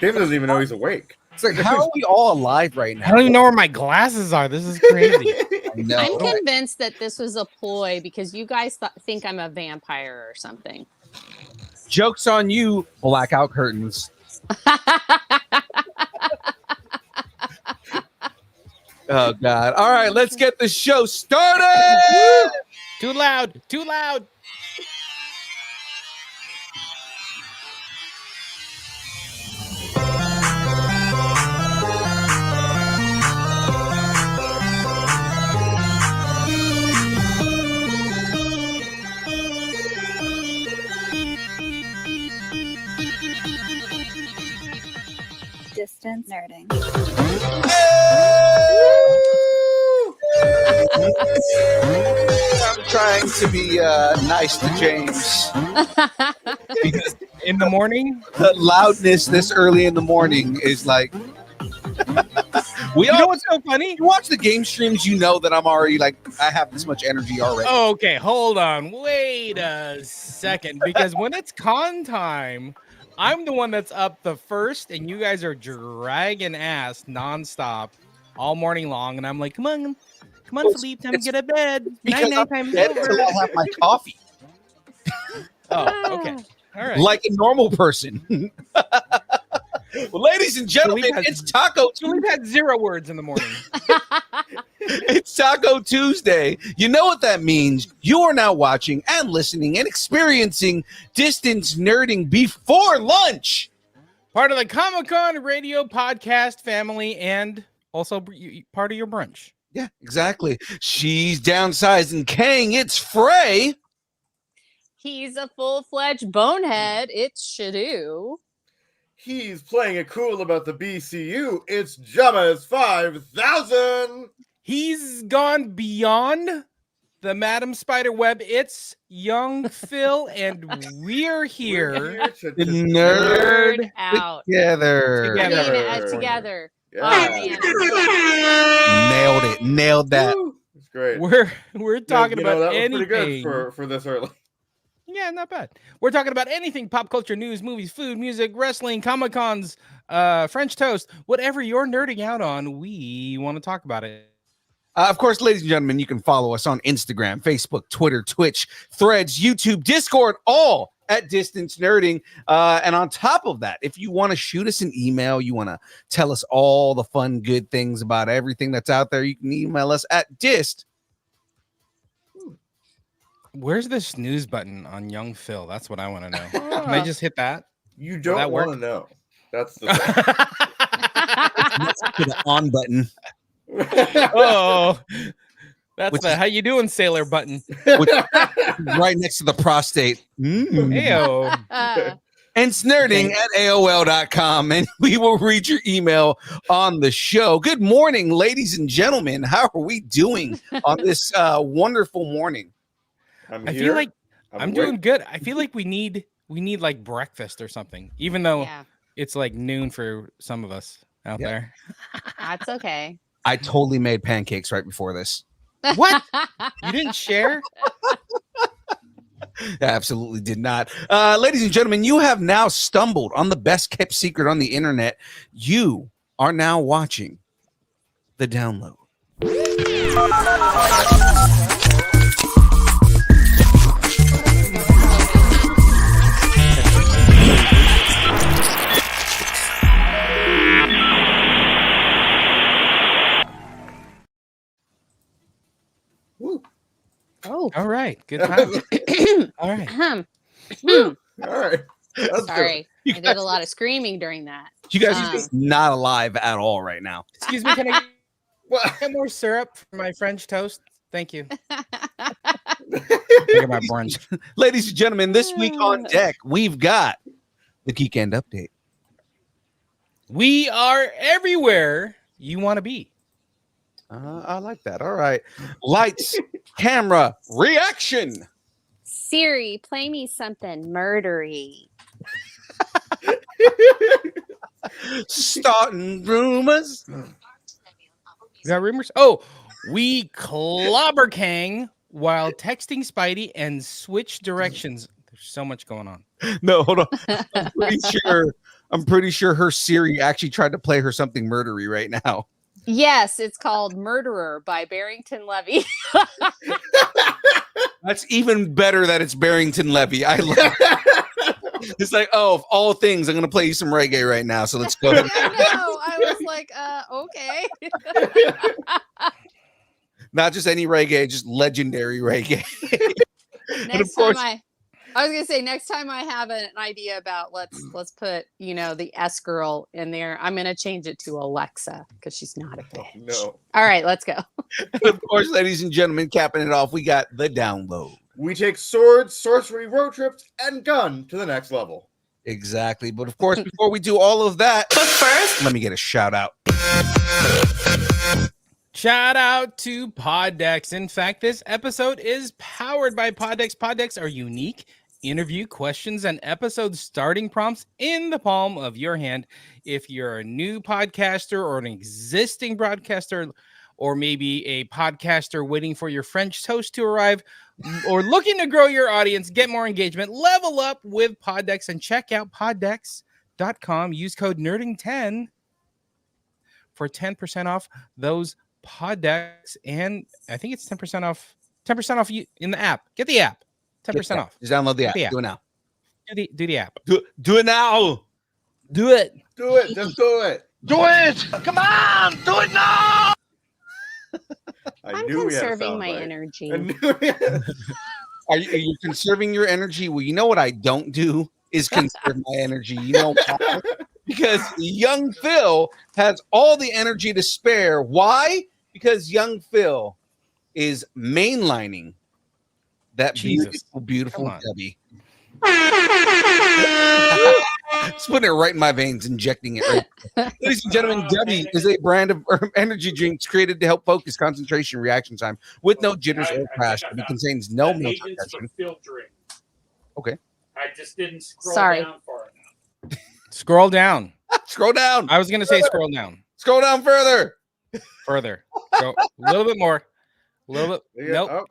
Dave doesn't even know he's awake. It's like, how are we all alive right now? I don't even know where my glasses are. This is crazy. No. I'm convinced that this was a ploy because you guys think I'm a vampire or something. Joke's on you, blackout curtains. Oh, God. All right, let's get the show started. Too loud. Too loud. Distance nerding. I'm trying to be nice to James. Because In the morning? the loudness this early in the morning is like... You know what's so funny? You watch the game streams, you know that I'm already like, I have this much energy already. Oh, okay, hold on. Wait a second. Because when it's con time, I'm the one that's up the first, and you guys are dragging ass nonstop all morning long. And I'm like, come on, Philippe, time to get to bed. Because Night, I'm time dead until I have my coffee. Oh, okay. All right. Like a normal person. Well, ladies and gentlemen, it's Taco Tuesday. We've had 0 words in the morning. It's Taco Tuesday. You know what that means. You are now watching and listening and experiencing distance nerding before lunch. Part of the Comic-Con radio podcast family and also part of your brunch. Yeah, exactly. She's downsizing Kang. It's Fray. He's a full-fledged bonehead. It's SHDU. He's playing it cool about the BCU. It's Jahmez 5000. He's gone beyond the Madam Spiderweb. It's young Phil, and we're here. to The nerd out. together. Together. Yeah. Oh, man. Nailed that. It's great. We're talking about that was anything. pretty good for this early. Yeah, not bad. We're talking about anything: pop culture, news, movies, food, music, wrestling, Comic-Cons, French toast, whatever you're nerding out on. We want to talk about it. Of course, ladies and gentlemen, you can follow us on Instagram, Facebook, Twitter, Twitch, Threads, YouTube, Discord, all at Distance Nerding. And on top of that, if you want to shoot us an email, you want to tell us all the fun, good things about everything that's out there, you can email us at dist. Where's the snooze button on young Phil? That's what I want to know. Can I just hit that? You don't want to know. That's the thing. To the on button. Oh, that's the how you doing, sailor button. Which, right next to the prostate. Heyo. And snerding at AOL.com, and we will read your email on the show. Good morning, ladies and gentlemen. How are we doing on this wonderful morning? I feel like I'm doing good. I feel like we need like breakfast or something, even though it's like noon for some of us out there. That's okay. I totally made pancakes right before this. What? You didn't share? Absolutely did not. Ladies and gentlemen, you have now stumbled on the best kept secret on the internet. You are now watching The Download. Oh, all right. Good time. All right. All right. That's sorry. I did a lot of screaming during that. You guys are just not alive at all right now. Excuse me, can I get more syrup for my French toast? Thank you. Look at my brunch. Ladies and gentlemen, this week on deck, we've got the Geek End Update. We are everywhere you want to be. I like that. All right. Lights, camera, reaction. Siri, play me something murdery. Starting rumors. You got rumors? Oh, we clobber Kang while texting Spidey and switch directions. There's so much going on. No, hold on. I'm pretty sure I'm pretty sure her Siri actually tried to play her something murdery right now. Yes, it's called Murderer by Barrington Levy. That's even better that it's Barrington Levy. I love It's like, oh, of all things, I'm going to play you some reggae right now. So let's go ahead. I know. I was like, okay. Not just any reggae, just legendary reggae. Next time I was gonna say next time I have an idea about let's put the S girl in there, I'm gonna change it to Alexa because she's not a bitch. No. All right, let's go. Of course, ladies and gentlemen, capping it off, we got the download. We take swords, sorcery, road trips, and gun to the next level. Exactly. But of course, before we do all of that, but first, let me get a shout out. Shout out to Poddex. In fact, this episode is powered by Poddex. Poddex are unique interview questions and episode starting prompts in the palm of your hand. If you're a new podcaster or an existing broadcaster, or maybe a podcaster waiting for your French toast to arrive, or looking to grow your audience, get more engagement, level up with Poddex, and check out poddex.com. Use code NERDING10 for 10% off those Poddex, and I think it's 10% off you in the app. Get the app. 10% off. Just download the app. Do it now. Do the app. Do it now. Do it. Do it. Just do it. Do it. Come on. Do it now. I'm conserving my energy. Are you conserving your energy? Well, you know what I don't do is conserve my energy. You know why? Because young Phil has all the energy to spare. Why? Because young Phil is mainlining that beautiful Debbie. Just putting it right in my veins, injecting it right. Ladies and gentlemen, Debbie is a brand of energy drinks created to help focus, concentration, reaction time with no jitters or crash. It contains no milk. Okay. I just didn't scroll down far enough. Scroll down. Scroll down. I was going to say scroll down. Scroll down further. Further. Go a little bit more. A little bit. Yeah, Nope. up,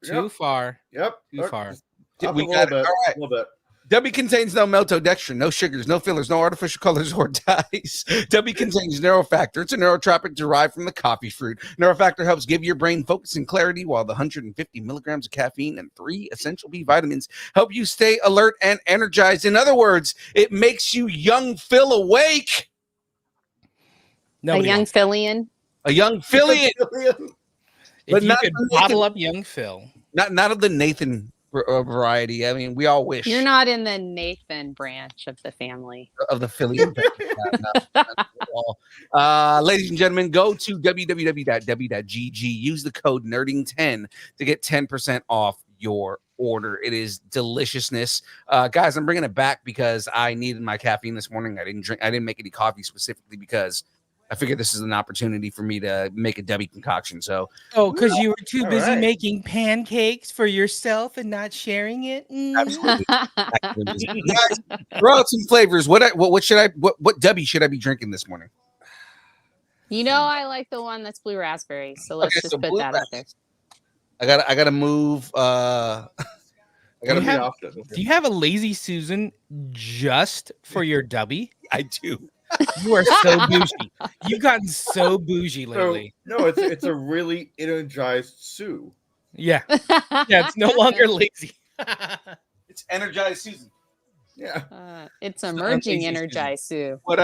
Too far. Yep. Too far. We got it. All right. A little bit. Debbie contains no maltodextrin, no sugars, no fillers, no artificial colors or dyes. Debbie contains Neurofactor. It's a neurotropic derived from the coffee fruit. Neurofactor helps give your brain focus and clarity, while the 150 milligrams of caffeine and 3 essential B vitamins help you stay alert and energized. In other words, it makes you young Phil awake. A young Phillian. A young Phillian. If you could bottle up young Phil. Not of the Nathan variety. I mean, we all wish. You're not in the Nathan branch of the family. Of the Phillian. Ladies and gentlemen, go to www.debbie.gg. Use the code NERDING10 to get 10% off your order. It is deliciousness. Guys, I'm bringing it back because I needed my caffeine this morning. I didn't make any coffee specifically because I figured this is an opportunity for me to make a Debbie concoction. So, because you were too busy making pancakes for yourself and not sharing it. Absolutely. Guys, throw out some flavors. What Debbie should I be drinking this morning? I like the one that's blue raspberry. So let's just put that out there. I gotta move. Do you have a lazy Susan just for your Debbie? I do. You are so bougie. You've gotten so bougie lately. No, it's a really energized Sue. Yeah. Yeah, it's no longer lazy. It's energized Susan. Yeah. It's emerging energized Sue. What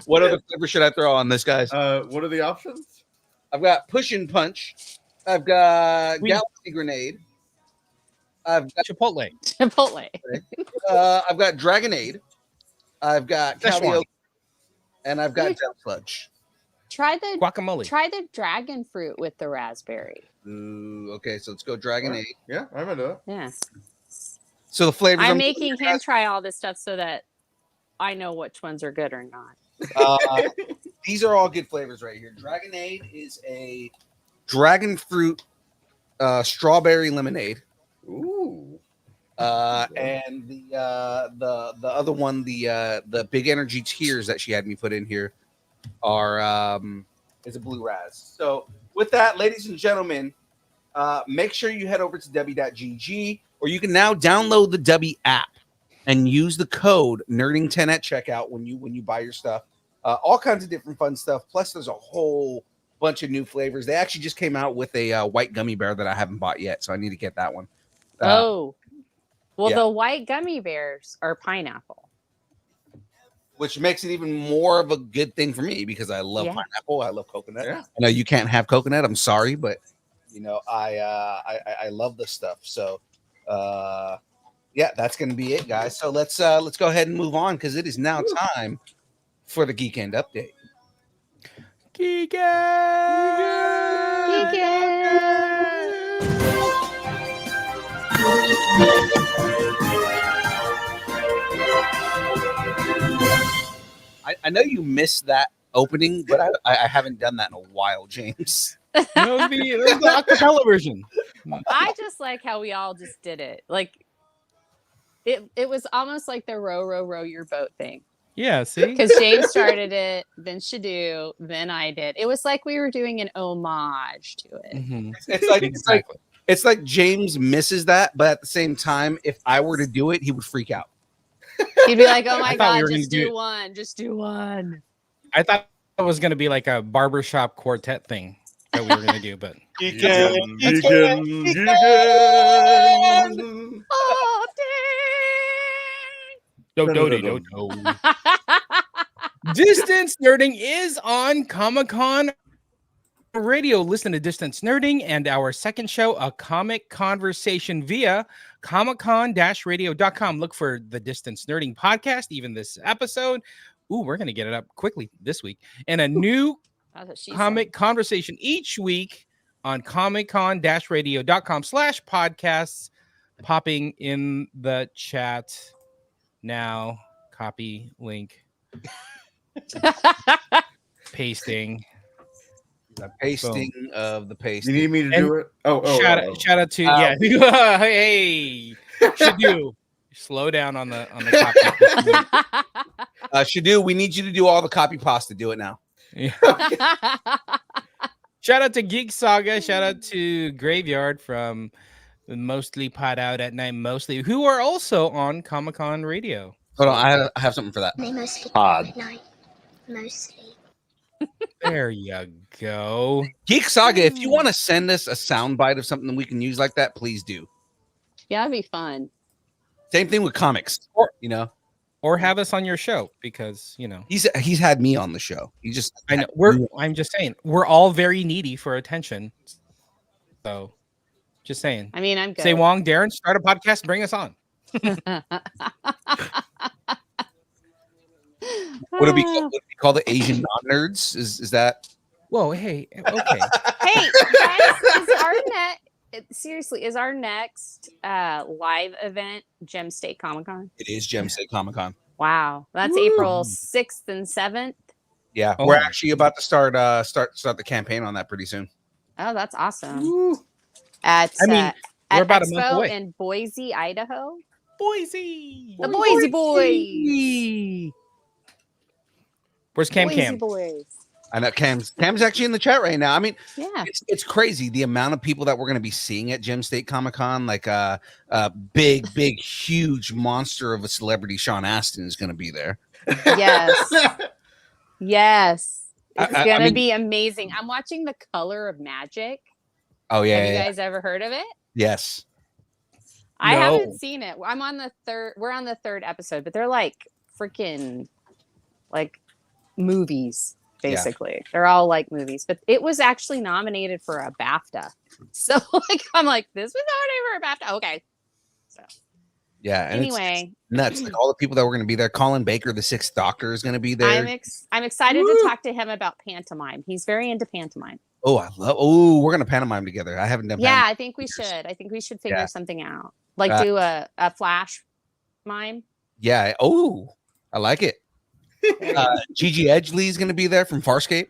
what other flavor should I throw on this, guys? What are the options? I've got Push and Punch. I've got Galaxy Grenade. I've got Chipotle. I've got Dragonade. I've got Calio, and I've got Gel Sludge. Try the guacamole. Try the dragon fruit with the raspberry. Ooh, okay, so let's go Dragonade. Yeah, I'm into it. Yeah. So the flavors. I'm making him try all this stuff so that I know which ones are good or not. These are all good flavors right here. Dragonade is a dragon fruit strawberry lemonade. Ooh. And the other one, the big energy tears that she had me put in here are is a blue raz. So with that, ladies and gentlemen, make sure you head over to Debbie.gg, or you can now download the Debbie app. and use the code Nerding10 at checkout when you buy your stuff. All kinds of different fun stuff. Plus, there's a whole bunch of new flavors. They actually just came out with a white gummy bear that I haven't bought yet, so I need to get that one. Well, yeah. the white gummy bears are pineapple, which makes it even more of a good thing for me because I love pineapple. I love coconut. Yeah. I know you can't have coconut. I'm sorry, but I love this stuff. So yeah, that's gonna be it, guys. So let's go ahead and move on because it is now time for the Geek End update. Geek I know you missed that opening, but I haven't done that in a while, James. No, the acapella version. I just like how we all just did it. Like it was almost like the row your boat thing. Yeah, see? Because James started it, then SHDU, then I did. It was like we were doing an homage to it. Mm-hmm. It's like James misses that, but at the same time, if I were to do it, he would freak out. He'd be like, "Oh my god, just do one, just do one." I thought it was going to be like a barbershop quartet thing that we were going to do, but Oh, dang. Distance Nerding is on Comic-Con Radio. Listen to Distance Nerding and our second show, A Comic Conversation, via comiccon-radio.com. Look for the Distance Nerding podcast, even this episode. Ooh, we're going to get it up quickly this week. And a new comic conversation each week on comiccon-radio.com/podcasts. Popping in the chat now. Copy link. Pasting. The pasting of the pasting. You need me to do it? Shout out to hey, SHDU. Slow down on the copy. SHDU, we need you to do all the copy pasta. Do it now. Yeah. Shout out to Geek Saga. Shout out to Graveyard from Mostly Pot Out at Night Mostly, who are also on Comic-Con Radio. Hold on, I have something for that. They mostly Pod. at night. Mostly. There you go. Geek Saga, if you want to send us a soundbite of something we can use like that, please do. Yeah, that'd be fun. Same thing with comics, or have us on your show because he's had me on the show. He just I know I'm just saying we're all very needy for attention. So just saying. I mean, I'm good. Say Wong, Darren, start a podcast, bring us on. What do we call the Asian non-nerds? Is that? Whoa, hey, okay. Hey, guys, is our next live event Gem State Comic Con? It is Gem State Comic Con. Wow, that's April 6th and 7th. Yeah, we're actually about to start the campaign on that pretty soon. Oh, that's awesome. Woo. At we're about a month Expo away. in Boise, Idaho. Boise. The Boise Boys. Where's Cam? Boise Boys. I know Cam's actually in the chat right now. I mean, Yeah. it's crazy the amount of people that we're going to be seeing at Gem State Comic Con. Like a big, huge monster of a celebrity, Sean Astin, is going to be there. Yes. Yes. It's I going to mean- be amazing. I'm watching The Color of Magic. Oh yeah, Have you yeah. guys ever heard of it? Yes. I No. haven't seen it. I'm on the third. We're on the third episode, but they're like freaking like movies. Basically, they're all like movies. But it was actually nominated for a BAFTA. So like, I'm like, this was nominated for a BAFTA. Okay. So Yeah. And anyway, it's nuts. Like all the people that were going to be there. Colin Baker, the Sixth Doctor, is going to be there. I'm excited to talk to him about pantomime. He's very into pantomime. Oh, we're going to pantomime together. I haven't done. Yeah, pantomime. I think we should. I think we should figure Yeah. something out. Like do a flash mime. Yeah. Oh, I like it. Gigi Edgley is going to be there from Farscape.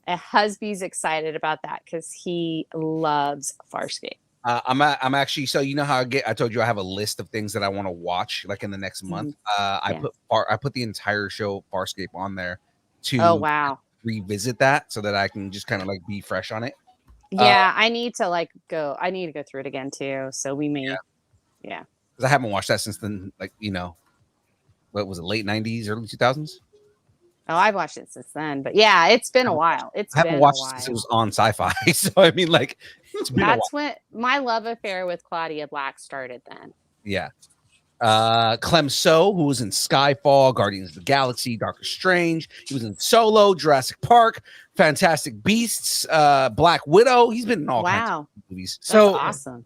Husby's excited about that because he loves Farscape. I'm actually, so you know how I told you I have a list of things that I want to watch like in the next month. I put the entire show Farscape on there to revisit that so that I can just kind of like be fresh on it. Yeah, I need to go through it again too. So we may, yeah. Because I haven't watched that since then, like what was it, late 90s, early 2000s? Oh, I've watched it since then, but yeah, it's been a while. I haven't watched it since it was on Sci-Fi, so I mean, like, it's been a while. That's when my love affair with Claudia Black started. Then, Yeah. Clem So, who was in Skyfall, Guardians of the Galaxy, Doctor Strange. He was in Solo, Jurassic Park, Fantastic Beasts, Black Widow. He's been in all kinds of movies. That's So awesome.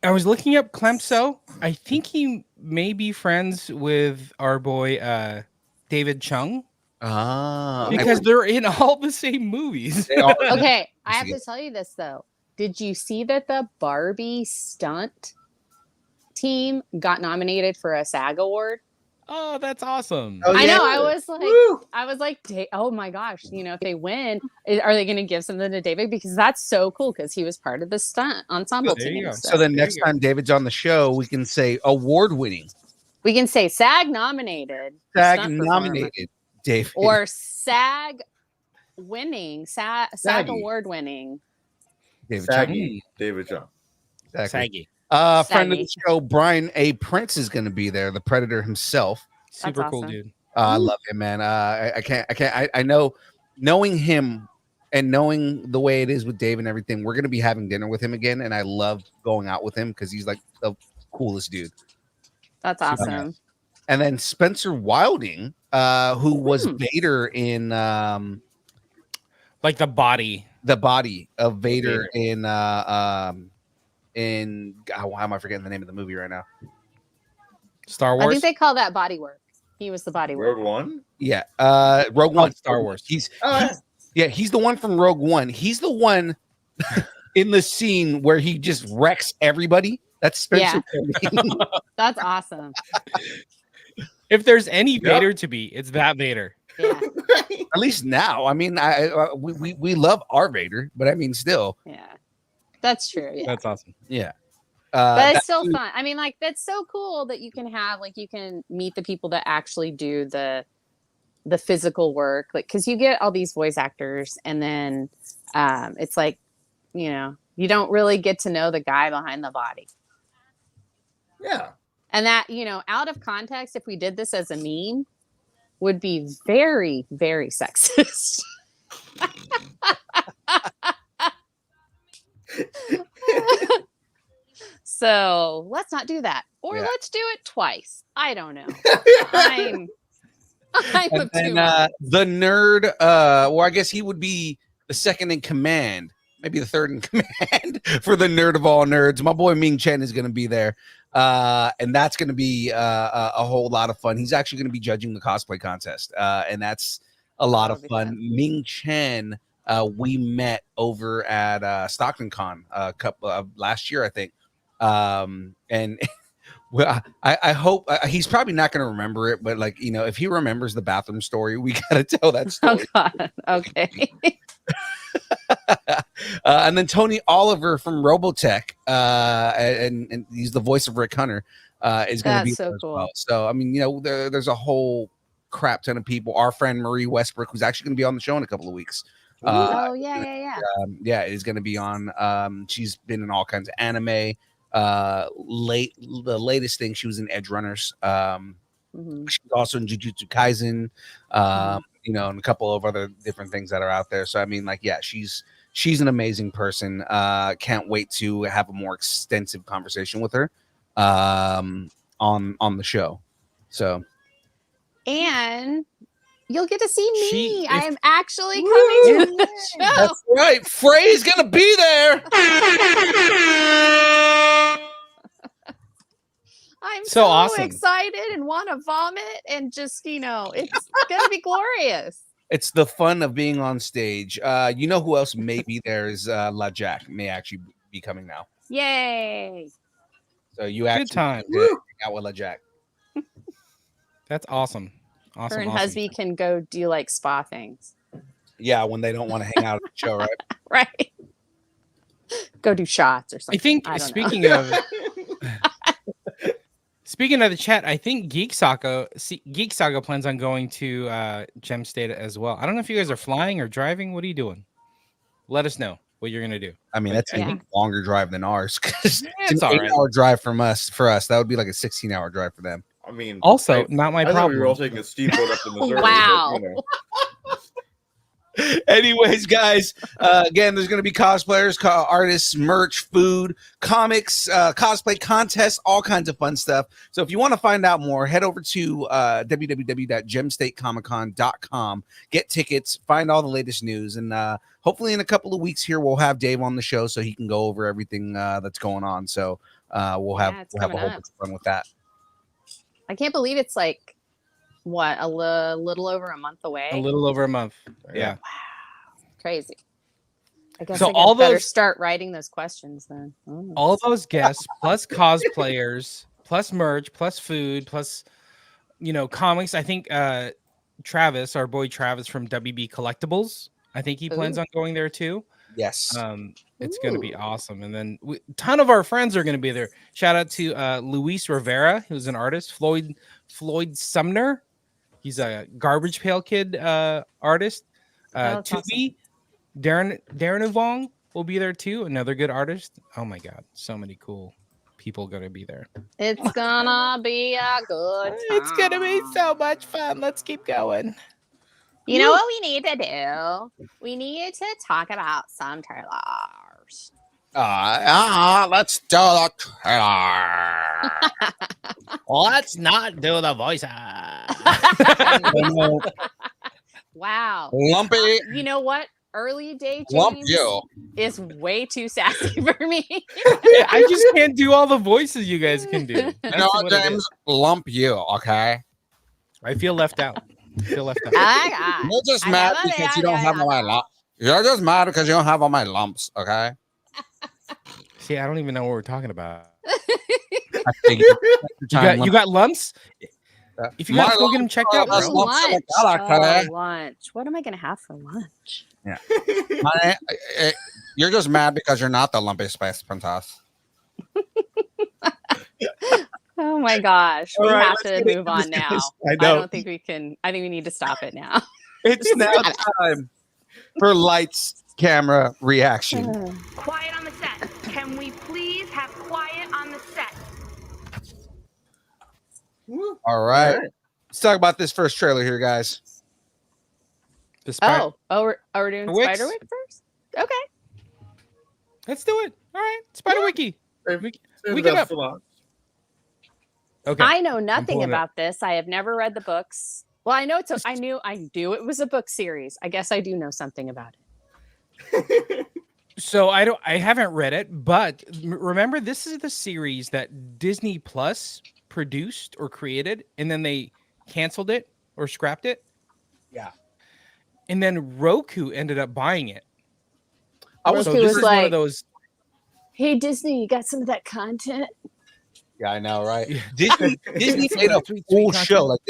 I was looking up Clemso. I think he may be friends with our boy David Chung. Because they're in all the same movies. They are. Okay, I have to tell you this though. Did you see that the Barbie stunt team got nominated for a SAG award? Oh, that's awesome. Oh, I yeah. know. I was like, oh my gosh, if they win, are they going to give something to David? Because that's so cool because he was part of the stunt ensemble There you team. go. So then next time David's on the show, we can say award-winning. We can say SAG nominated. SAG stunt nominated David. or SAG winning, SAG award winning. David Saggy David Chung. Exactly. Saggy. Friend of the show, Brian A. Prince is going to be there, the Predator himself. Super That's cool, awesome. dude. I love him, man. I know, knowing him and knowing the way it is with Dave and everything, we're going to be having dinner with him again. And I love going out with him because he's like the coolest dude. That's awesome. And then Spencer Wilding, who was Vader in Like the body of Vader in how am I forgetting the name of the movie right now? Star Wars. I think they call that body work. He was the body work. Rogue One? Yeah, Rogue One. Star Wars. He's the one from Rogue One. He's the one in the scene where he just wrecks everybody. That's Spencer. Yeah. That's awesome. If there's any Vader to be, it's that Vader. Yeah. At least now. I mean, we love our Vader, but I mean, still. Yeah. That's true. Yeah. That's awesome. Yeah. But it's still fun. I mean, like, that's so cool that you can have, like, you can meet the people that actually do the physical work, like, because you get all these voice actors, and then it's like, you don't really get to know the guy behind the body. Yeah. And that, out of context, if we did this as a meme, would be very, very sexist. So let's not do that, or let's do it twice. I don't know. I'm of too much. The nerd. Well, I guess he would be the second in command, maybe the third in command for the nerd of all nerds. My boy Ming Chen is going to be there, and that's going to be a whole lot of fun. He's actually going to be judging the cosplay contest, and that's a lot of fun. Ming Chen, we met over at Stockton Con a couple of last year, I think. And well, I hope he's probably not going to remember it, but like, if he remembers the bathroom story, we got to tell that story. Oh God. Okay. And then Tony Oliver from Robotech, and he's the voice of Rick Hunter, is going to be so there as cool. well. So, I mean, there's a whole crap ton of people. Our friend Marie Westbrook, who's actually going to be on the show in a couple of weeks. Yeah. Is going to be on. She's been in all kinds of anime. The latest thing, she was in Edge Runners. She's also in Jujutsu Kaisen. And a couple of other different things that are out there. So I mean, like, yeah, she's an amazing person. Can't wait to have a more extensive conversation with her on the show. So, and you'll get to see me. I am actually coming to the show. That's right. Fray's gonna be there. I'm So so awesome. excited and want to vomit, and just it's gonna be glorious. It's the fun of being on stage. You know who else may be there is La Jack may actually be coming now. Yay! So you actually Good time. hang out with La Jack. That's awesome. Awesome. Her and awesome. husband can go do like spa things. Yeah, when they don't want to hang out at the show, right? Right. Go do shots or something. I think don't know. speaking of the chat, I think Geek Saga plans on going to Gem State as well. I don't know if you guys are flying or driving. What are you doing? Let us know what you're gonna do. I mean, that's a longer drive than ours. It's it's an all right. 8-hour drive for us. That would be like a 16-hour drive for them. I mean, Also, not my I thought problem. we were all taking a steamboat up to Missouri. Wow. But, Anyways, guys, again, there's going to be cosplayers, artists, merch, food, comics, cosplay contests, all kinds of fun stuff. So if you want to find out more, head over to www.gemstatecomiccon.com, get tickets, find all the latest news, and hopefully in a couple of weeks here, we'll have Dave on the show so he can go over everything that's going on. So we'll have a whole bunch of fun with that. I can't believe it's like, what, a little over a month away? A little over a month. Yeah. Wow. Crazy. I guess So I better those- start writing those questions then. Oh. All those guests, plus cosplayers, plus merch, plus food, plus, comics. I think Travis, our boy Travis from WB Collectibles, I think he plans on going there too. Yes. It's going to be awesome. And then a ton of our friends are going to be there. Shout out to Luis Rivera, who's an artist. Floyd Sumner. He's a Garbage Pail Kid artist. that's Tubi, Darren Uvong will be there too. Another good artist. Oh my God. So many cool people going to be there. It's gonna be a good time. It's going to be so much fun. Let's keep going. You know what we need to do? We need to talk about some trailers. Let's do the trailer. Let's not do the voices. Wow. Lumpy, You know what? Early day lump James you. is way too sassy for me. I just can't do all the voices you guys can do. You That's know, what it James, is. lump you, okay? I feel left out. You're just I mad know, because yeah, you don't yeah, have all my lumps. You're just mad because you don't have all my lumps, okay? See, I don't even know what we're talking about. I figured. You got lumps? If you got, go get them checked out, That's bro. lumps in the lunch. color, okay? Lunch. What am I gonna have for lunch? You're just mad because you're not the lumpy space princess. Oh my gosh. All We right, have let's to get move into on this, now. guys. I don't think we can. I think we need to stop it now. It's now time for lights, camera, reaction. Quiet on the set. Can we please have quiet on the set? All right. Let's talk about this first trailer here, guys. Oh, we're doing Wix? Spiderwick first? Okay. Let's do it. All right. Spider Wiki. Save We the can best for last. Okay. I know nothing pulling it about this. I have never read the books. Well, I know I knew it was a book series. I guess I do know something about it. So I haven't read it, but remember, this is the series that Disney Plus produced or created, and then they canceled it or scrapped it. Yeah. And then Roku ended up buying it. Roku So this was is one like, of those. hey, Disney, you got some of that content? Yeah, I know, right? Yeah. Disney made a full show. Like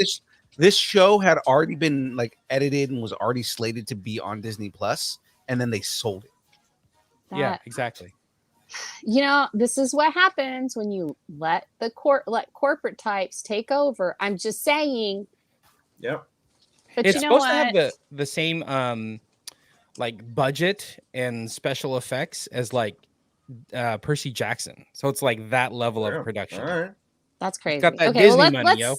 this show had already been like edited and was already slated to be on Disney Plus, and then they sold it. Yeah, That- exactly. You know, this is what happens when you let corporate types take over. I'm just saying. Yep. But It's you know supposed what? to have the same like budget and special effects as like Percy Jackson. So it's like that level of production. All right. That's crazy. got that okay, Disney well, money, yo.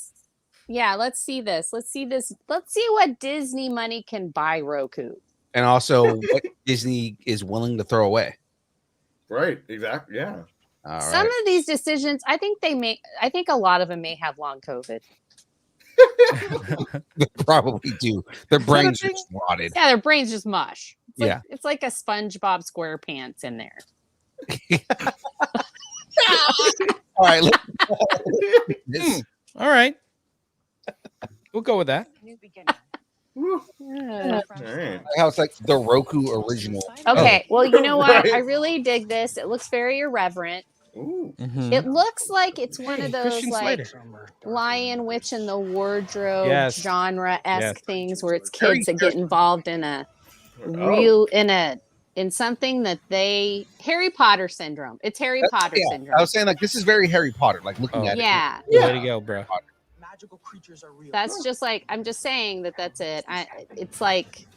Yeah, let's see this. Let's see what Disney money can buy Roku. And also what Disney is willing to throw away. Right. Exactly. Yeah. All Some right. of these decisions, I think a lot of them may have long COVID. They probably do. Their brains are just rotted. Yeah, their brains just mush. Yeah. It's like a SpongeBob SquarePants in there. All right. All right. We'll go with that. Woo. Yeah. All right. How it's like the Roku original. Okay, well, you know what? Right. I really dig this. It looks very irreverent. Ooh. It looks like it's one of those Christian like Slater. Lion, Witch, and the Wardrobe Yes. genre-esque Yes. things where it's Very kids that get involved in a Oh. in something that Harry Potter syndrome. It's Harry Potter Yeah, syndrome. I was saying like this is very Harry Potter. Like looking Oh. at it. Yeah, Way to go, bro. Magical creatures are real. that's just like I'm just saying that's it. It's like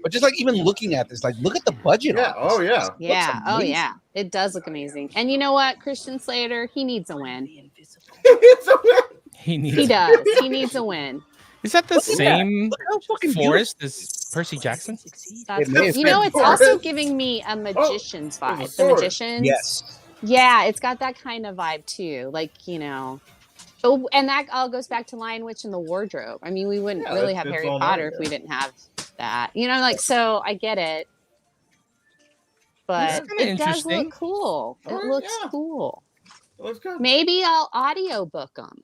But just like even looking at this, like look at the budget. Yeah. on this. Oh yeah. yeah, oh amazing. yeah, it does look amazing. And you know what, Christian Slater, he needs a win. He needs. He does. He needs a win. Is that the same fucking forest as Percy Jackson? It may have You know, been it's also giving me a magician's vibe. The sword. magicians. Yes. Yeah, it's got that kind of vibe too. Like, you know. Oh, and that all goes back to Lion Witch and the Wardrobe. I mean, we wouldn't really have it's Harry all Potter there, if yeah. we didn't have that. You know, like, so I get it. But kinda it does interesting. look cool. It Alright, looks yeah. cool. Let's go. Maybe I'll audiobook them.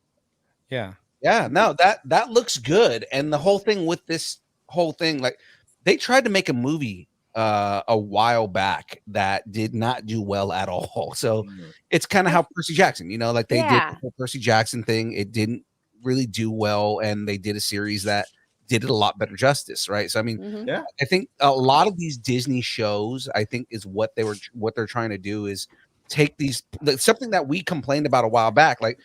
Yeah. Yeah, no, that looks good. And the whole thing with this whole thing, like they tried to make a movie a while back that did not do well at all. So it's kind of how Percy Jackson, you know, like they did Yeah. the whole Percy Jackson thing. It didn't really do well, and they did a series that did it a lot better justice, right? So I mean, Mhm. Yeah. I think a lot of these Disney shows, I think, is what they're trying to do is take these something that we complained about a while back, like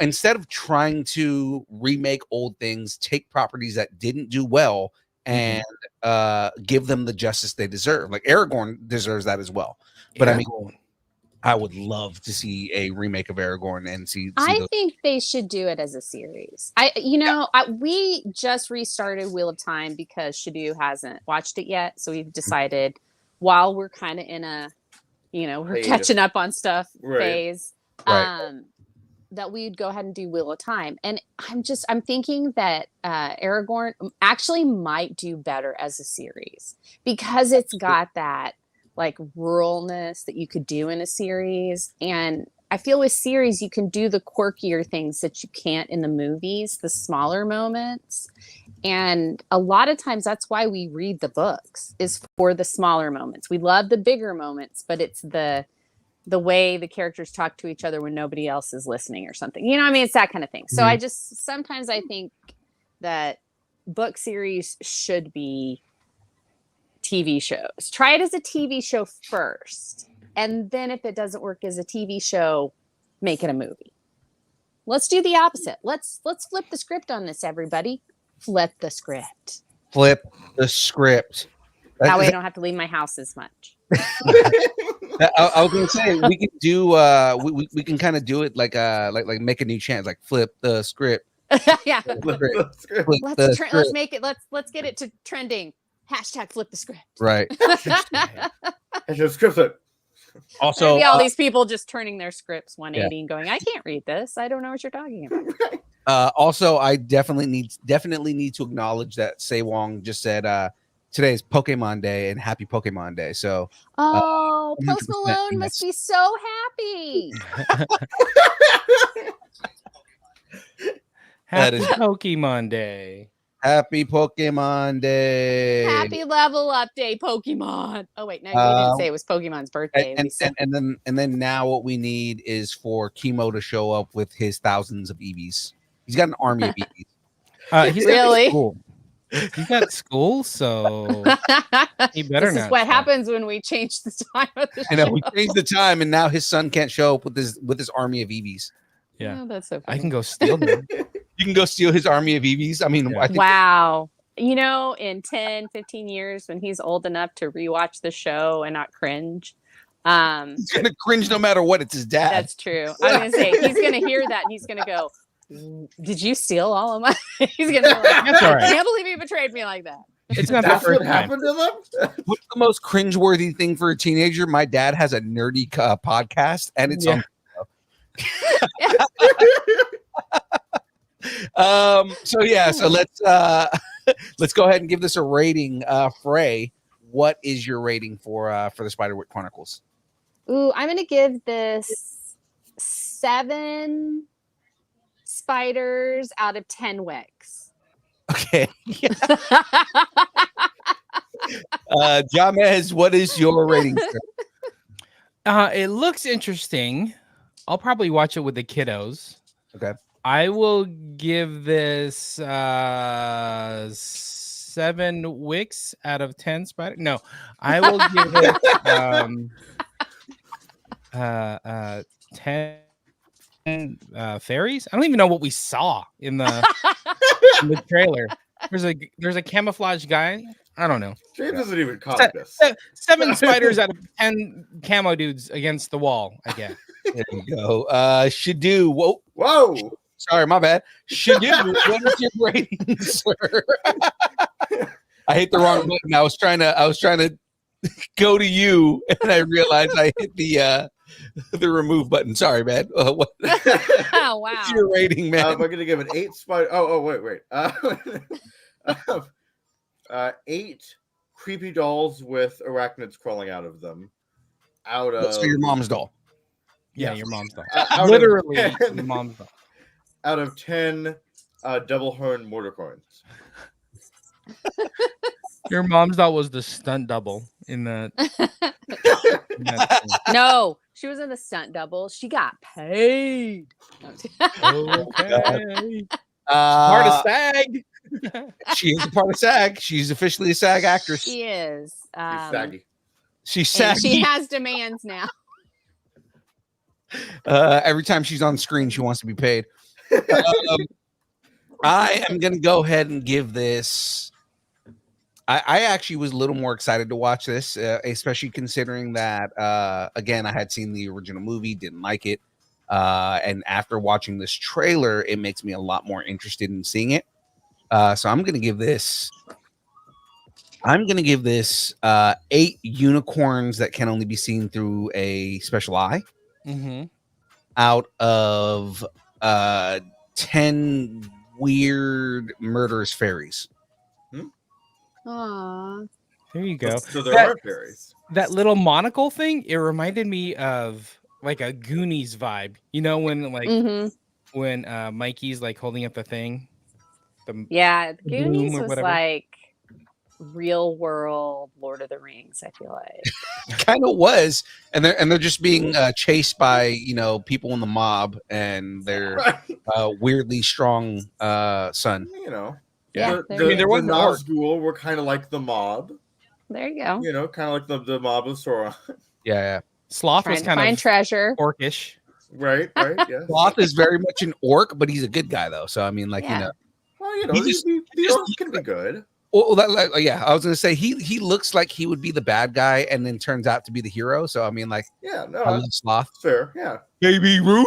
instead of trying to remake old things, take properties that didn't do well and give them the justice they deserve. Like Aragorn deserves that as well. But I mean, I would love to see a remake of Aragorn and see I think they should do it as a series. We just restarted Wheel of Time because SHDU hasn't watched it yet. So we've decided while we're kind of in a, you know, we're Hiatus. catching up on stuff Right. phase, Right. that we'd go ahead and do Wheel of Time. And I'm thinking that Aragorn actually might do better as a series because it's got that like ruralness that you could do in a series. And I feel with series, you can do the quirkier things that you can't in the movies, the smaller moments. And a lot of times that's why we read the books, is for the smaller moments. We love the bigger moments, but it's the way the characters talk to each other when nobody else is listening or something. You know what I mean? It's that kind of thing. So sometimes I think that book series should be TV shows. Try it as a TV show first. And then if it doesn't work as a TV show, make it a movie. Let's do the opposite. Let's flip the script on this, everybody. Flip the script. flip the script. That way I don't have to leave my house as much. I was gonna say we can do we can kind of do it like make a new chance, like flip the script. Yeah. Flip the script. Let's make it. Let's get it to trending. Hashtag flip the script. Right. I just script it. Also, all these people just turning their scripts 180 and going, I can't read this. I don't know what you're talking about. also, I definitely need to acknowledge that Say Wong just said today is Pokemon Day and happy Pokemon Day. So Post 100% Malone must be so happy. Happy Pokemon Day. Happy Pokemon Day. Happy level up day, Pokemon. Oh wait, no, you didn't say it was Pokemon's birthday. And then now what we need is for Chemo to show up with his thousands of EVs. He's got an army of EVs. He's really? got school. He's got school, so he better This not. is what happens when we change the time of the I know show. we changed the time, and now his son can't show up with his army of EVs. Yeah, Oh, that's so funny. I can go steal them. You can go steal his army of EVs. I mean, I think Wow. You know, in 10, 15 years, when he's old enough to rewatch the show and not cringe. he's gonna cringe no matter what. It's his dad. That's true. I'm going to say, he's going to hear that and he's going to go, did you steal all of my? He's going to be like, That's all right. I can't believe you betrayed me like that. It's not the That's what first time. happened to them? What's the most cringeworthy thing for a teenager? My dad has a nerdy podcast, and it's on. So yeah, so let's go ahead and give this a rating. Fray, what is your rating for the Spiderwick Chronicles? Ooh, I'm going to give this 7 spiders out of 10 wicks. Okay. Jahmez, what is your rating? It looks interesting. I'll probably watch it with the kiddos. Okay. I will give this 7 wicks out of 10 spider. No, I will give it 10 fairies. I don't even know what we saw in the trailer. There's a camouflage guy. I don't know. James isn't even comic this. 7 spiders out of 10 camo dudes against the wall. I guess. There you go. SHDU. Whoa. Sorry, my bad. SHDU. What is your rating, sir? I hit the wrong button. I was trying to go to you, and I realized I hit the remove button. Sorry, man. What? Oh, wow. What's your rating, man? I'm gonna give it 8 spider. Oh, wait. 8 creepy dolls with arachnids crawling out of them. So your mom's doll. Yeah, your mom's doll. Literally, your mom's doll. Out of 10 double horn mortar coins. Your mom's doll was the stunt double in that. No, she wasn't the stunt double. She got paid. Okay. Part of SAG. She is a part of SAG. She's officially a SAG actress. She is. She's saggy. She's And saggy. she has demands now. Every time she's on screen, she wants to be paid. I am going to go ahead and give this. I actually was a little more excited to watch this, especially considering that, again, I had seen the original movie, didn't like it. And after watching this trailer, it makes me a lot more interested in seeing it. So I'm going to give this. 8 unicorns that can only be seen through a special eye. Mm-hmm. Out of 10 weird murderous fairies. Aww. There you go. So there are fairies. That little monocle thing, it reminded me of like a Goonies vibe. You know, when when Mikey's like holding up the thing. Yeah, the Goonies bloom or was whatever. like real world Lord of the Rings, I feel like. Kind of was, and they're just being chased by people in the mob and their weirdly strong son. You know, Yeah, there was the an orc. Nazgul were kind of like the mob. There you go. You know, kind of like the mob of Sauron. Yeah. Sloth Trying was to kind find of treasure. orcish. Right, yeah. Sloth is very much an orc, but he's a good guy though. So I mean, Yeah. Well, the orcs can be good. Well, yeah, I was gonna say he looks like he would be the bad guy, and then turns out to be the hero. So I mean, like, Yeah, no, I love Sloth. fair. Yeah. Baby Ruth.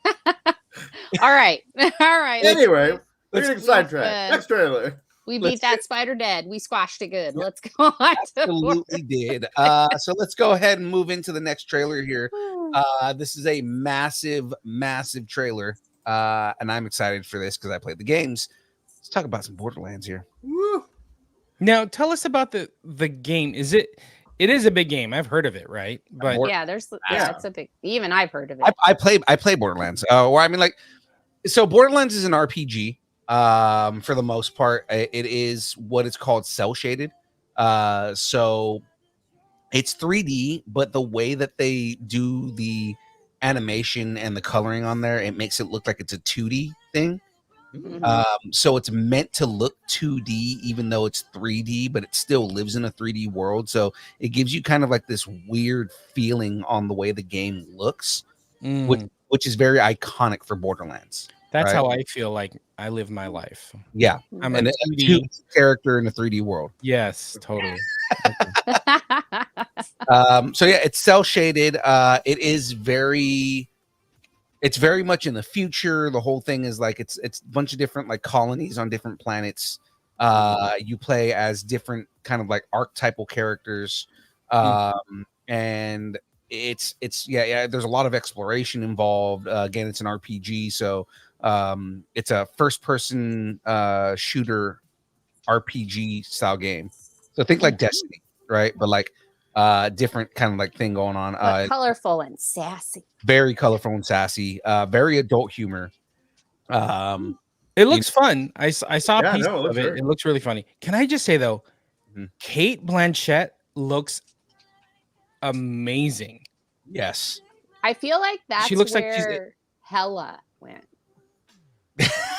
All right. All right. Anyway, we're getting let's- sidetracked. Next trailer. We beat that spider dead. We squashed it good. Let's go on to Absolutely did. So let's go ahead and move into the next trailer here. This is a massive trailer, and I'm excited for this because I played the games. Let's talk about some Borderlands here. Woo. Now, tell us about the game. It is a big game. I've heard of it, right? But yeah, it's a big. Even I've heard of it. I play Borderlands. Or I mean, like, so Borderlands is an RPG. For the most part, it is what it's called cell shaded. So it's 3D, but the way that they do the animation and the coloring on there, it makes it look like it's a 2D thing. So it's meant to look 2D, even though it's 3D, but it still lives in a 3D world. So it gives you kind of like this weird feeling on the way the game looks, which is very iconic for Borderlands. That's right? how I feel like I live my life. Yeah, I'm and a a 2D 2D character in a 3D world. Yes, totally. So yeah, it's cell shaded. It's very much in the future. The whole thing is like it's a bunch of different like colonies on different planets. You play as different kind of like archetypal characters, and it's there's a lot of exploration involved. Again, it's an RPG, so it's a first person shooter RPG style game. So think like Destiny, right? But like different kind of like thing going on. But colorful and sassy. Very colorful and sassy. Very adult humor. It looks fun. I saw a piece it looks of it. great. It looks really funny. Can I just say though, Kate Blanchett looks amazing. Yes. I feel like that's She looks like where she's- Hella went.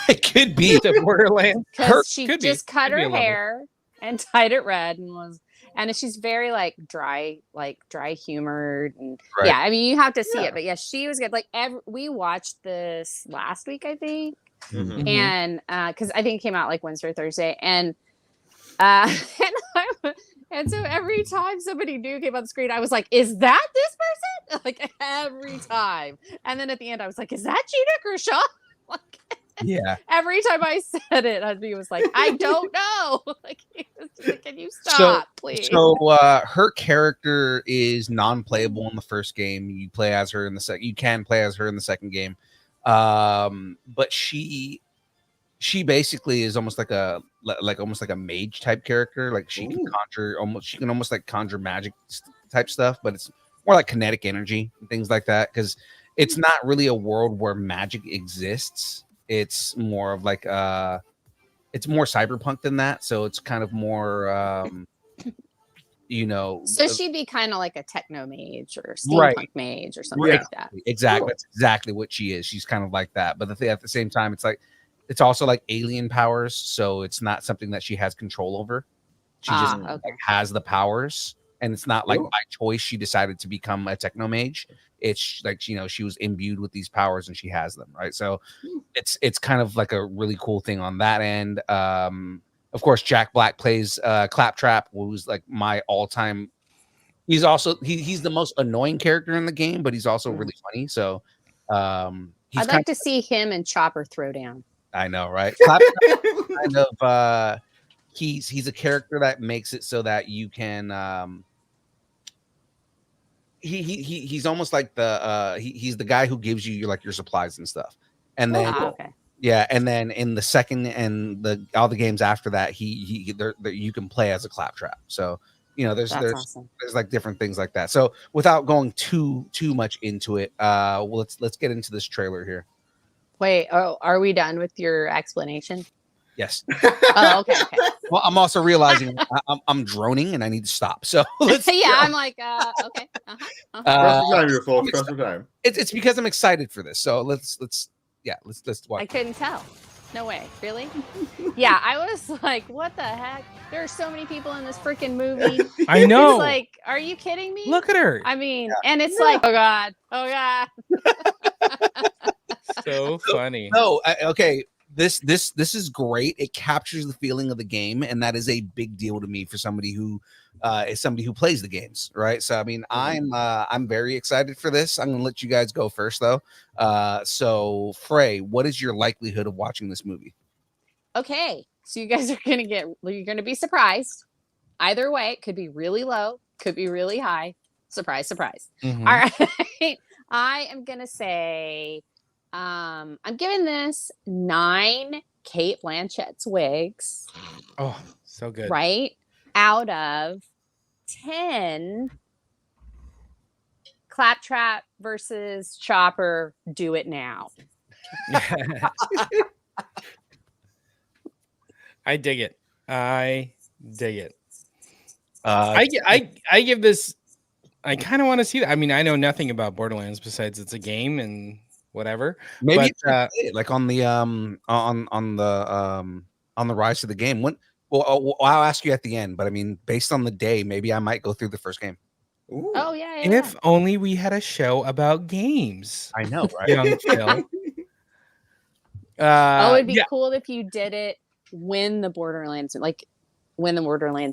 It could be. To Borderlands. Because she could be. just cut Could be a her level. hair and dyed it red and she's very like dry humored and Right. yeah, I mean you have to see it, but yeah, she was good. Like we watched this last week, I think. Mhm. and because I think it came out like Wednesday or Thursday, and and so every time somebody new came on the screen, I was like, "Is that this person?" Like every time, and then at the end, I was like, "Is that Gina Kershaw?" Like Yeah. every time I said it, husband was like, "I don't know." Like, he was just like, "Can you stop, please?" So her character is non-playable in the first game. You play as her in the second. You can play as her in the second game, but she basically is almost like a mage type character. Like she can almost like conjure magic type stuff, but it's more like kinetic energy and things like that, because it's not really a world where magic exists. It's more of like it's more cyberpunk than that, so it's kind of more so she'd be kind of like a techno mage or steampunk mage or something like that. Exactly. That's exactly what she is. She's kind of like that, but at the same time, it's also like alien powers, so it's not something that she has control over. She just like, has the powers, and it's not like by choice she decided to become a techno mage. It's like, she was imbued with these powers and she has them, right? So it's kind of like a really cool thing on that end. Of course, Jack Black plays Claptrap, who's like my all-time. He's also he's the most annoying character in the game, but he's also really funny. So I'd like to see him and Chopper throw down. I know, right? Claptrap kind of he's a character that makes it so that you can he's almost like he's the guy who gives you your supplies and stuff, and then yeah, and then in the second and all the games after that, you can play as a Claptrap. So there's awesome. There's like different things like that. So without going too much into it, let's get into this trailer here. Wait, are we done with your explanation? Yes. Oh, okay. Well, I'm also realizing I'm droning and I need to stop. So I'm like, okay. Press the time, you folks. Press the time. It's because I'm excited for this. So let's watch. I couldn't tell. No way. Really? Yeah, I was like, what the heck? There are so many people in this freaking movie. I know. It's like, are you kidding me? Look at her. I mean, and it's like, oh God. So funny. No, okay. This is great. It captures the feeling of the game, and that is a big deal to me for somebody who is somebody who plays the games, right? So I mean, I'm very excited for this. I'm gonna let you guys go first though. So Fray, what is your likelihood of watching this movie? Okay, so you guys are you're gonna be surprised. Either way, it could be really low, could be really high. Surprise, surprise. Mm-hmm. All right. I am gonna say I'm giving this 9 Kate Blanchett's wigs. Oh, so good. Right? Out of 10 Claptrap versus Chopper, do it now. I dig it. I give this. I kind of want to see that. I mean, I know nothing about Borderlands besides it's a game and whatever. Maybe like on the rise of the game. I'll ask you at the end, but I mean, based on the day, maybe I might go through the first game. Ooh. Oh yeah. If only we had a show about games. I know, right? Young Phil. It'd be cool if you did it when the Borderlands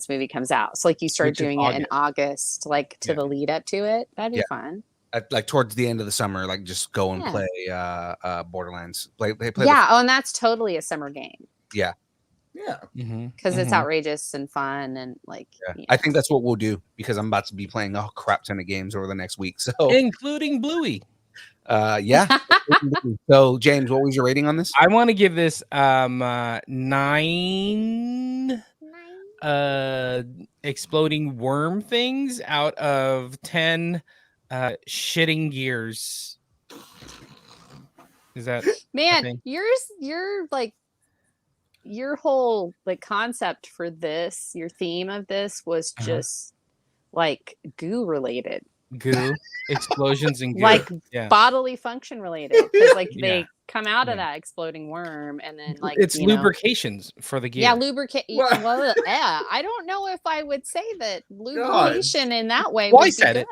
movie comes out. So like you start doing it in August, like to the lead up to it. That'd be fun. Like towards the end of the summer, like just go and play Borderlands. Play and that's totally a summer game. Yeah. Yeah. Because it's outrageous and fun and like I think that's what we'll do, because I'm about to be playing a crap ton of games over the next week. So including Bluey. Yeah. So James, what was your rating on this? I want to give this 9 exploding worm things out of 10 shitting gears. Is that man? You're like your whole like concept for this, your theme of this was just like goo related. Goo explosions and goo. Like bodily function related, because like they come out of that exploding worm and then like it's lubrications for the gear. Yeah, lubricate. Well, yeah, I don't know if I would say that lubrication in that way. Well, I said it.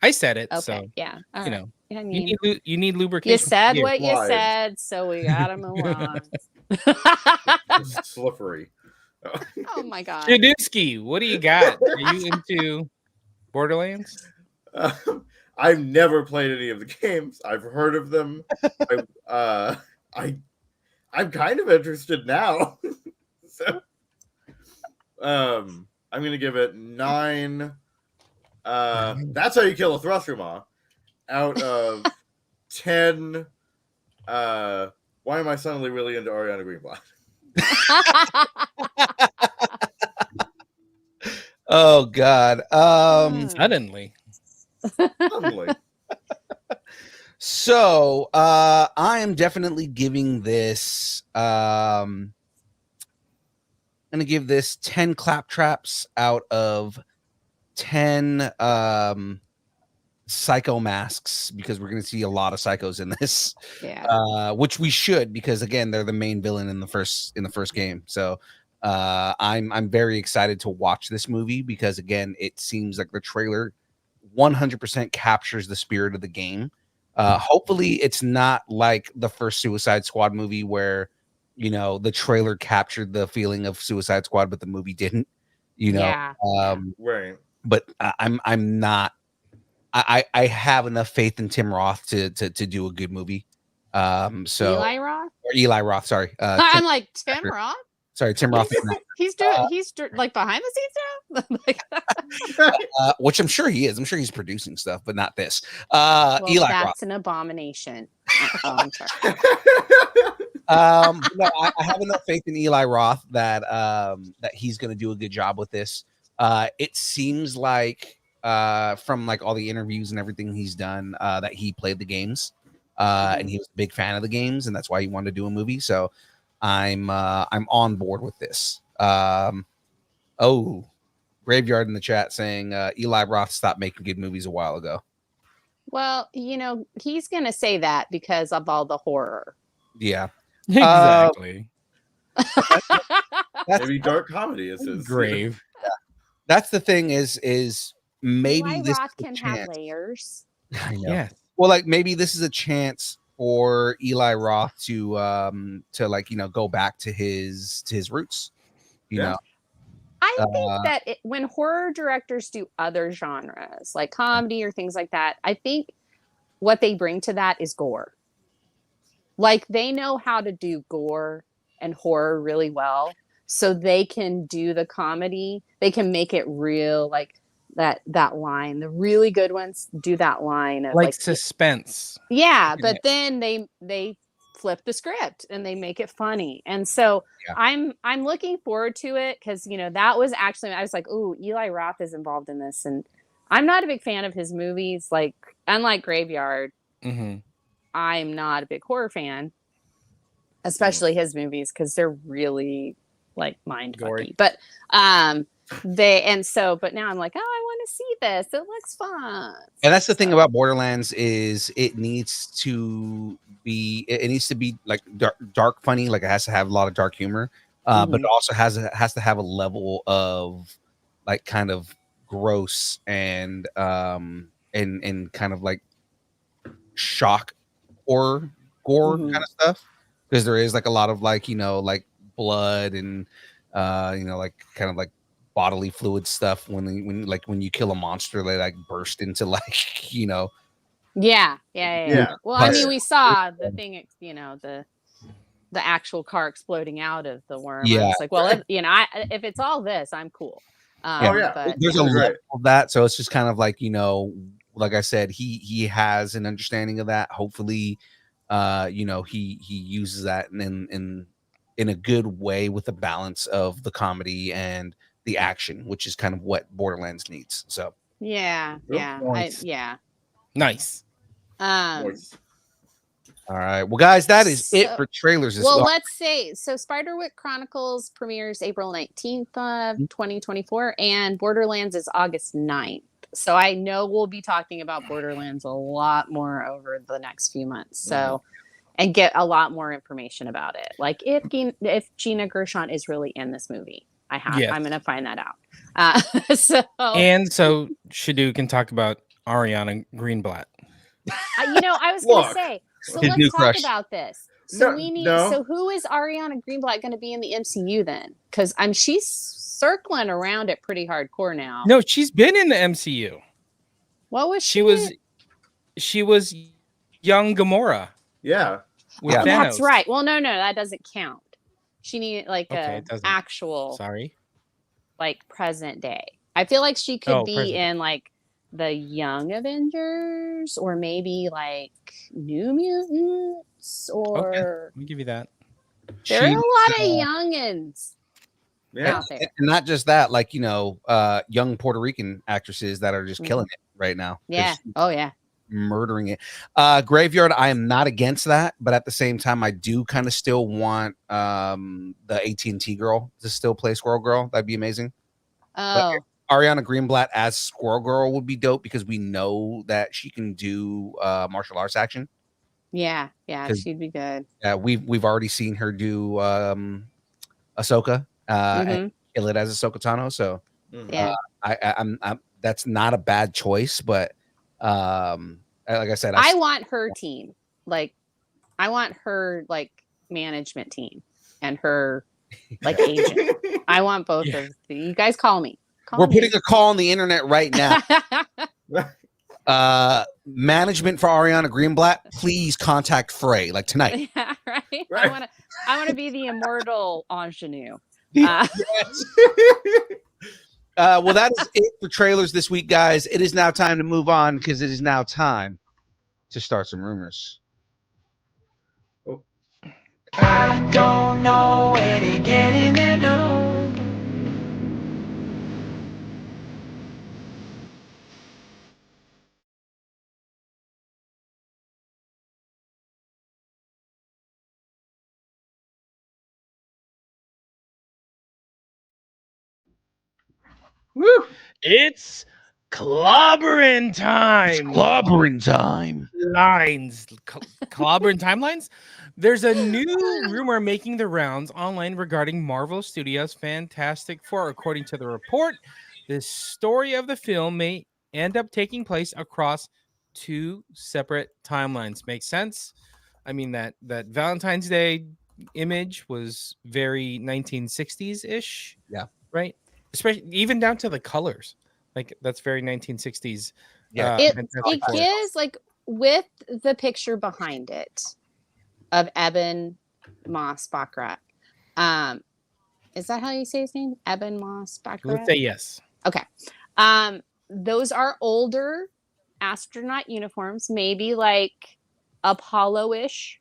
I said it. Okay. So yeah, you know, I mean, you need lubrication. you said Yeah. what you Live. said, so we gotta move on. It's slippery. Oh my god. Shadusky, what do you got? Are you into Borderlands? I've never played any of the games. I've heard of them. I'm kind of interested now. So, I'm gonna give it 9. That's how you kill a Thrushuma out of 10. Why am I suddenly really into Ariana Greenblat? Oh God. Suddenly. Suddenly. So I am definitely giving this I'm gonna give this 10 claptraps out of 10 psycho masks, because we're gonna see a lot of psychos in this. Yeah. Which we should, because again, they're the main villain in the first game. So I'm very excited to watch this movie, because again, it seems like the trailer 100% captures the spirit of the game. Hopefully it's not like the first Suicide Squad movie where, you know, the trailer captured the feeling of Suicide Squad but the movie didn't, you know. Yeah. Right. But I'm not, I have enough faith in Tim Roth to do a good movie. So Eli Roth? or Eli Roth, sorry. I'm like, Tim Roth? Sorry, Tim Roth. He's like behind the scenes now. Which I'm sure he is. I'm sure he's producing stuff, but not this. Well, Eli that's Roth. an abomination. Oh, I'm sorry. No, I have enough faith in Eli Roth that that he's going to do a good job with this. It seems like from like all the interviews and everything he's done, that he played the games, and he was a big fan of the games, and that's why he wanted to do a movie. So I'm on board with this. Oh, Graveyard in the chat saying Eli Roth stopped making good movies a while ago. Well, you know, he's going to say that because of all the horror. Yeah, exactly. Maybe dark comedy is his grave. That's the thing is maybe Eli this Roth is a can chance. have layers. I know. Yeah. Well, like maybe this is a chance for Eli Roth to like, you know, go back to his roots. You know. I think that when horror directors do other genres like comedy or things like that, I think what they bring to that is gore. Like they know how to do gore and horror really well, so they can do the comedy. They can make it real, like that line. The really good ones do that line of like suspense. Yeah, but then they flip the script and they make it funny. And so I'm looking forward to it, because you know that was actually, I was like, ooh, Eli Roth is involved in this, and I'm not a big fan of his movies. Like unlike Graveyard, I'm not a big horror fan, especially his movies, because they're really like mind fucking. But but now I'm like, oh, I want to see this. It looks fun. And that's the thing about Borderlands is it needs to be like dark funny, like it has to have a lot of dark humor, but it also has to have a level of like kind of gross and kind of like shock or gore kind of stuff, because there is like a lot of like, you know, like blood and you know, like kind of like bodily fluid stuff when you kill a monster, they like burst into like, you know. Yeah. Well, I mean, we saw the thing, you know, the actual car exploding out of the worm. Yeah. I was like, well, if it's all this, I'm cool. But, there's a level of that, so it's just kind of like, you know, like I said, he has an understanding of that. Hopefully, you know, he uses that in a good way with the balance of the comedy and the action, which is kind of what Borderlands needs. So nice. All right, well, guys, that is it for trailers. Well, let's say so. Spiderwick Chronicles premieres April 19th, 2024, and Borderlands is August 9th. So I know we'll be talking about Borderlands a lot more over the next few months. So, and get a lot more information about it. Like if Gina Gershon is really in this movie, I'm going to find that out. So Shadu can talk about Ariana Greenblat. I was going to Look. say, so His new let's talk crush. about this. So No. so who is Ariana Greenblat going to be in the MCU then? Because she's circling around it pretty hardcore now. No, she's been in the MCU. What was She was young Gamora. Yeah. With Yeah. Thanos. That's right. Well, no, that doesn't count. She needed like Okay, it doesn't. actual, Sorry. like present day. I feel like she could be present. in like the Young Avengers or maybe like New Mutants or. Okay, let me give you that. There are a lot of youngins Yeah. out there. And not just that, like, young Puerto Rican actresses that are just killing it right now. Yeah. Just Oh yeah. murdering it. Graveyard, I am not against that, but at the same time, I do kind of still want the AT&T girl to still play Squirrel Girl. That'd be amazing. Oh. But Ariana Greenblatt as Squirrel Girl would be dope because we know that she can do martial arts action. Yeah, she'd be good. Yeah, we've already seen her do Ahsoka and kill it as Ahsoka Tano. So Yeah. I'm that's not a bad choice, but like I said, I want her team. Like, I want her like management team and her like agent. I want both of you guys. Call me. We're putting a call on the internet right now. Management for Ariana Greenblatt, please contact Fray like tonight. Yeah, right. I want to be the immortal ingenue. Well, that is it for trailers this week, guys. It is now time to move on because it is now time to start some rumors. I don't know where to get in there, no. Woo! It's clobbering time. Clobbering time. Clobbering timelines. There's a new rumor making the rounds online regarding Marvel Studios' Fantastic Four. According to the report, the story of the film may end up taking place across 2 separate timelines. Makes sense. I mean that Valentine's Day image was very 1960s ish. Yeah. Right. Especially even down to the colors, like that's very 1960s. Yeah, It gives like with the picture behind it of Eben Moss Baccarat. Is that how you say his name? Eben Moss Baccarat? Let's say yes. Okay. Those are older astronaut uniforms, maybe like Apollo-ish.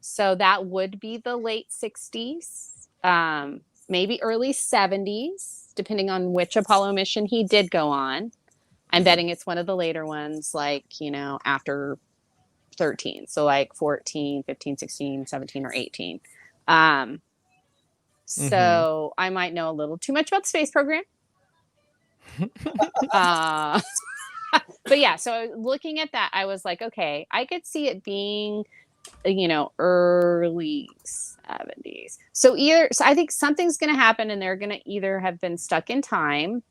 So that would be the late 60s. Maybe early 70s, depending on which Apollo mission he did go on. I'm betting it's one of the later ones, like, after 13. So like 14, 15, 16, 17, or 18. So I might know a little too much about the space program. But yeah, so looking at that, I was like, okay, I could see it being, early 70s. So I think something's going to happen and they're going to either have been stuck in time,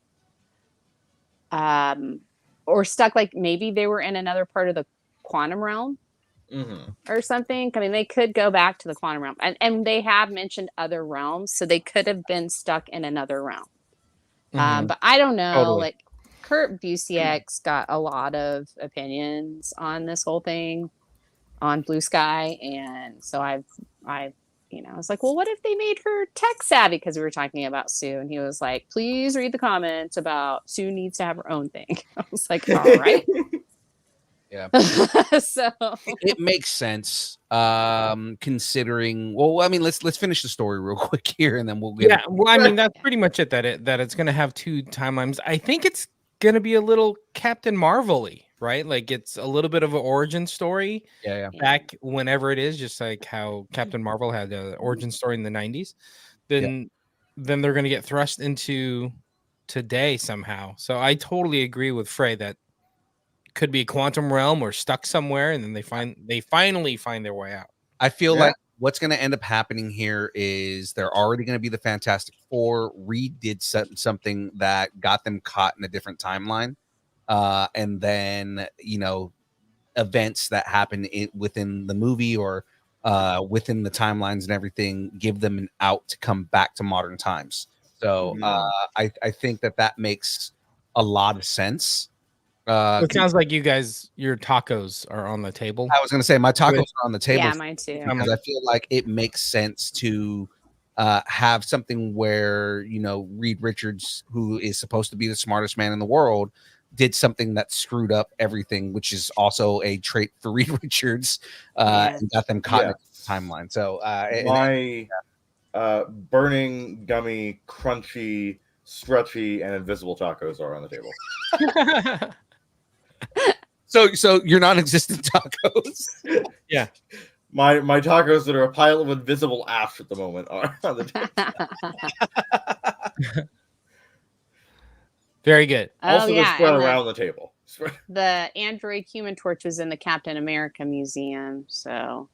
or stuck, like maybe they were in another part of the quantum realm or something. I mean, they could go back to the quantum realm, and they have mentioned other realms, so they could have been stuck in another realm. But I don't know. Totally. Like Kurt Busiek's got a lot of opinions on this whole thing on Blue Sky, and so I was like, well, what if they made her tech savvy? Because we were talking about Sue, and he was like, please read the comments about Sue needs to have her own thing. I was like, all right. Yeah. So it makes sense, considering. Well, I mean, let's finish the story real quick here, and then we'll get. Yeah, well, I mean, that's pretty much it. That it's going to have 2 timelines. I think it's going to be a little Captain Marvel-y, right? Like it's a little bit of an origin story. Yeah. Back whenever it is, just like how Captain Marvel had an origin story in the 90s. Then they're going to get thrust into today somehow. So I totally agree with Fray that could be a quantum realm or stuck somewhere, and then they finally find their way out. I feel like what's going to end up happening here is they're already going to be the Fantastic Four. Reed did something that got them caught in a different timeline, and then events that happen within the movie or within the timelines and everything, give them an out to come back to modern times. So I think that makes a lot of sense. It sounds like your tacos are on the table. I was going to say my tacos are on the table. Yeah, mine too. Because I feel like it makes sense to have something where, Reed Richards, who is supposed to be the smartest man in the world, did something that screwed up everything, which is also a trait for Reed Richards, and got them caught in the timeline. So my burning, gummy, crunchy, stretchy, and invisible tacos are on the table. So you're non-existent tacos. Yeah. My tacos that are a pile of invisible ash at the moment are on the table. Very good. Also, they're spread around the table. The Android Human Torch was in the Captain America Museum, so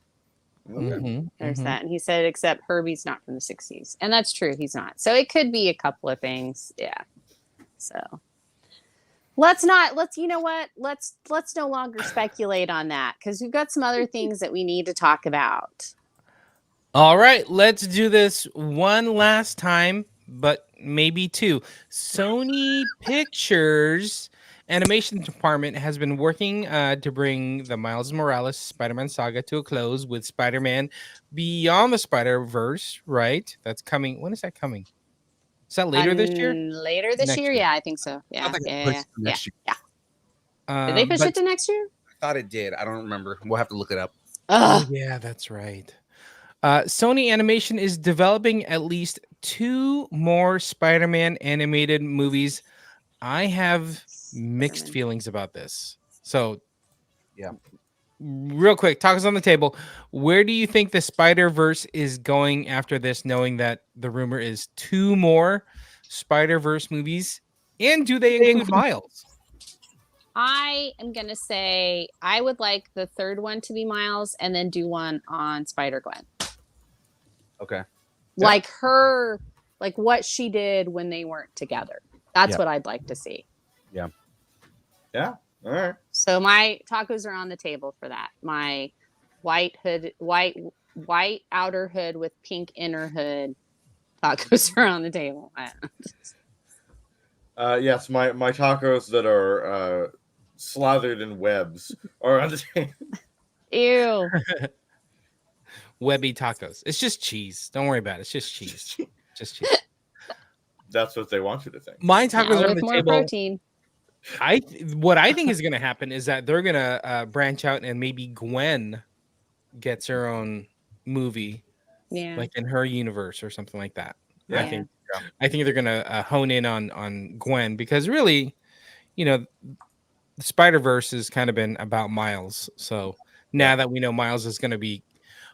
there's that. And he said, except Herbie's not from the 60s, and that's true. He's not. So it could be a couple of things. Yeah. So let's you know what? Let's no longer speculate on that because we've got some other things that we need to talk about. All right, let's do this one last time, but maybe two. Sony Pictures animation department has been working to bring the Miles Morales Spider-Man saga to a close with Spider-Man Beyond the Spider-Verse, right? That's coming. When is that coming? Is that later this year? Later this year? Yeah, I think so. Yeah. Yeah. Did they push it to next year? I thought it did. I don't remember. We'll have to look it up. Oh, yeah, that's right. Sony Animation is developing at least 2 more Spider-Man animated movies. I have mixed feelings about this. So, yeah. Real quick, talk us on the table. Where do you think the Spider-Verse is going after this, knowing that the rumor is 2 more Spider-Verse movies? And do they include Miles? I am going to say I would like the third one to be Miles and then do one on Spider-Gwen. Okay. Like what she did when they weren't together. That's what I'd like to see. Yeah. Yeah. All right. So my tacos are on the table for that. My white outer hood with pink inner hood tacos are on the table. Yes, my tacos that are slathered in webs are on the table. Ew. Webby tacos. It's just cheese. Don't worry about it. It's just cheese. Just cheese. That's what they want you to think. My tacos are on the more table. Protein. What I think is going to happen is that they're going to branch out and maybe Gwen gets her own movie, like in her universe or something like that. Yeah. I think they're going to hone in on Gwen because really, the Spider-Verse has kind of been about Miles. So now that we know Miles is going to be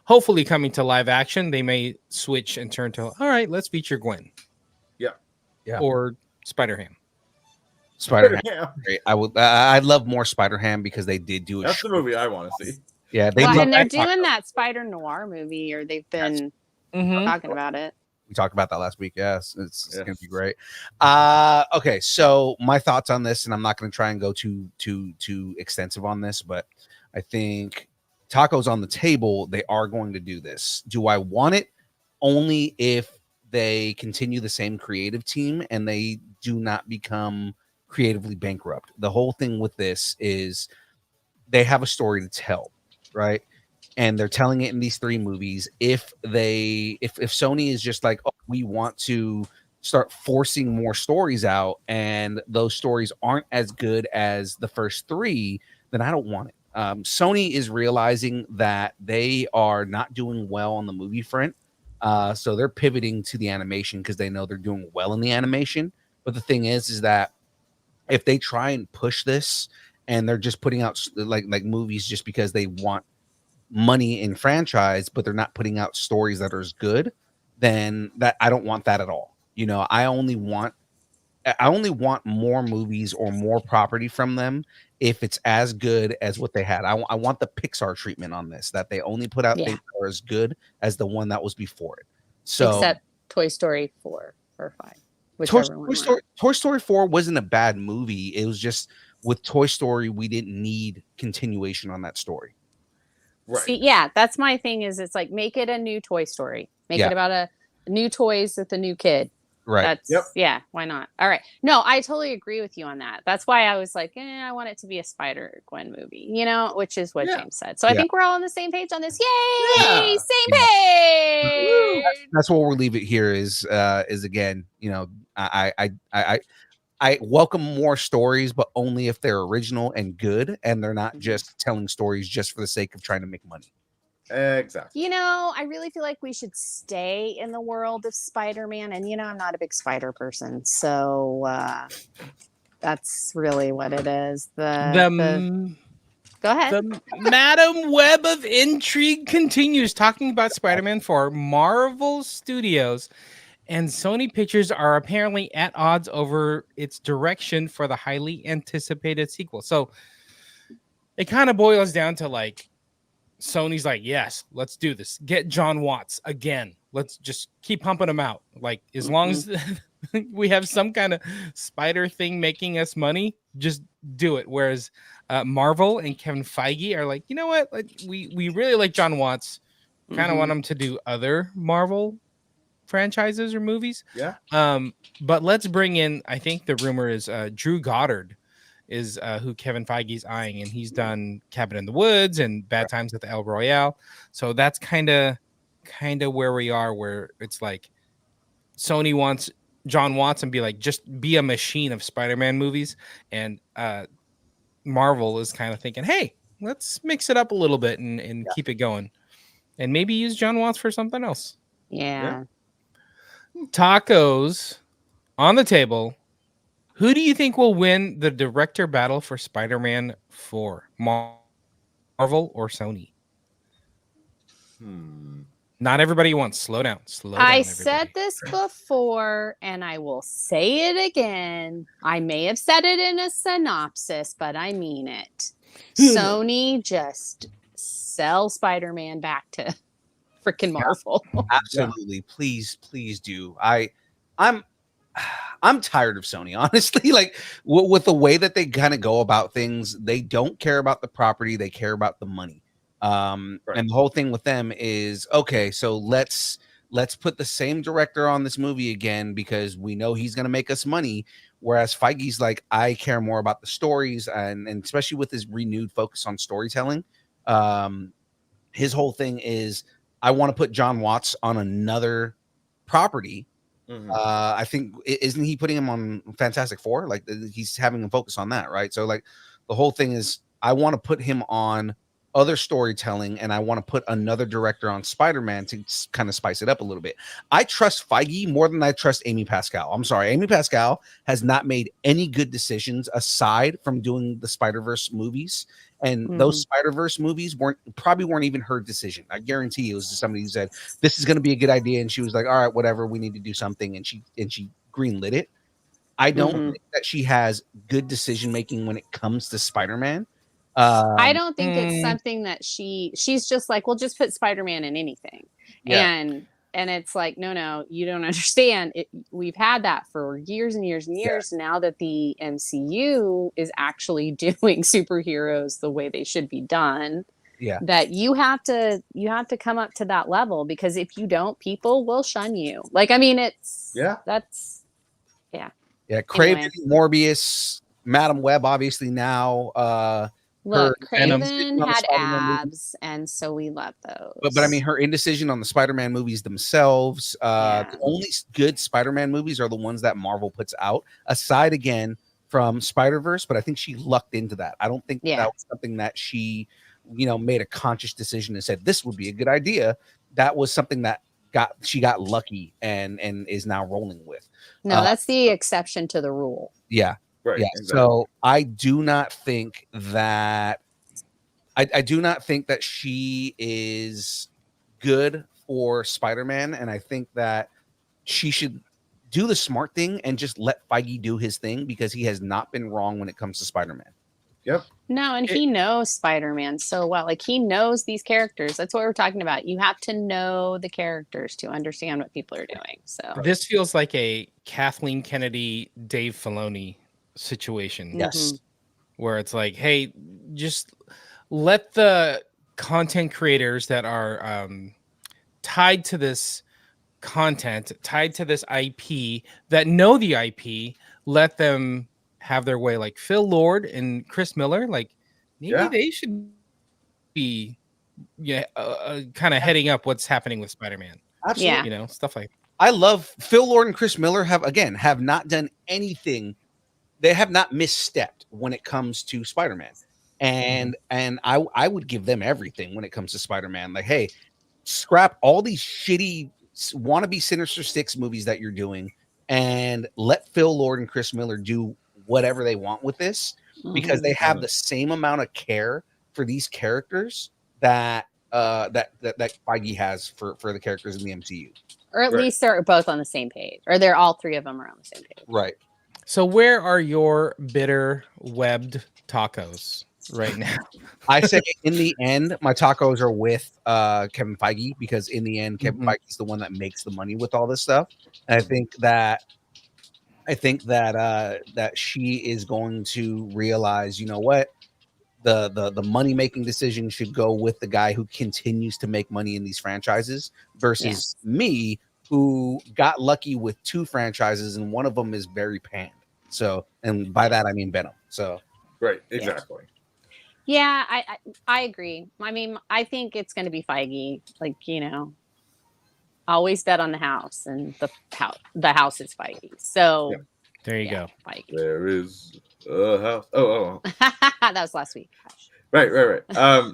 hopefully coming to live action, they may switch and turn to, all right, let's feature Gwen. Yeah. Or Spider-Ham. Spider-Ham. I'd love more Spider-Ham because they did do it. That's the movie I want to see. Yeah, and they're doing that Spider Noir movie, or they've been talking about it. We talked about that last week. Yes, it's gonna be great. Okay, so my thoughts on this, and I'm not gonna try and go too extensive on this, but I think tacos on the table. They are going to do this. Do I want it? Only if they continue the same creative team and they do not become creatively bankrupt. The whole thing with this is they have a story to tell, right? And they're telling it in these 3 movies. If Sony is just like, oh, we want to start forcing more stories out and those stories aren't as good as the first 3, then I don't want it. Sony is realizing that they are not doing well on the movie front. So they're pivoting to the animation because they know they're doing well in the animation. But the thing is that if they try and push this and they're just putting out like movies just because they want money in franchise, but they're not putting out stories that are as good, then that I don't want that at all. I only want more movies or more property from them if it's as good as what they had. I want the Pixar treatment on this, that they only put out things that are as good as the one that was before it. So except Toy Story 4 or 5. Toy Story 4 wasn't a bad movie. It was just with Toy Story, we didn't need continuation on that story. Right. See, yeah, that's my thing. Is it's like make it a new Toy Story. Make Yeah. it about a new toys with a new kid. Right. That's yeah. Why not? All right. No, I totally agree with you on that. That's why I was like, I want it to be a Spider-Gwen movie. You know, which is what James said. So I think we're all on the same page on this. Yay! Yeah. Same page. That's what we'll leave it here. Is again, you know, I welcome more stories, but only if they're original and good, and they're not just telling stories just for the sake of trying to make money. Exactly. You know, I really feel like we should stay in the world of Spider-Man, and you know, I'm not a big spider person, so that's really what it is. Go ahead. The Madam Web of Intrigue continues, talking about Spider-Man 4. Marvel Studios and Sony Pictures are apparently at odds over its direction for the highly anticipated sequel. So it kind of boils down to like, Sony's like, yes, let's do this. Get John Watts again. Let's just keep pumping him out. Like, as long as we have some kind of spider thing making us money, just do it. Whereas Marvel and Kevin Feige are like, you know what? Like, we really like John Watts. Kind of want him to do other Marvel franchises or movies. Yeah. But let's bring in, I think the rumor is Drew Goddard is who Kevin Feige's eyeing, and he's done Cabin in the Woods and Bad Times at the El Royale. So that's kind of where we are, where it's like Sony wants John Watts and be like, just be a machine of Spider-Man movies, and Marvel is kind of thinking, hey, let's mix it up a little bit and keep it going, and maybe use John Watts for something else. Yeah. Tacos on the table. Who do you think will win the director battle for Spider-Man 4? Marvel or Sony? Not everybody wants. Slow down. Slow down. I everybody. said this before, and I will say it again. I may have said it in a synopsis, but I mean it. Sony just sell Spider-Man back to freaking Marvel. Absolutely. Please do. I'm tired of Sony, honestly. Like with the way that they kind of go about things, they don't care about the property, they care about the money. And the whole thing with them is, okay, so let's put the same director on this movie again because we know he's going to make us money. Whereas Feige's like, I care more about the stories, and especially with his renewed focus on storytelling. His whole thing is, I want to put John Watts on another property. I think, isn't he putting him on Fantastic Four? Like he's having a focus on that, right? So like the whole thing is, I want to put him on other storytelling, and I want to put another director on Spider-Man to kind of spice it up a little bit. I trust Feige more than I trust Amy Pascal. I'm sorry, Amy Pascal has not made any good decisions aside from doing the Spider-Verse movies. And those Spider-Verse movies weren't even her decision. I guarantee it was somebody who said, this is going to be a good idea. And she was like, all right, whatever, we need to do something. And she greenlit it. I don't think that she has good decision-making when it comes to Spider-Man. I don't think it's something that she's just like, well, just put Spider-Man in anything. Yeah. And it's like, no, you don't understand. We've had that for years and years and years. Yeah. Now that the MCU is actually doing superheroes the way they should be done, that you have to come up to that level, because if you don't, people will shun you. Like, I mean, Craven, anyway. Morbius, Madam Web, obviously now. Look, Craven had abs, and so we love those. But I mean, her indecision on the Spider-Man movies themselves. The only good Spider-Man movies are the ones that Marvel puts out, aside again from Spider-Verse. But I think she lucked into that. I don't think that was something that she, made a conscious decision and said this would be a good idea. That was something that she got lucky and is now rolling with. No, that's the exception to the rule. Yeah. Right, yeah. Exactly. So I do not think that she is good for Spider-Man, and I think that she should do the smart thing and just let Feige do his thing, because he has not been wrong when it comes to Spider-Man. Yep. No, and he knows Spider-Man so well. Like, he knows these characters. That's what we're talking about. You have to know the characters to understand what people are doing. So this feels like a Kathleen Kennedy, Dave Filoni situation. Yes. where it's like, hey, just let the content creators that are tied to this content, tied to this IP, that know the IP, let them have their way. Like Phil Lord and Chris Miller, like maybe they should be kind of heading up what's happening with Spider-Man. Absolutely. Yeah. You know, stuff like I love Phil Lord and Chris Miller have not done anything. They have not misstepped when it comes to Spider-Man. And I would give them everything when it comes to Spider-Man. Like, hey, scrap all these shitty wannabe Sinister Six movies that you're doing and let Phil Lord and Chris Miller do whatever they want with this, because they have the same amount of care for these characters that Feige has for the characters in the MCU. Or at least they're both on the same page, or they're all three of them are on the same page. Right. So where are your bitter webbed tacos right now? I say in the end, my tacos are with Kevin Feige, because in the end, Kevin Feige is the one that makes the money with all this stuff. And I think that that she is going to realize, you know what, the money making decision should go with the guy who continues to make money in these franchises versus me, who got lucky with 2 franchises and one of them is very panned. So, and by that I mean Venom. So, right, exactly. Yeah, I agree. I mean, I think it's going to be Feige. Like, you know, always bet on the house, and the house is Feige. So there you go. Feige. There is a house. Oh. That was last week. Right.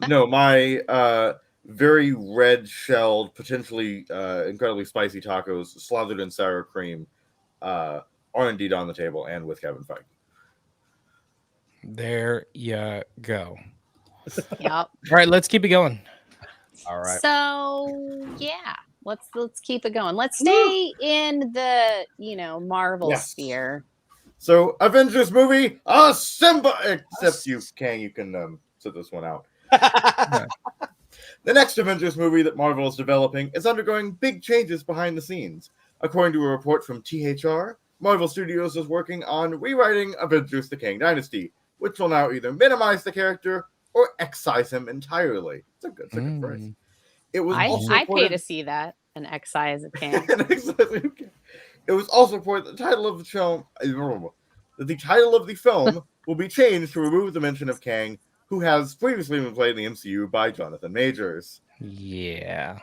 No, my very red-shelled, potentially incredibly spicy tacos slathered in sour cream are indeed on the table, and with Kevin Feige. There you go. Yep. All right, let's keep it going. All right. So yeah, let's keep it going. Let's stay in the Marvel sphere. So Avengers movie, Simba. Except you, Kang, you can sit this one out. The next Avengers movie that Marvel is developing is undergoing big changes behind the scenes. According to a report from THR, Marvel Studios is working on rewriting Avengers: The Kang Dynasty, which will now either minimize the character or excise him entirely. It's a good second phrase. It was I pay to see that, an excise of Kang. It was also reported that the title of the film will be changed to remove the mention of Kang, who has previously been played in the MCU by Jonathan Majors. Yeah.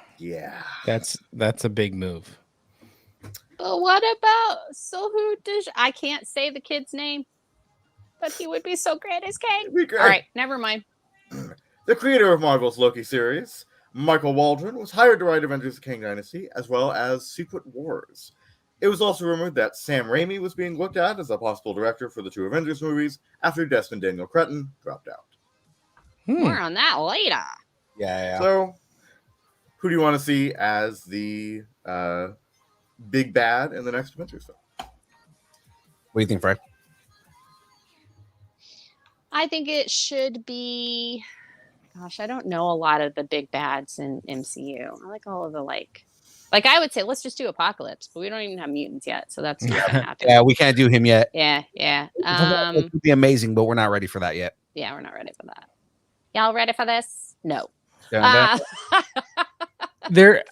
That's a big move. But what about Sohu Dej? I can't say the kid's name, but he would be so great as Kang. All right, never mind. The creator of Marvel's Loki series, Michael Waldron, was hired to write Avengers: The Kang Dynasty, as well as Secret Wars. It was also rumored that Sam Raimi was being looked at as a possible director for the 2 Avengers movies after Destin Daniel Cretton dropped out. More on that later. Yeah. So, who do you want to see as the big bad in the next Avengers film? What do you think, Fray? I think it should be. Gosh, I don't know a lot of the big bads in MCU. I like all of the like I would say let's just do Apocalypse, but we don't even have mutants yet, so that's not gonna happen. Yeah, we can't do him yet. Yeah. It would be amazing, but we're not ready for that yet. Yeah, we're not ready for that. Y'all ready for this? No. There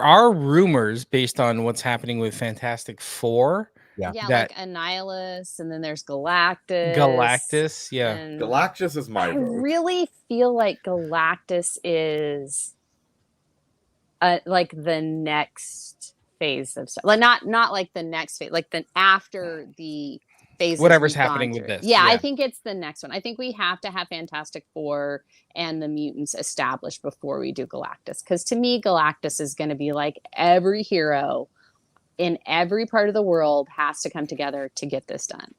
are rumors based on what's happening with Fantastic Four. Yeah, like Annihilus, and then there's Galactus. Yeah. Galactus is my vote. I really feel like Galactus is like the next phase of stuff. Like not like the next phase, like the after the phase. Whatever's happening with this. Yeah, I think it's the next one. I think we have to have Fantastic Four and the mutants established before we do Galactus. Because to me, Galactus is going to be like every hero in every part of the world has to come together to get this done.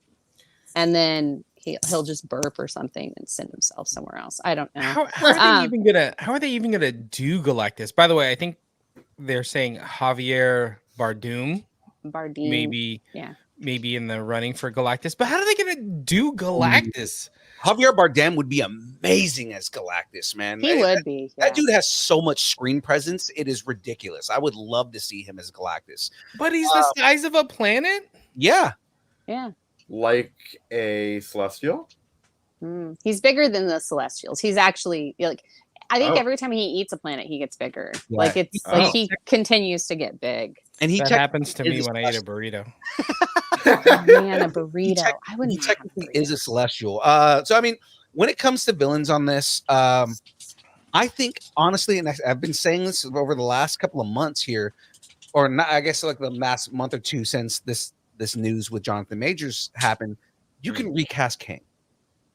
And then he'll just burp or something and send himself somewhere else. I don't know. How are they even gonna do Galactus? By the way, I think they're saying Javier Bardem. Maybe in the running for Galactus. But how are they gonna do Galactus? Javier Bardem would be amazing as Galactus, man. He would be. Yeah. That dude has so much screen presence. It is ridiculous. I would love to see him as Galactus. But he's the size of a planet? Yeah. Yeah. Like a Celestial? He's bigger than the Celestials. He's actually like, I think Oh. every time he eats a planet, he gets bigger. Yeah. Like it's like he continues to get big. And That happens to me when I eat a burrito. Oh, man, a burrito. I wouldn't. He have a technically is burrito. a Celestial. So I mean, when it comes to villains on this, I think honestly, and I've been saying this over the last couple of months here, or not, I guess like the last month or two since this news with Jonathan Majors happened, you can recast Kang.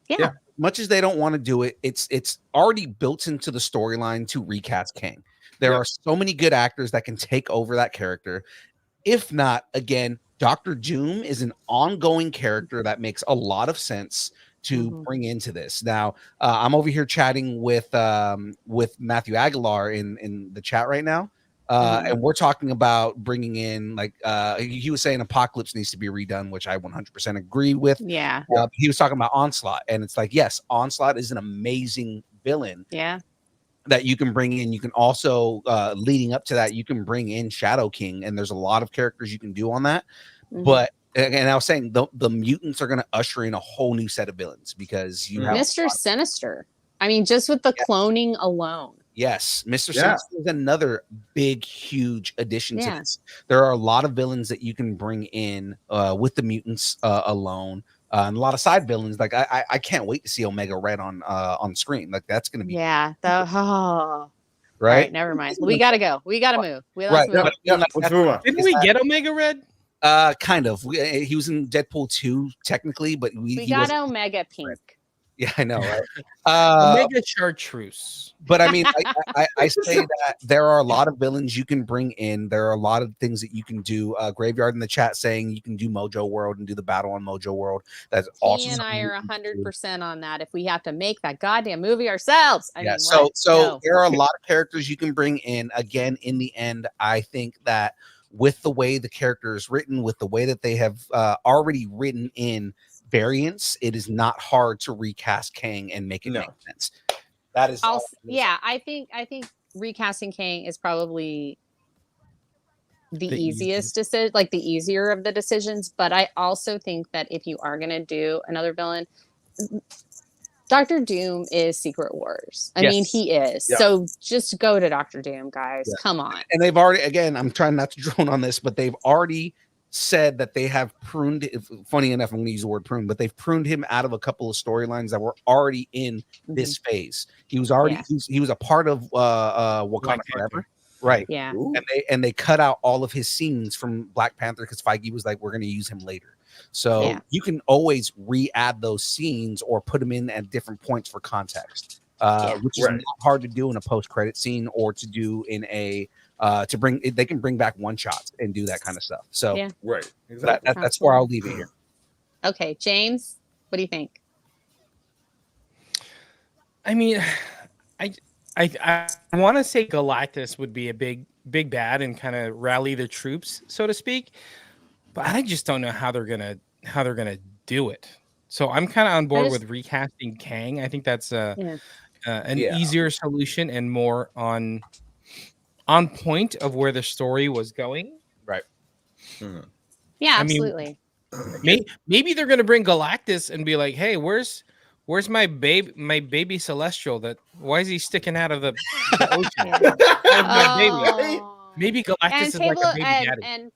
Yeah. Much as they don't want to do it, it's already built into the storyline to recast Kang. There are so many good actors that can take over that character. If not, again, Dr. Doom is an ongoing character that makes a lot of sense to bring into this. Now, I'm over here chatting with Matthew Aguilar in the chat right now. And we're talking about bringing in, like, he was saying Apocalypse needs to be redone, which I 100% agree with. Yeah. He was talking about Onslaught, and it's like, yes, Onslaught is an amazing villain. Yeah. That you can bring in. You can also, leading up to that, you can bring in Shadow King, and there's a lot of characters you can do on that. But, and I was saying the mutants are going to usher in a whole new set of villains because you have Mr. Sinister. I mean, just with the cloning alone. Yes, Mr. Sinister is another big, huge addition to this. There are a lot of villains that you can bring in with the mutants alone, and a lot of side villains. Like I can't wait to see Omega Red on screen. Like that's going to be right. Never mind. We gotta go. We gotta move. Let's move on. Didn't we get Omega Red? Kind of. He was in Deadpool 2 technically, but we got Omega Pink. Yeah, I know, right? Omega Chartreuse. But I mean, I say that there are a lot of villains you can bring in. There are a lot of things that you can do. Graveyard in the chat saying you can do Mojo World and do the battle on Mojo World. That's awesome. He and I are 100% on that. If we have to make that goddamn movie ourselves, I mean, so there are a lot of characters you can bring in. Again, in the end, I think that with the way the character is written, with the way that they have already written in variants, it is not hard to recast Kang and make it make sense. That is also, I think recasting Kang is probably the easiest decision, like the easier of the decisions. But I also think that if you are going to do another villain, Dr. Doom is Secret Wars. I mean, he is. So just go to Dr. Doom, guys. Come on. And they've already, again, I'm trying not to drone on this, but they've already said that they have pruned, funny enough, I'm going to use the word prune, but they've pruned him out of a couple of storylines that were already in this phase. He was already, he was a part of Wakanda Forever. Right. Yeah. And they cut out all of his scenes from Black Panther because Feige was like, we're going to use him later. So you can always re-add those scenes or put them in at different points for context, which is not hard to do in a post-credit scene or to do in a they can bring back one shots and do that kind of stuff. So that's where I'll leave it here. Okay, James, what do you think? I mean, I want to say Galactus would be a big bad and kind of rally the troops, so to speak, but I just don't know how they're gonna do it. So I'm kind of on board with recasting Kang. I think that's an easier solution and more on point of where the story was going. Right. Yeah, absolutely. Maybe they're gonna bring Galactus and be like, "Hey, where's my baby Celestial? Why is he sticking out of the ocean? My baby." Maybe Galactus is like a baby daddy. And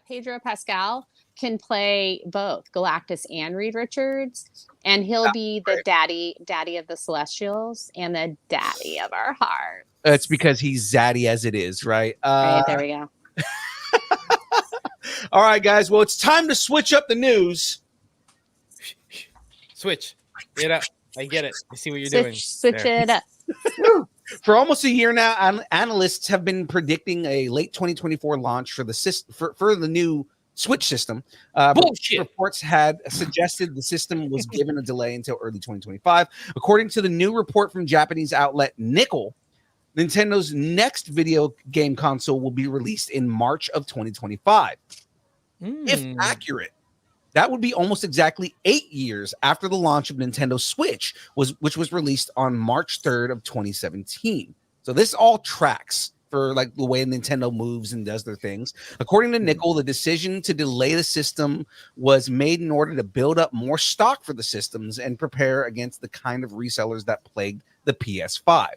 Pedro Pascal can play both Galactus and Reed Richards, and he'll be the daddy of the Celestials and the daddy of our heart. It's because he's zaddy as it is, right? Right, there we go. All right, guys. Well, it's time to switch up the news. Switch it up. I get it. I see what you're doing. Switch it up. For almost a year now, analysts have been predicting a late 2024 launch for the for the new Switch system. Bullshit. Reports had suggested the system was given a delay until early 2025. According to the new report from Japanese outlet Nickel, Nintendo's next video game console will be released in March of 2025. If accurate, that would be almost exactly 8 years after the launch of Nintendo Switch, which was released on March 3rd of 2017. So this all tracks. for like the way Nintendo moves and does their things. According to Nickel, the decision to delay the system was made in order to build up more stock for the systems and prepare against the kind of resellers that plagued the PS5.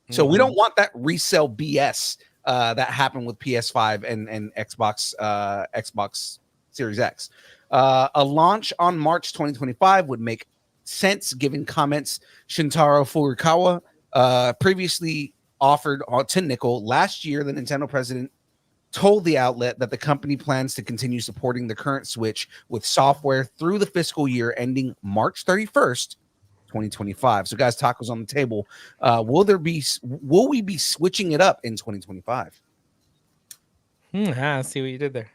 So we don't want that resell BS that happened with PS5 and Xbox Series X. A launch on March 2025 would make sense given comments Shintaro Furukawa previously offered to Nickel. Last year, the Nintendo president told the outlet that the company plans to continue supporting the current Switch with software through the fiscal year ending March 31st, 2025. So guys, tacos on the table. Will we be switching it up in 2025? I see what you did there.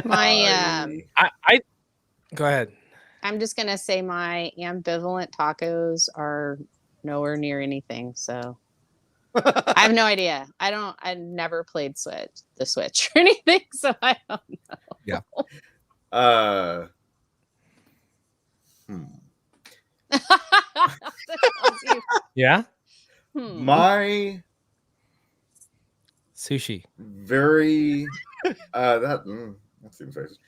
My I go ahead. I'm just gonna say my ambivalent tacos are nowhere near anything. So I have no idea. I never played the Switch or anything, so I don't know. Yeah. Yeah. My sushi. Very that seems racist.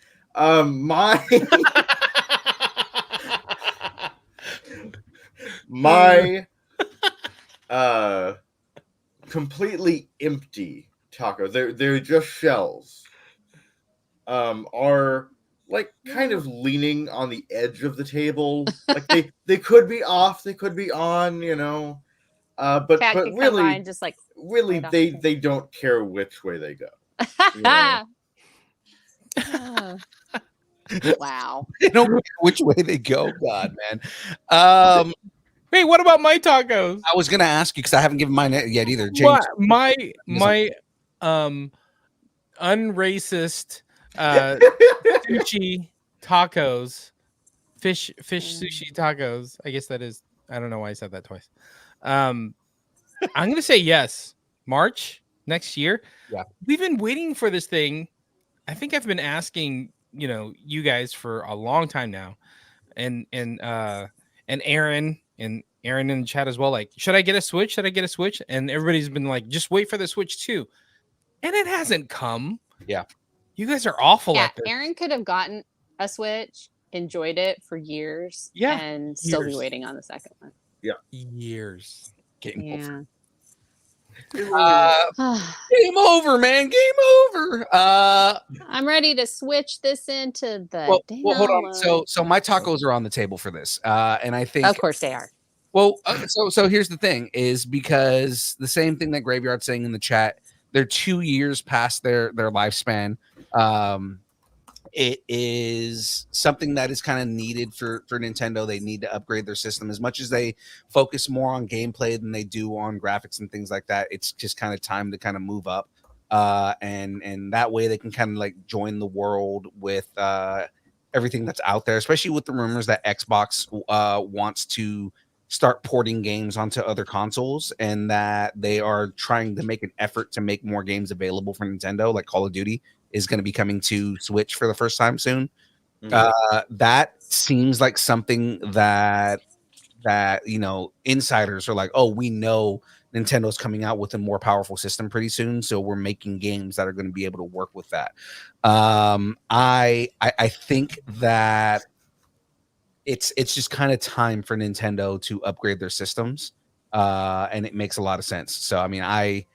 My completely empty taco. They're just shells. Are like kind of leaning on the edge of the table. Like they could be off, they could be on, you know. But really, just like really right they don't care which way they go. You know? Wow. They don't care which way they go. God, man. Wait, what about my tacos? I was gonna ask you because I haven't given mine yet either. James, my unracist sushi tacos, fish sushi tacos. I guess that is. I don't know why I said that twice. I'm gonna say yes. March next year. Yeah, we've been waiting for this thing. I think I've been asking, you guys for a long time now, and Aaron in the chat as well. Like, should I get a Switch? Should I get a Switch? And everybody's been like, just wait for the Switch 2. And it hasn't come. Yeah. You guys are awful at this. Aaron could have gotten a Switch, enjoyed it for years, and still be waiting on the second one. Yeah. Years. Game over. Game over, man. Game over. I'm ready to switch this into the well, hold on. So my tacos are on the table for this. And I think of course they are. Well, so here's the thing is because the same thing that Graveyard's saying in the chat, they're 2 years past their lifespan. It is something that is kind of needed for Nintendo. They need to upgrade their system as much as they focus more on gameplay than they do on graphics and things like that. It's just kind of time to kind of move up. And that way they can kind of like join the world with everything that's out there, especially with the rumors that Xbox wants to start porting games onto other consoles and that they are trying to make an effort to make more games available for Nintendo, like Call of Duty is going to be coming to Switch for the first time soon. That seems like something that insiders are like, oh, we know Nintendo's coming out with a more powerful system pretty soon, so we're making games that are going to be able to work with that. I think that it's just kind of time for Nintendo to upgrade their systems, and it makes a lot of sense. So I mean, I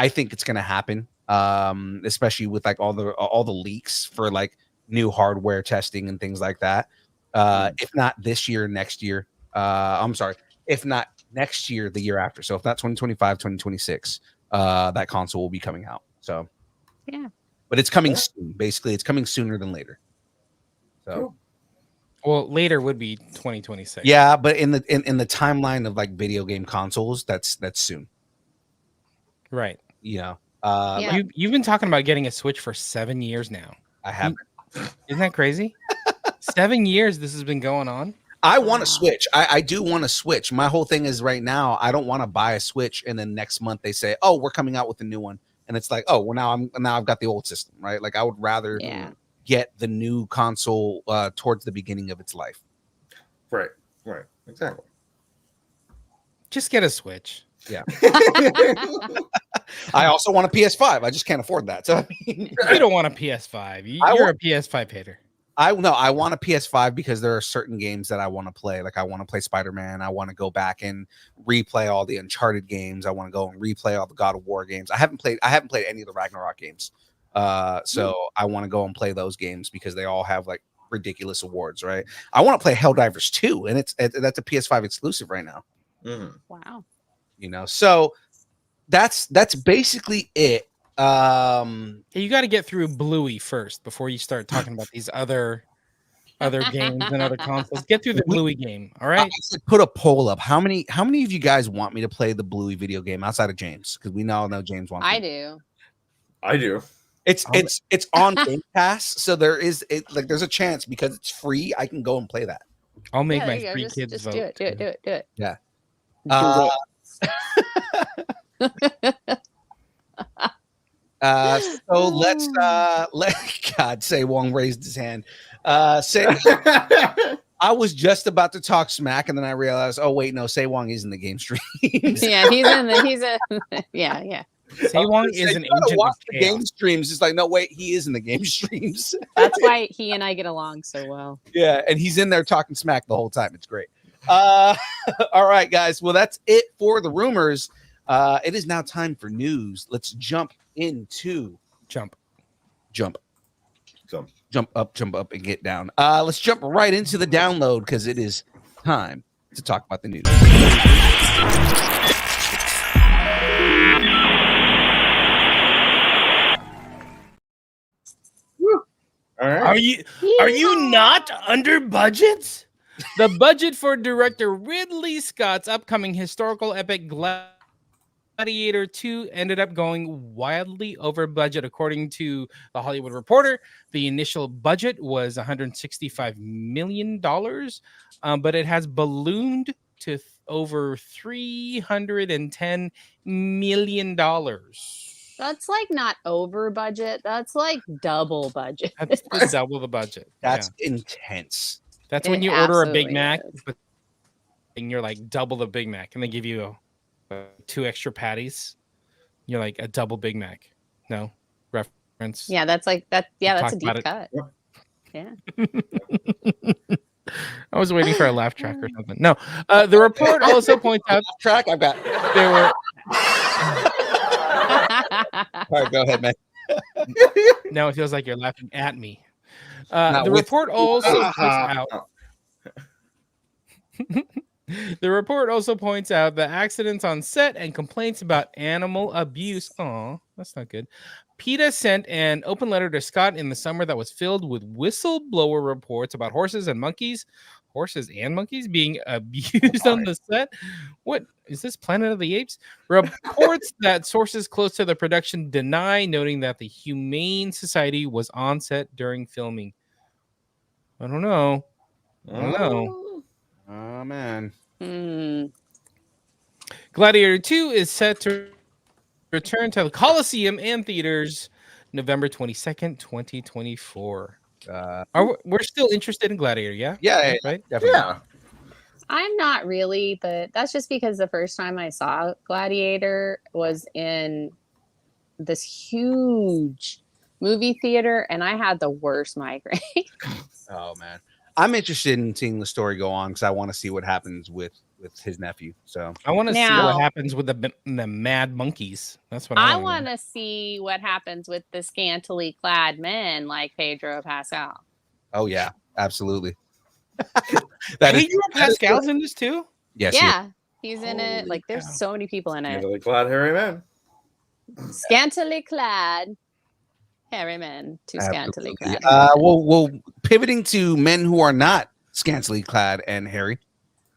think it's going to happen, especially with like all the leaks for like new hardware testing and things like that. If not this year, next year. I'm sorry, if not next year, the year after. So if not 2025, 2026, that console will be coming out. So yeah, but it's coming soon. Basically, it's coming sooner than later. So. Well, later would be 2026. Yeah, but in the timeline of like video game consoles, that's soon. Right. You know, you've been talking about getting a Switch for 7 years now. I haven't. Isn't that crazy? 7 years this has been going on. I want to switch. I do want to switch. My whole thing is right now, I don't want to buy a Switch and then next month they say, "Oh, we're coming out with a new one," and it's like, "Oh, well now I've got the old system," right? Like I would rather get the new console towards the beginning of its life. Right, exactly. Just get a Switch. Yeah. I also want a PS5. I just can't afford that. So I mean, You don't want a PS5. You're a PS5 hater. I want a PS5 because there are certain games that I want to play. Like I want to play Spider-Man. I want to go back and replay all the Uncharted games. I want to go and replay all the God of War games. I haven't played any of the Ragnarok games. So I want to go and play those games because they all have like ridiculous awards, right? I want to play Helldivers 2, and that's a PS5 exclusive right now. Mhm. Wow. You know, so that's basically it. You got to get through Bluey first before you start talking about these other games and other consoles. Get through the Bluey game, all right? I said put a poll up. How many of you guys want me to play the Bluey video game outside of James? Because we all know James wants. I do. I do. It's on Game Pass, so there's a chance because it's free. I can go and play that. I'll make Yeah, my there you go. 3 Just kids vote. do it. Yeah. So let's let God say Wong raised his hand. Say I was just about to talk smack, and then I realized, oh wait, no, Say Wong is in the game stream. Yeah, yeah. Say Wong is an agent watch of the chaos. game streams. It's like, no, wait, he is in the game streams. That's why he and I get along so well. Yeah, and he's in there talking smack the whole time. It's great. All right, guys. Well, that's it for the rumors. It is now time for news. Let's jump into Jump up, and get down. Let's jump right into the download because it is time to talk about the news. All right. Are you not under budget? The budget for director Ridley Scott's upcoming historical epic Gladiator 2 ended up going wildly over budget, according to The Hollywood Reporter. The initial budget was $165 million, but it has ballooned to over $310 million. That's like not over budget. That's like double budget. That's double the budget. That's intense. That's It when you order a Big absolutely Mac, is. but and you're like double the Big Mac, and they give you 2 extra patties. You're like a double Big Mac. No reference. Yeah, that's like that. Yeah, that's a Talk deep about cut. Yeah. I was waiting for a laugh track or something. No, the report also points out Track I've got. there were. All right, go ahead, man. Now it feels like you're laughing at me. Not The with report also points out. The report also points out the accidents on set and complaints about animal abuse. Oh, that's not good. PETA sent an open letter to Scott in the summer that was filled with whistleblower reports about horses and monkeys being abused on the set. What is this, Planet of the Apes? Reports that sources close to the production deny, noting that the Humane Society was on set during filming. I don't know. Oh man. Gladiator 2 is set to return to the Coliseum and theaters November 22nd, 2024. We're still interested in Gladiator, yeah? Yeah, right? Definitely. Yeah. I'm not really, but that's just because the first time I saw Gladiator was in this huge movie theater, and I had the worst migraine. Oh man, I'm interested in seeing the story go on because I want to see what happens with his nephew. So I want to see Now- what happens with the mad monkeys. That's what I I want. want to see what happens with the scantily clad men like Pedro Pascal. oh yeah, absolutely. Pedro Pascal's in this too? Yes. Yeah, he's in it. Holy Like, there's cow. so many people in it. Really glad hairy man. Scantily clad hairy men. Too scantily Absolutely. clad. Well, pivoting to men who are not scantily clad and hairy.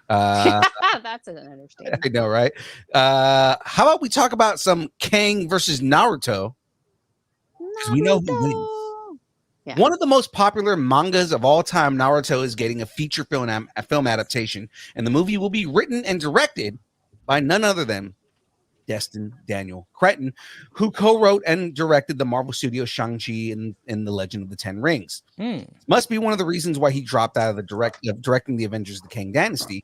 That's an understatement. I know, right? How about we talk about some Kang versus Naruto? we know who wins. Naruto. Yeah. One of the most popular mangas of all time, Naruto, is getting a feature film adaptation, and the movie will be written and directed by none other than Destin Daniel Cretton, who co-wrote and directed the Marvel Studios Shang-Chi and The Legend of the Ten Rings. Must be one of the reasons why he dropped out of directing the Avengers: The Kang Dynasty.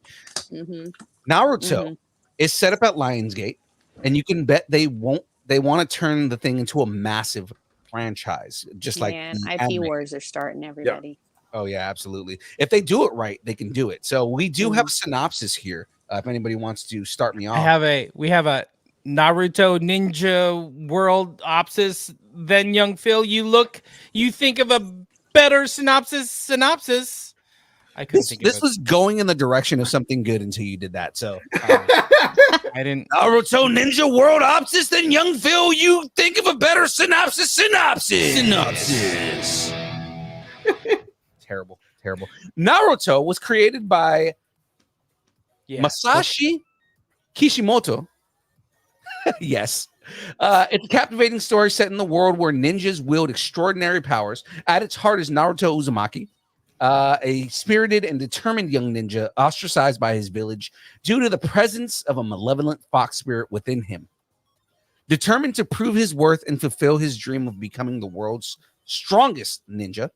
Mm-hmm. Naruto is set up at Lionsgate, and you can bet they want to turn the thing into a massive franchise, just like Man, the IP anime. wars are starting, everybody. Oh yeah, absolutely. If they do it right, they can do it. So we do have a synopsis here. If anybody wants to start me off, We have a Naruto Ninja World Opsis. Then young Phil, you think of a better synopsis. I couldn't think of this it. was going in the direction of something good until you did that. So I didn't. Naruto Ninja World Opsis. Then young Phil, you think of a better synopsis. Terrible. Naruto was created by Masashi Kishimoto. Yes. It's a captivating story set in the world where ninjas wield extraordinary powers. At its heart is Naruto Uzumaki, a spirited and determined young ninja ostracized by his village due to the presence of a malevolent fox spirit within him. Determined to prove his worth and fulfill his dream of becoming the world's strongest ninja,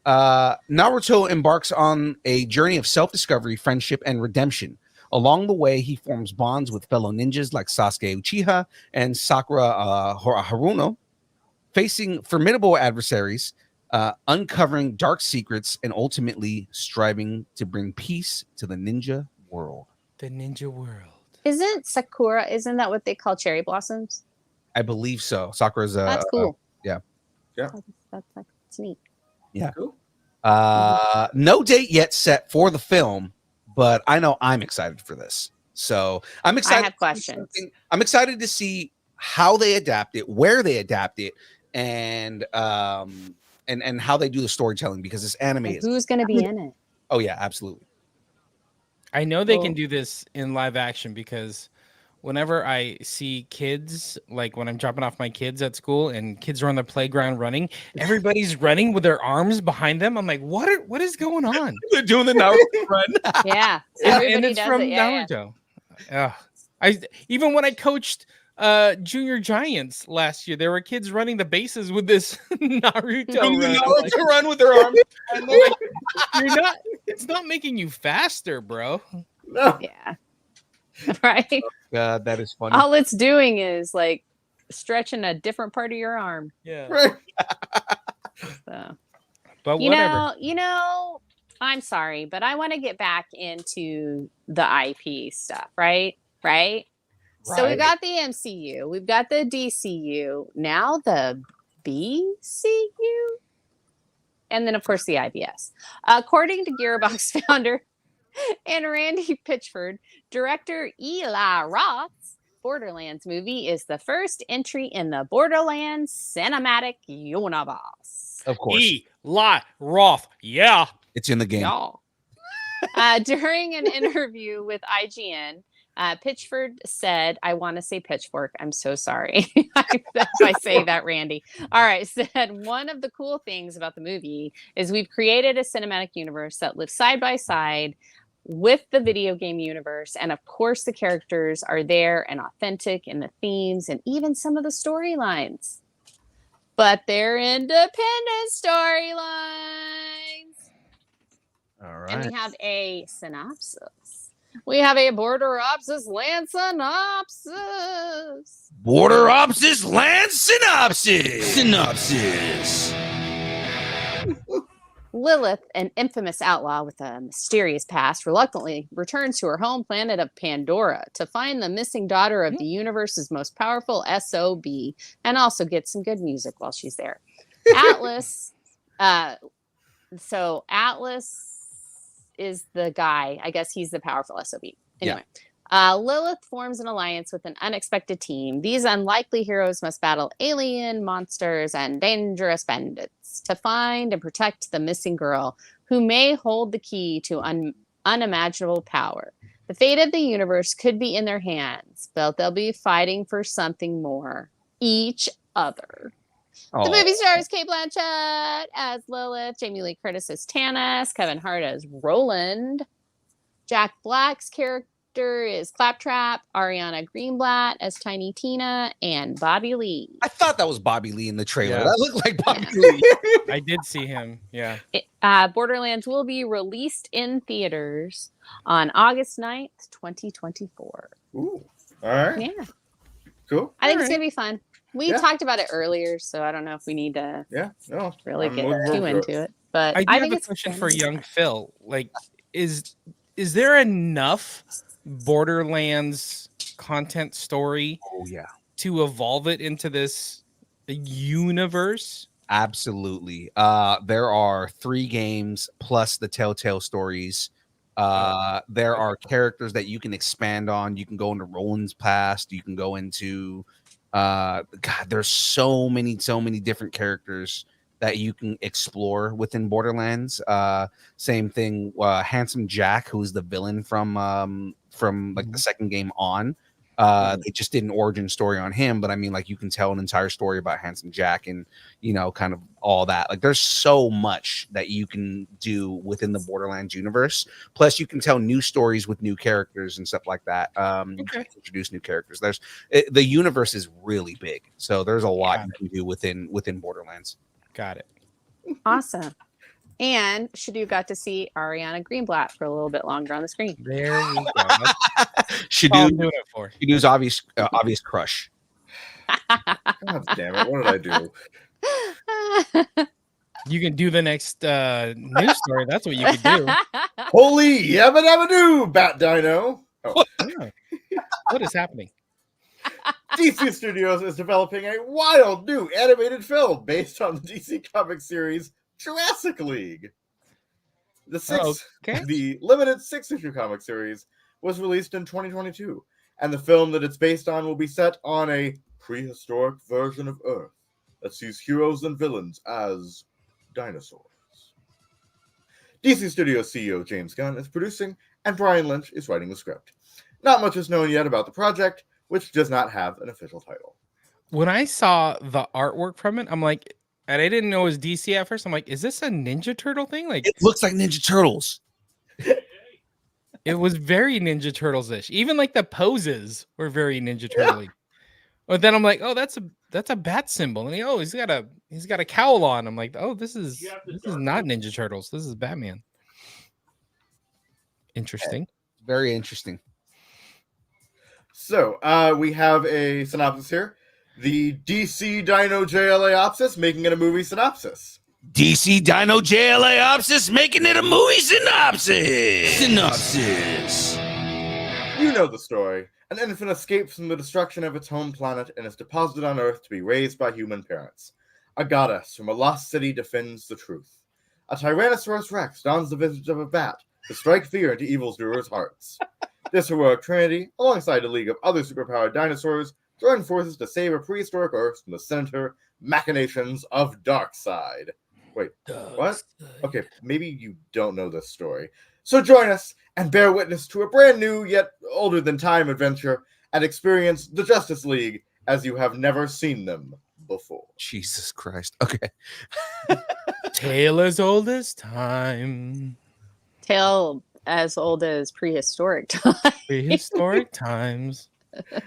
Naruto embarks on a journey of self-discovery, friendship, and redemption. Along the way, he forms bonds with fellow ninjas like Sasuke Uchiha and Sakura Haruno, facing formidable adversaries, uncovering dark secrets, and ultimately striving to bring peace to the ninja world. The ninja world. Isn't that what they call cherry blossoms? I believe so. Sakura's That's cool. Yeah. That's neat. Yeah. Cool. No date yet set for the film, but I know I'm excited for this. So I'm excited. I have questions. I'm excited to see how they adapt it, where they adapt it, and how they do the storytelling, because this anime is. Who's going to be in it? Oh yeah, absolutely. I know they can do this in live action because whenever I see kids, like when I'm dropping off my kids at school and kids are on the playground running, everybody's running with their arms behind them. I'm like, what is going on? They're doing the Naruto run. Yeah, and everybody it's does from it. Yeah, Naruto. Even when I coached Junior Giants last year, there were kids running the bases with this Naruto run. Run with their arms. And they're like, it's not making you faster, bro. No. Yeah. Right. God, that is funny. All it's doing is like stretching a different part of your arm. Yeah. Right. So, But whatever. I'm sorry, but I want to get back into the IP stuff, right? So we've got the MCU, we've got the DCU, now the BCU, and then of course the IBS. According to Gearbox founder and Randy Pitchford, director Eli Roth's Borderlands movie is the first entry in the Borderlands cinematic universe. Of course. Eli Roth. Yeah. It's in the game. Y'all. During an interview with IGN, Pitchford said, I want to say pitchfork. I'm so sorry if I say that, Randy. All right. Said, one of the cool things about the movie is we've created a cinematic universe that lives side by side with the video game universe. And of course, the characters are there and authentic in the themes and even some of the storylines. But they're independent storylines. All right. And we have a synopsis. We have a Borderopsis land synopsis. Borderopsis land synopsis. Lilith, an infamous outlaw with a mysterious past, reluctantly returns to her home planet of Pandora to find the missing daughter of the universe's most powerful SOB, and also get some good music while she's there. Atlas. So Atlas is the guy. I guess he's the powerful SOB. Anyway. Lilith forms an alliance with an unexpected team. These unlikely heroes must battle alien monsters and dangerous bandits to find and protect the missing girl, who may hold the key to unimaginable power. The fate of the universe could be in their hands, but they'll be fighting for something more: each other. The movie stars Cate Blanchett as Lilith, Jamie Lee Curtis as Tanis, Kevin Hart as Roland, Jack Black's character is Claptrap, Ariana Greenblat as Tiny Tina, and Bobby Lee. I thought that was Bobby Lee in the trailer. Yeah. That looked like Bobby Lee. I did see him. Yeah. Borderlands will be released in theaters on August 9th, 2024. Ooh. All right. Yeah. Cool. I think it's going to be fun. We Yeah. talked about it earlier, so I don't know if we need to really I'm get looking too forward to into it. But I do I have think a it's question fun. for young Phil. Like, is there enough Borderlands content story to evolve it into this universe? Absolutely. There are 3 games plus the Telltale stories. There are characters that you can expand on. You can go into Roland's past. You can go into God, there's so many different characters that you can explore within Borderlands. Same thing, Handsome Jack, who's the villain from like the second game on. They just did an origin story on him, but I mean, like, you can tell an entire story about Handsome Jack and, you know, kind of all that. Like, there's so much that you can do within the Borderlands universe. Plus, you can tell new stories with new characters and stuff like that. You can introduce new characters. The universe is really big, so there's a lot you can do within Borderlands. Got it. Awesome. And SHDU got to see Ariana Greenblat for a little bit longer on the screen. There we go. SHDU's obvious crush. God damn it! What did I do? You can do the next news story. That's what you can do. Holy yabba dabba doo, Bat Dino. Oh. What is happening? DC Studios is developing a wild new animated film based on the DC comic series Jurassic League. The limited 6-issue comic series was released in 2022, and the film that it's based on will be set on a prehistoric version of Earth that sees heroes and villains as dinosaurs. DC Studios CEO James Gunn is producing, and Brian Lynch is writing the script. Not much is known yet about the project, which does not have an official title. When I saw the artwork from it, I'm like, and I didn't know it was DC at first. I'm like, is this a Ninja Turtle thing? Like, it looks like Ninja Turtles. It was very Ninja Turtles-ish. Even like the poses were very Ninja Turtle-y. But then I'm like, oh, that's a bat symbol, and he's got a cowl on. I'm like, oh, this is not Ninja Turtles. This is Batman. Interesting. Very interesting. So we have a synopsis here. The DC Dino JLA-opsis making it a movie synopsis. DC Dino JLA-opsis making it a movie synopsis. You know the story. An infant escapes from the destruction of its home planet and is deposited on Earth to be raised by human parents. A goddess from a lost city defends the truth. A Tyrannosaurus Rex dons the visage of a bat to strike fear into evildoers' hearts. This heroic trinity, alongside a league of other superpowered dinosaurs, join forces to save a prehistoric Earth from the sinister machinations of Darkseid. Wait, what? Okay, maybe you don't know this story. So join us and bear witness to a brand new yet older than time adventure and experience the Justice League as you have never seen them before. Jesus Christ. Okay. Tale as old as time. Tale as old as prehistoric times. Prehistoric times.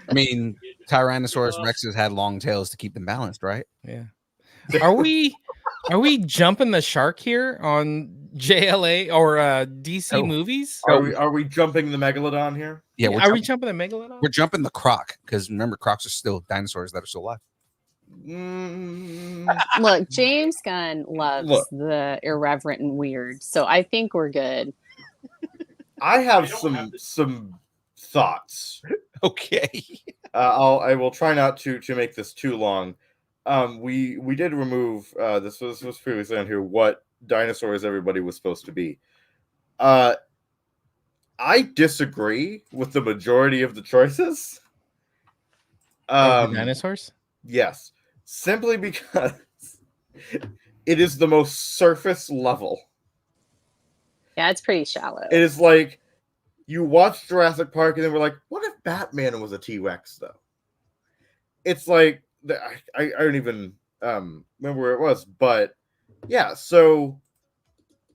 I mean, Tyrannosaurus Rexes had long tails to keep them balanced, right? Yeah. Are we jumping the shark here on JLA or DC movies? Are we jumping the megalodon here? Yeah. Are we jumping the megalodon? We're jumping the croc, because remember, crocs are still dinosaurs that are still alive. Look, James Gunn loves the irreverent and weird, so I think we're good. I have some thoughts. Okay. I will try not to make this too long. We did remove this was previously on here what dinosaurs everybody was supposed to be. I disagree with the majority of the choices. Dinosaurs? Yes. Simply because it is the most surface level. Yeah, it's pretty shallow. It is like you watch Jurassic Park and then we're like, what if Batman was a T-Rex though? It's like I don't even remember where it was, but yeah, so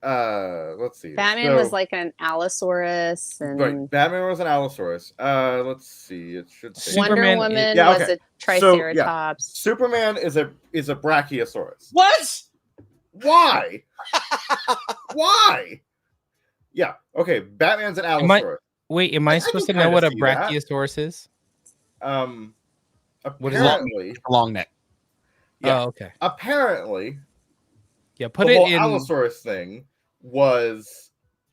let's see. Batman was like an Allosaurus, and right, Batman was an Allosaurus. Let's see, it should say Wonder Woman was a Triceratops. So, Superman is a Brachiosaurus. What? Why? Why? Yeah. Okay. Batman's an Allosaurus. Wait, am I supposed to know what a Brachiosaurus is? What is Apparently, long neck? yeah. Oh, okay. Apparently, Yeah, put the it whole in. Allosaurus thing was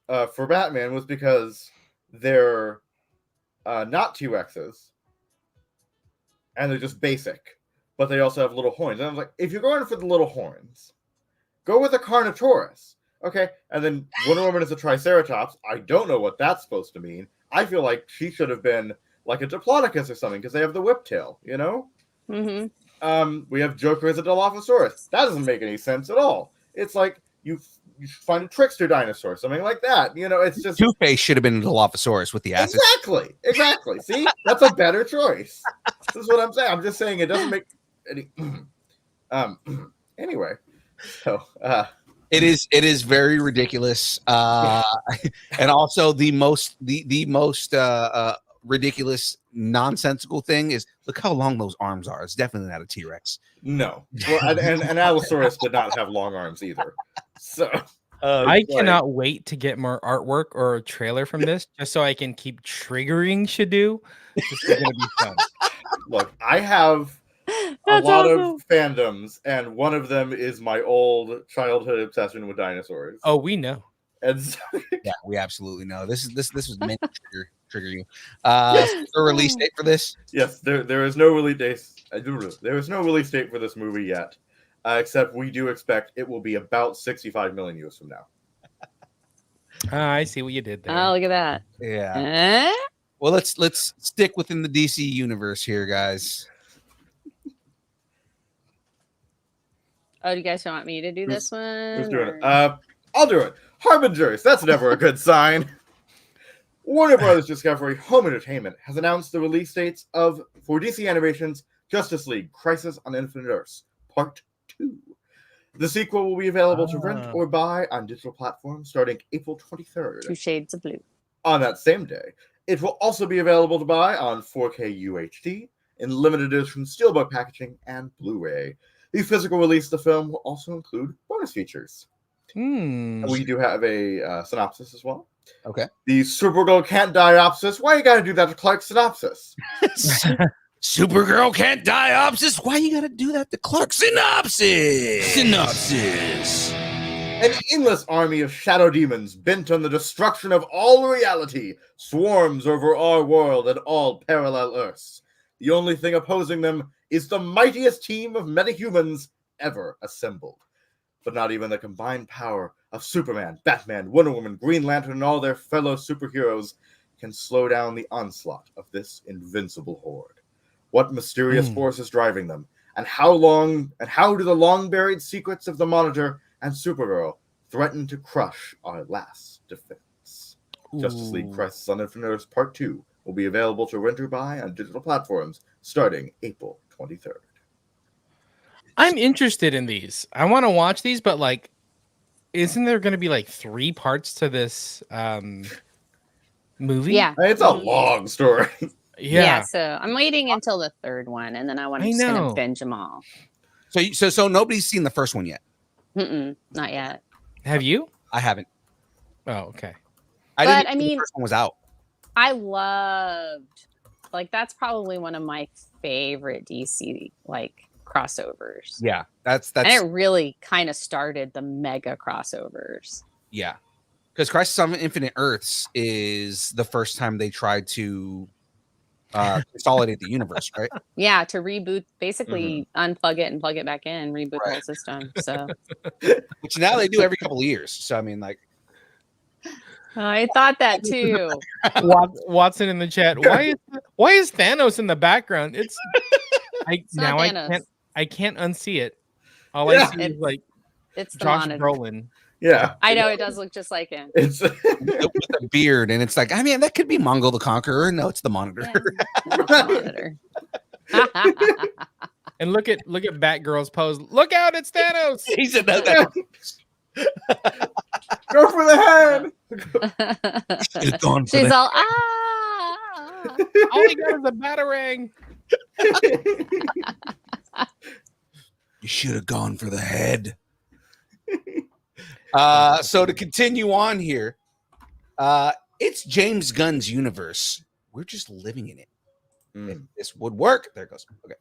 for Batman was because they're not T-Rexes and they're just basic, but they also have little horns. And I was like, if you're going for the little horns, go with a Carnotaurus. Okay, and then Wonder Woman is a Triceratops. I don't know what that's supposed to mean. I feel like she should have been like a Diplodocus or something because they have the whip tail, you know? Mm-hmm. We have Joker as a Dilophosaurus. That doesn't make any sense at all. It's like you find a trickster dinosaur, something like that. You know, it's just Two-Face should have been a Dilophosaurus with the acid. Exactly. See, that's a better choice. This is what I'm saying. I'm just saying it doesn't make any. Anyway, so it is very ridiculous, and also the most ridiculous nonsensical thing is look how long those arms are. It's definitely not a T-Rex. No, well, and Allosaurus did not have long arms either. So I cannot wait to get more artwork or a trailer from this, just so I can keep triggering SHDU. This is gonna be fun. Look, I have a lot of fandoms, and one of them is my old childhood obsession with dinosaurs. Oh, we know. And so, Yeah, we absolutely know. This was meant to trigger you. A release date for this? yes, there is no release date. There is no release date for this movie yet, except we do expect it will be about 65 million years from now. I see what you did there. Oh, look at that. Yeah. Well, let's stick within the DC universe here, guys. Oh, do you guys want me to do this one? Who's doing it? I'll do it. Harbingers. That's never a good sign. Warner Brothers Discovery Home Entertainment has announced the release dates for DC Animation's Justice League Crisis on Infinite Earths Part 2. The sequel will be available to rent or buy on digital platforms starting April 23rd. 2 shades of blue. On that same day, it will also be available to buy on 4K UHD in limited edition steelbook packaging and Blu-ray. The physical release of the film will also include bonus features. We do have a synopsis as well. Okay. The Supergirl can't diopsis. Why you gotta do that to Clark's synopsis? Supergirl can't diopsis. Why you gotta do that to Clark? Synopsis. An endless army of shadow demons bent on the destruction of all reality swarms over our world and all parallel Earths. The only thing opposing them is the mightiest team of metahumans ever assembled. But not even the combined power of Superman, Batman, Wonder Woman, Green Lantern, and all their fellow superheroes can slow down the onslaught of this invincible horde. What mysterious force is driving them? And how do the long-buried secrets of the Monitor and Supergirl threaten to crush our last defense? Justice League Crisis on Infinite Earths Part 2 will be available to rent or buy on digital platforms starting April 23rd. I'm interested in these. I want to watch these, but like, isn't there going to be like 3 parts to this movie? Yeah. It's a long story. Yeah. So I'm waiting until the 3rd one, and then I want to binge them all. So nobody's seen the first one yet. Not yet. Have you? I haven't. Oh, okay. I mean, the first one was out. I loved, like, that's probably one of my favorite DC crossovers. Yeah, that's and it really kind of started the mega crossovers. Yeah, because Crisis on Infinite Earths is the first time they tried to consolidate the universe, right? Yeah, to reboot, basically unplug it and plug it back in, reboot the whole system. So, which now they do every couple of years. So I mean, like, I thought that too. Watson in the chat. Why is Thanos in the background? It's now Thanos. I can't unsee it. All I see is like it's Josh Brolin. Yeah, I know it does look just like him. It's with a beard, and it's like, I mean, that could be Mongol the Conqueror. No, it's the Monitor. Yeah, the Monitor. And look at Batgirl's pose. Look out, it's Thanos. He's another. Go for the head. She's all all he got is a batarang. You should have gone for the head. So to continue on here, it's James Gunn's universe. We're just living in it. If this would work. There it goes. Okay.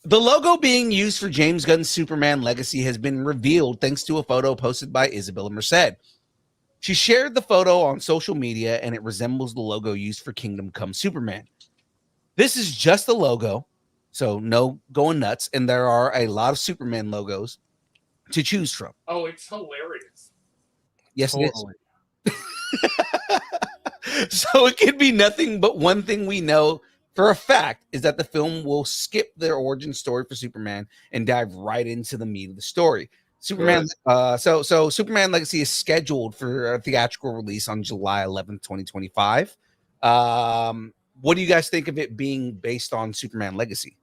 The logo being used for James Gunn's Superman Legacy has been revealed thanks to a photo posted by Isabella Merced. She shared the photo on social media, and it resembles the logo used for Kingdom Come Superman. This is just the logo, so no going nuts, and there are a lot of Superman logos to choose from. Oh, it's hilarious. Yes, totally. It is. So it could be nothing, but one thing we know for a fact is that the film will skip their origin story for Superman and dive right into the meat of the story. Superman. So Superman Legacy is scheduled for a theatrical release on July 11th, 2025. What do you guys think of it being based on Superman Legacy?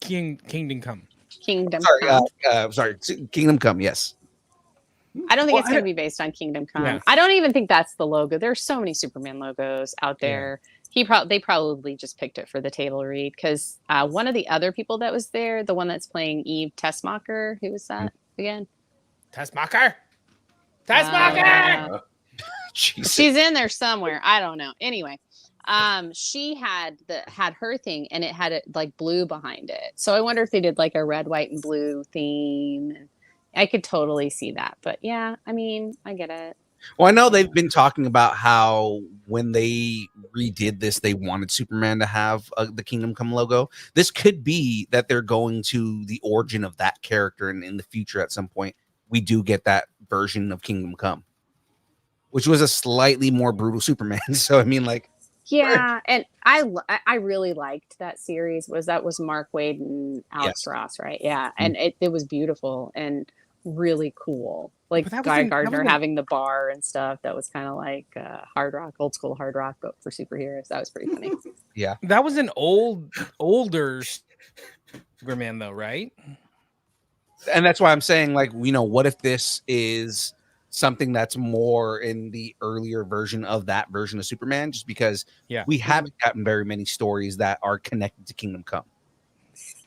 Kingdom Come. Kingdom Come. Kingdom Come. Yes. I don't think it's going to be based on Kingdom Come. Yeah. I don't even think that's the logo. There's so many Superman logos out there. Yeah. They probably just picked it for the table read because one of the other people that was there, the one that's playing Eve Tessmacher, who was that again? Tessmacher. She's in there somewhere. I don't know. Anyway, she had her thing, and it had it like blue behind it. So I wonder if they did like a red, white, and blue theme. I could totally see that. But yeah, I mean, I get it. Well, I know they've been talking about how when they redid this, they wanted Superman to have the Kingdom Come logo. This could be that they're going to the origin of that character, and in the future, at some point, we do get that version of Kingdom Come, which was a slightly more brutal Superman. So, I mean, like, yeah, and I really liked that series. That was Mark Waid and Alex Ross, right? Yeah, and it was beautiful and really cool. Like Guy Gardner having the bar and stuff. That was kind of like hard rock, old school hard rock, but for superheroes. That was pretty funny. Yeah, that was an older Superman, though, right? And that's why I'm saying, like, what if this is something that's more in the earlier version of that version of Superman, just because we haven't gotten very many stories that are connected to Kingdom Come.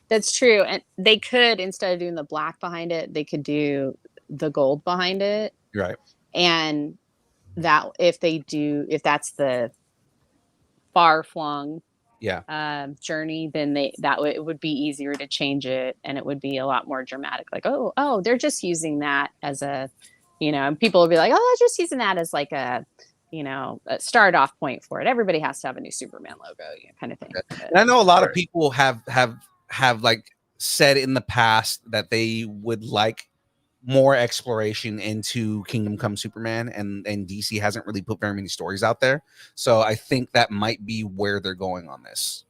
That's true. And they could, instead of doing the black behind it, they could do the gold behind it. Right. And that if that's the far flung journey, then it would be easier to change it, and it would be a lot more dramatic. Like, oh, they're just using that as a, and people will be like, oh, they're just using that as like a start off point for it. Everybody has to have a new Superman logo, kind of thing. And I know a lot of people have like said in the past that they would like more exploration into Kingdom Come Superman, and DC hasn't really put very many stories out there. So I think that might be where they're going on this.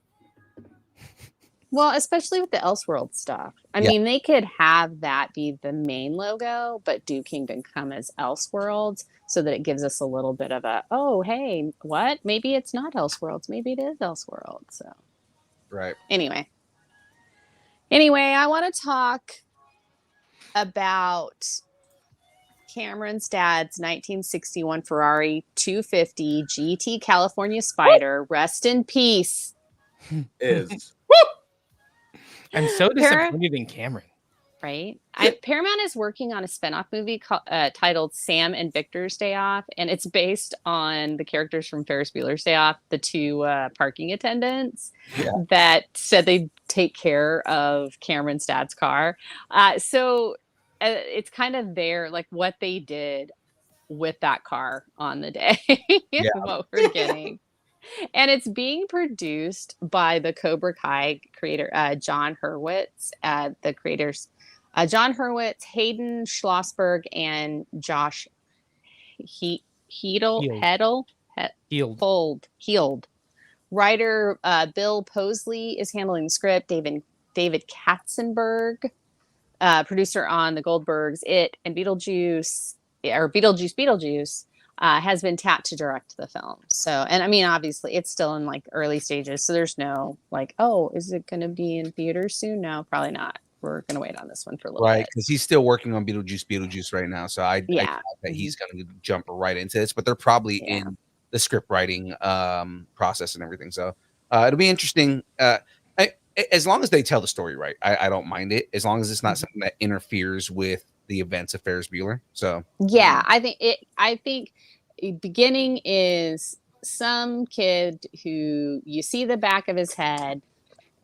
Well, especially with the Elseworld stuff. I mean, they could have that be the main logo, but do Kingdom Come as Elseworlds so that it gives us a little bit of a, oh, hey, what? Maybe it's not Elseworlds. Maybe it is Elseworlds. So, right. Anyway, I want to talk about Cameron's dad's 1961 Ferrari 250 GT California Spider. Rest in peace. I'm so disappointed in Cameron. Right? Paramount is working on a spinoff movie titled Sam and Victor's Day Off, and it's based on the characters from Ferris Bueller's Day Off, the two parking attendants that said they'd take care of Cameron's dad's car. So it's kind of like what they did with that car on the day, what we're getting. And it's being produced by the Cobra Kai creator, John Hurwitz, the creators, John Hurwitz, Hayden Schlossberg, and Josh Heald. Writer Bill Posley is handling the script. David Katzenberg, producer on The Goldbergs, It, and Beetlejuice, has been tapped to direct the film. So, and I mean, obviously it's still in like early stages. So there's no like, oh, is it going to be in theaters soon? No, probably not. We're going to wait on this one for a little bit. Right. Because he's still working on Beetlejuice right now. So I doubt that he's going to jump right into this, but they're probably in the script writing process and everything. So it'll be interesting. as long as they tell the story right, I don't mind it. As long as it's not something that interferes with the events of Ferris Bueller. So yeah, I think beginning is some kid who you see the back of his head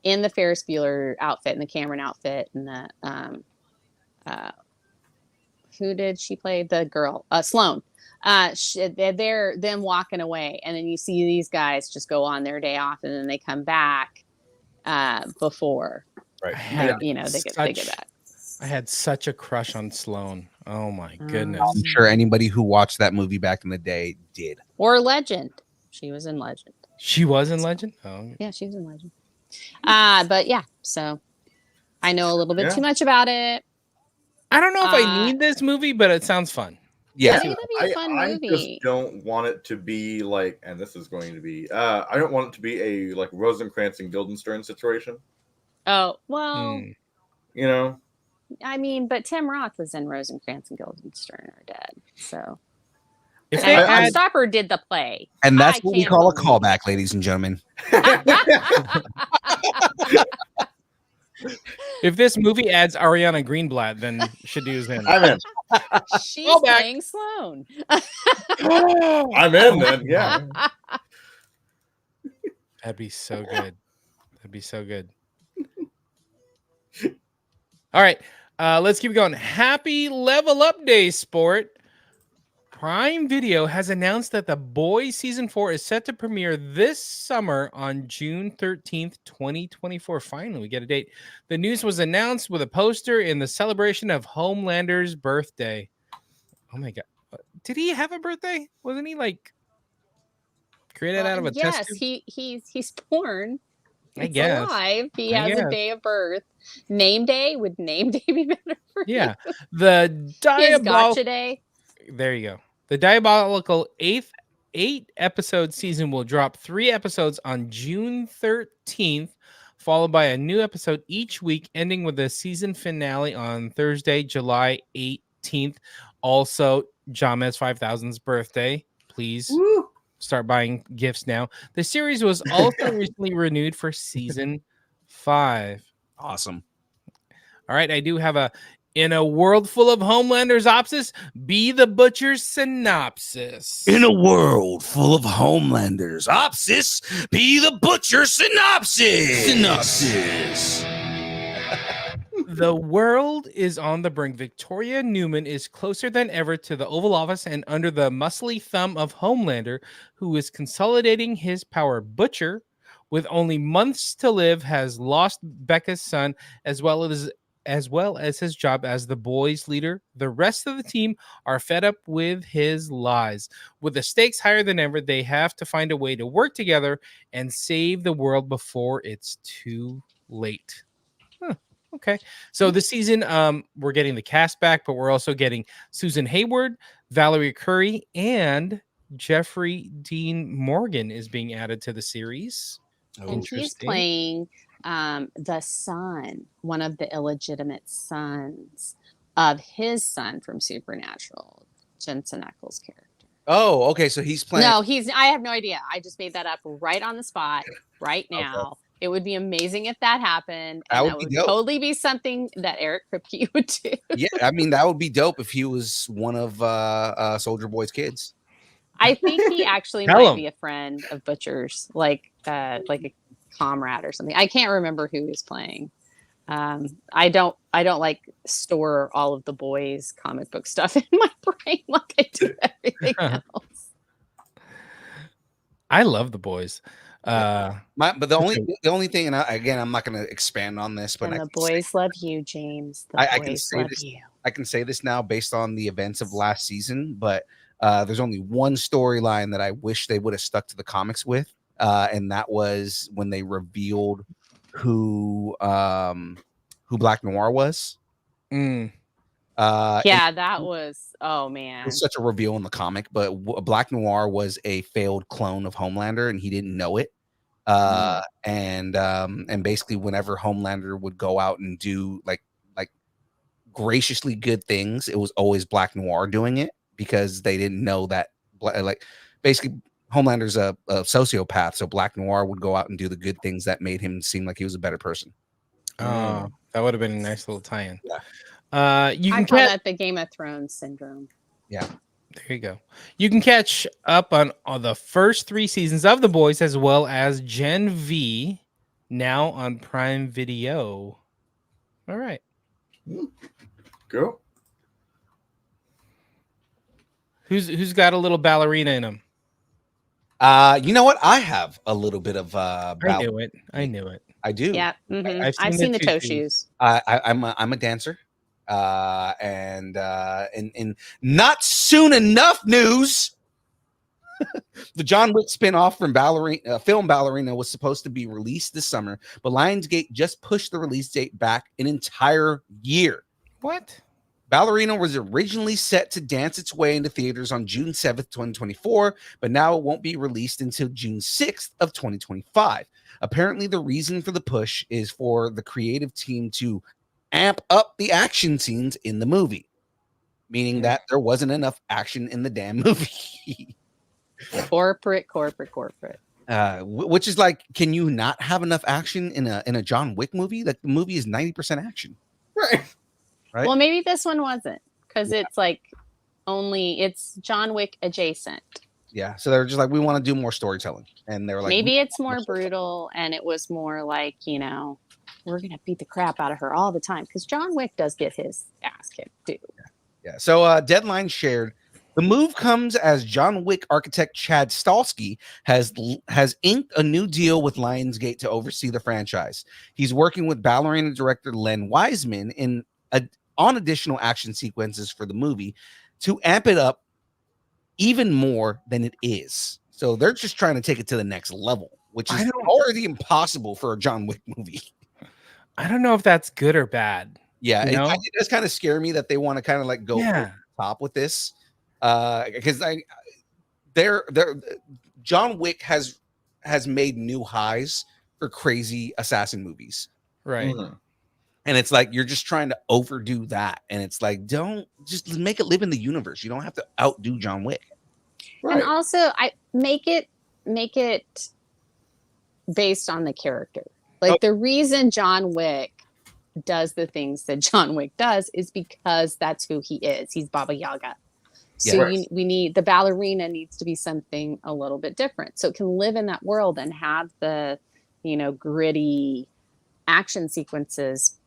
in the Ferris Bueller outfit and the Cameron outfit and the who did she play? The girl, Sloane. They're them walking away, and then you see these guys just go on their day off, and then they come back before. right. You know, they get that. I had such a crush on Sloane. Oh my goodness. I'm sure anybody who watched that movie back in the day did. Or Legend. She was in Legend. She was in Legend? Oh. Yeah, she was in Legend. But yeah, so I know a little bit too much about it. I don't know if I need this movie, but it sounds fun. Yeah, I think it'd be a fun movie. I just don't want it to be like, and this is going to be, I don't want it to be a like Rosencrantz and Guildenstern situation. Oh, well, you know, I mean, but Tim Roth was in Rosencrantz and Guildenstern are dead. So if Tom Stopper did the play. And that's what we call a callback, ladies and gentlemen. If this movie adds Ariana Greenblat, then SHDU's in. I'm in. She's playing Sloane. I'm in then, yeah. That'd be so good. That'd be so good. All right, let's keep going. Happy Level Up Day, sport. Prime Video has announced that The Boys Season 4 is set to premiere this summer on June 13th, 2024. Finally, we get a date. The news was announced with a poster in the celebration of Homelander's birthday. Oh my God. Did he have a birthday? Wasn't he like created out of a test tube? He's born. I guess. Alive. He has a day of birth. Name day? Would name day be better for you? The Gotcha day. There you go. The diabolical eight episode season will drop 3 episodes on June 13th, followed by a new episode each week, ending with the season finale on Thursday, July 18th. Also, Jahmez 5000's birthday. Please start buying gifts now. The series was also recently renewed for season 5. Awesome. All right, I do have a in a world full of Homelander's opsis, be the butcher's synopsis. In a world full of Homelanders opsis, be the butcher's synopsis. The world is on the brink. Victoria Newman is closer than ever to the Oval Office and under the muscly thumb of Homelander, who is consolidating his power. Butcher, with only months to live, has lost Becca's son as well as his job as the boys' leader. The rest of the team are fed up with his lies. With the stakes higher than ever, they have to find a way to work together and save the world before it's too late. Okay. So this season, we're getting the cast back, but we're also getting Susan Hayward, Valerie Curry, and Jeffrey Dean Morgan is being added to the series. And he's playing the son, one of the illegitimate sons of his son from Supernatural, Jensen Ackles' character. Oh, okay. So he's playing. No, I have no idea. I just made that up right on the spot right now. Okay. It would be amazing if that happened. And that would totally be something that Eric Kripke would do. Yeah, I mean, that would be dope if he was one of Soldier Boy's kids. I think he actually might be a friend of Butcher's, like a comrade or something. I can't remember who he's playing. I don't like store all of the boys' comic book stuff in my brain like I do everything else. I love the boys. But the only thing, and I'm not going to expand on this, but the boys love you, James. I can say this. I can say this now based on the events of last season, but there's only one storyline that I wish they would have stuck to the comics with, and that was when they revealed who Black Noir was. That was, oh man, it was such a reveal in the comic. But Black Noir was a failed clone of Homelander, and he didn't know it. And basically, whenever Homelander would go out and do like graciously good things, it was always Black Noir doing it because they didn't know that. Like basically, Homelander's a sociopath, so Black Noir would go out and do the good things that made him seem like he was a better person. Oh, that would have been a nice little tie-in. Yeah. You I can call that the Game of Thrones syndrome. Yeah. There you go. You can catch up on the first 3 seasons of The Boys as well as Gen V now on Prime Video. All right. Cool. Who's got a little ballerina in him? You know what? I have a little bit of I knew it. I knew it. I do. Yeah, I've seen the toe shoes. I'm a dancer. And in not soon enough news, the John Wick spinoff from film Ballerina was supposed to be released this summer, but Lionsgate just pushed the release date back an entire year. What? Ballerina was originally set to dance its way into theaters on June 7th, 2024, but now it won't be released until June 6th of 2025. Apparently, the reason for the push is for the creative team to amp up the action scenes in the movie, meaning that there wasn't enough action in the damn movie. Corporate. Which is like, can you not have enough action in a John Wick movie? Like, the movie is 90% action. Right. Well, maybe this one wasn't, because it's like it's John Wick adjacent. Yeah, so they're just like, we want to do more storytelling, and they were like, maybe it's more brutal, and it was more like, we're gonna beat the crap out of her all the time, because John Wick does get his ass kicked too. Yeah. So Deadline shared, the move comes as John Wick architect Chad Stahelski has inked a new deal with Lionsgate to oversee the franchise. He's working with Ballerina director Len Wiseman on additional action sequences for the movie to amp it up even more than it is. So they're just trying to take it to the next level, which is already impossible for a John Wick movie. I don't know if that's good or bad. Yeah, it does kind of scare me that they want to kind of like go over the top with this, because John Wick has made new highs for crazy assassin movies, right? And it's like you're just trying to overdo that, and it's like, don't just make it live in the universe. You don't have to outdo John Wick. Right. And also, I make it based on the character. Like the reason John Wick does the things that John Wick does is because that's who he is. He's Baba Yaga. So we need the ballerina needs to be something a little bit different, so it can live in that world and have the gritty action sequences.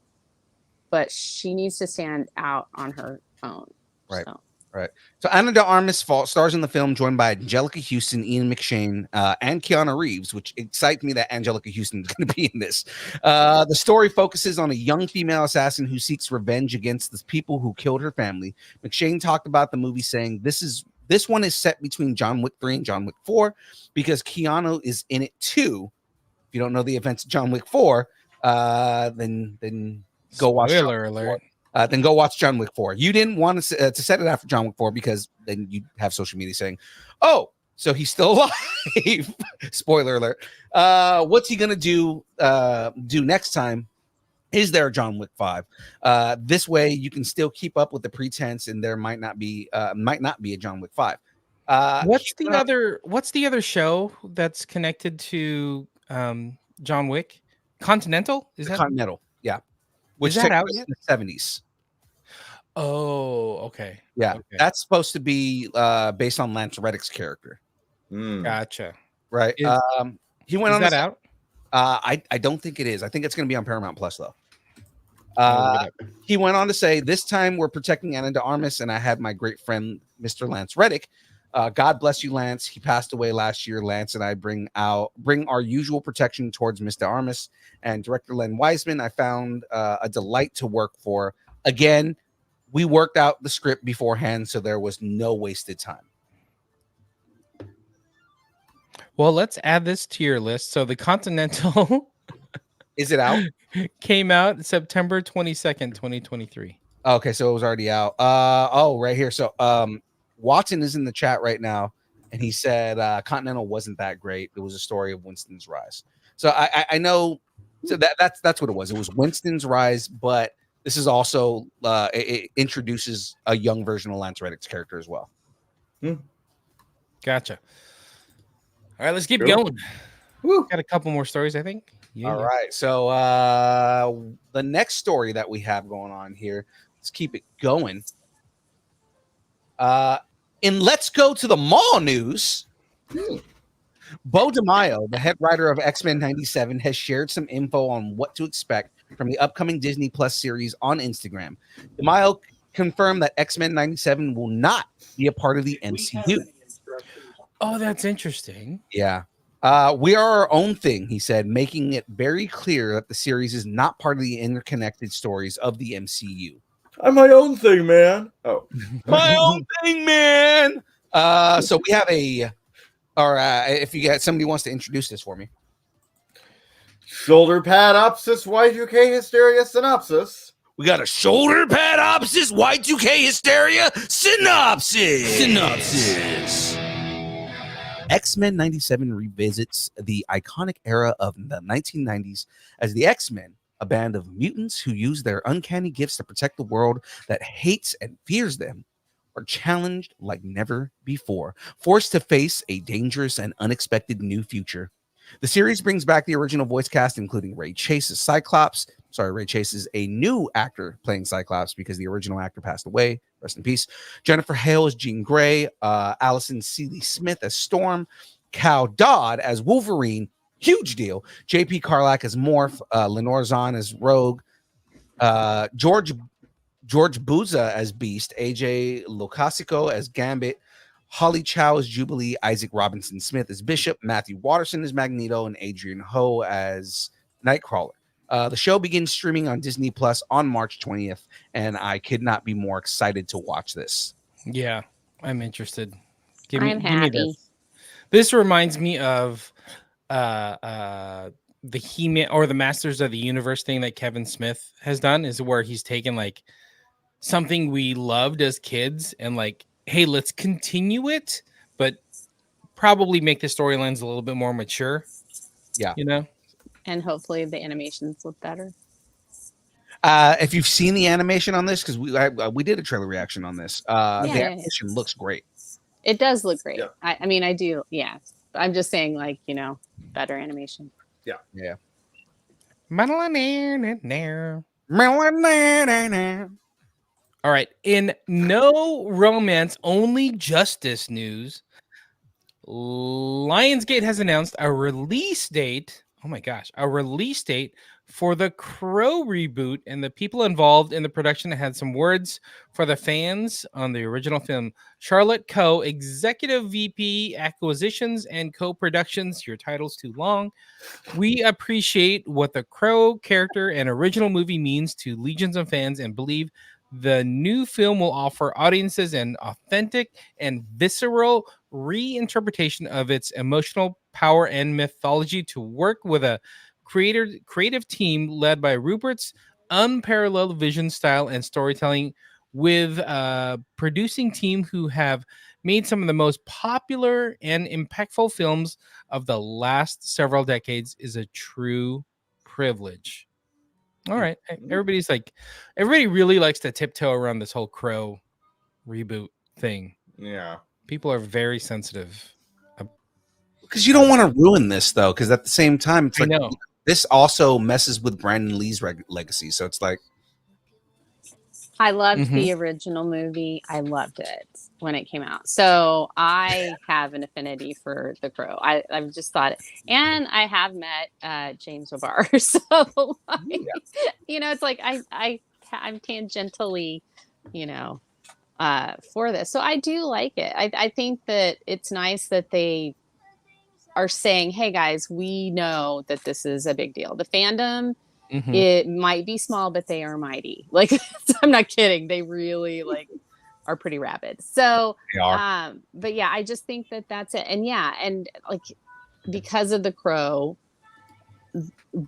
But she needs to stand out on her own. Right. Right. So Ana de Armas stars in the film, joined by Angelica Houston, Ian McShane, and Keanu Reeves, which excites me that Angelica Houston is going to be in this. The story focuses on a young female assassin who seeks revenge against the people who killed her family. McShane talked about the movie, saying this one is set between John Wick 3 and John Wick 4 because Keanu is in it too. If you don't know the events of John Wick 4, then go watch. Spoiler alert. Then go watch John Wick 4. You didn't want to set it after John Wick 4 because then you have social media saying, "Oh, so he's still alive." Spoiler alert. What's he gonna do next time? Is there a John Wick 5? This way you can still keep up with the pretense, and there might not be a John Wick 5. What's the other show that's connected to John Wick? Continental? Is that Continental? Yeah. Which is that out in the 70s. Oh, okay. Yeah, okay. That's supposed to be based on Lance Reddick's character. Gotcha. Right. He went on that out? I don't think it is. I think it's going to be on Paramount Plus though. He went on to say, "This time we're protecting Ana de Armas, and I had my great friend Mr. Lance Reddick. God bless you, Lance. He passed away last year. Lance and I bring our usual protection towards Mr. Armas and director Len Wiseman. I found a delight to work for. Again, we worked out the script beforehand, so there was no wasted time." Well, let's add this to your list. So the Continental is it out? Came out September 22nd, 2023. Okay, so it was already out. Right here. So Watson is in the chat right now, and he said Continental wasn't that great. It was a story of Winston's rise. So I know. So that's what it was. It was Winston's rise, but this is also it introduces a young version of Lance Reddick's character as well. Gotcha. All right, let's keep Cool. going. Woo. Got a couple more stories, I think. Yeah. All right. So the next story that we have going on here, let's keep it going. And let's go to the mall news. Bo DeMaio, the head writer of X-Men 97, has shared some info on what to expect from the upcoming Disney Plus series on Instagram. DeMaio confirmed that X-Men 97 will not be a part of the MCU. Oh, that's interesting. Yeah. We are our own thing, he said, making it very clear that the series is not part of the interconnected stories of the MCU. I'm my own thing, man. Oh, My own thing, man. So we have if you got somebody wants to introduce this for me. shoulder pad opsis Y2K hysteria synopsis. We got a shoulder pad opsis Y2K hysteria synopsis. X-Men 97 revisits the iconic era of the 1990s as the X-Men, a band of mutants who use their uncanny gifts to protect the world that hates and fears them, are challenged like never before, forced to face a dangerous and unexpected new future. The series brings back the original voice cast, including Ray Chase as Cyclops. Sorry, Ray Chase is a new actor playing Cyclops because the original actor passed away. Rest in peace. Jennifer Hale as Jean Grey, Allison Seeley Smith as Storm, Cal Dodd as Wolverine, huge deal. JP Carlack as Morph, Lenore Zahn as Rogue, George Buza as Beast, AJ Locasico as Gambit, Holly Chow as Jubilee, Isaac Robinson Smith as Bishop, Matthew Watterson as Magneto, and Adrian Ho as Nightcrawler. The show begins streaming on Disney Plus on March 20th, and I could not be more excited to watch this. Yeah, I'm interested. I'm happy. This reminds me of the He-Man or the Masters of the Universe thing that Kevin Smith has done, is where he's taken like something we loved as kids and like, hey, let's continue it, but probably make the storylines a little bit more mature. Yeah. You know? And hopefully the animations look better. If you've seen the animation on this, because we did a trailer reaction on this, the animation looks great. It does look great. Yeah. I mean, I do. Yeah. I'm just saying, like, better animation. Yeah. Yeah. All right. In no romance, only justice news, Lionsgate has announced a release date. Oh my gosh, a release date for the Crow reboot, and the people involved in the production had some words for the fans on the original film. Charlotte Coe, Executive VP Acquisitions and Co-Productions. Your title's too long. We appreciate what the Crow character and original movie means to legions of fans and believe the new film will offer audiences an authentic and visceral reinterpretation of its emotional power and mythology. To work with a creative team led by Rupert's unparalleled vision, style, and storytelling, with a producing team who have made some of the most popular and impactful films of the last several decades, is a true privilege. All right. Everybody really likes to tiptoe around this whole Crow reboot thing. Yeah. People are very sensitive. Because you don't want to ruin this, though, because at the same time, it's like, I know. This also messes with Brandon Lee's legacy. So it's like, I loved the original movie. I loved it when it came out. So I have an affinity for the Crow. I've just thought it. And I have met James O'Barr. So, it's like I'm tangentially, for this. So I do like it. I think that it's nice that they are saying, hey, guys, we know that this is a big deal. The fandom, it might be small, but they are mighty. Like, I'm not kidding. They really are pretty rabid. So, but yeah, I just think that that's it. And yeah, and like, because of the Crow,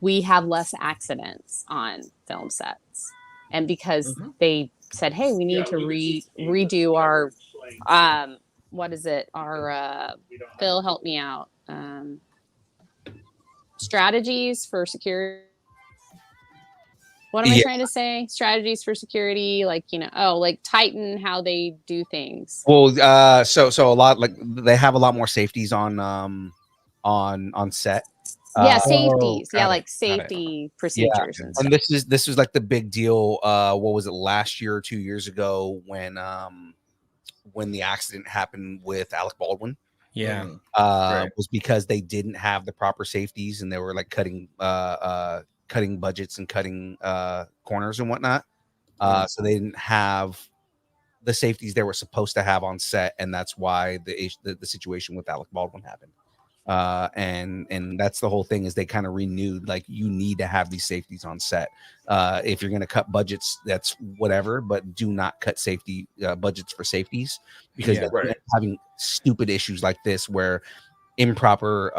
we have less accidents on film sets. And because they said, hey, we need to redo our, what is it? Our, Phil, help me out. Strategies for security. What am I trying to say? Strategies for security, like Titan, how they do things. Well, so a lot, like, they have a lot more safeties on on set. Yeah, safeties. got Yeah, it, like got it. safety procedures and stuff. And this was like the big deal. What was it, last year or 2 years ago when the accident happened with Alec Baldwin? Yeah. Right. Was because they didn't have the proper safeties and they were like cutting budgets and cutting corners and whatnot. So they didn't have the safeties they were supposed to have on set, and that's why the situation with Alec Baldwin happened. And that's the whole thing, is they kind of renewed, like, you need to have these safeties on set. If you're going to cut budgets, that's whatever, but do not cut safety budgets for safeties, because Yeah. they're having stupid issues like this where improper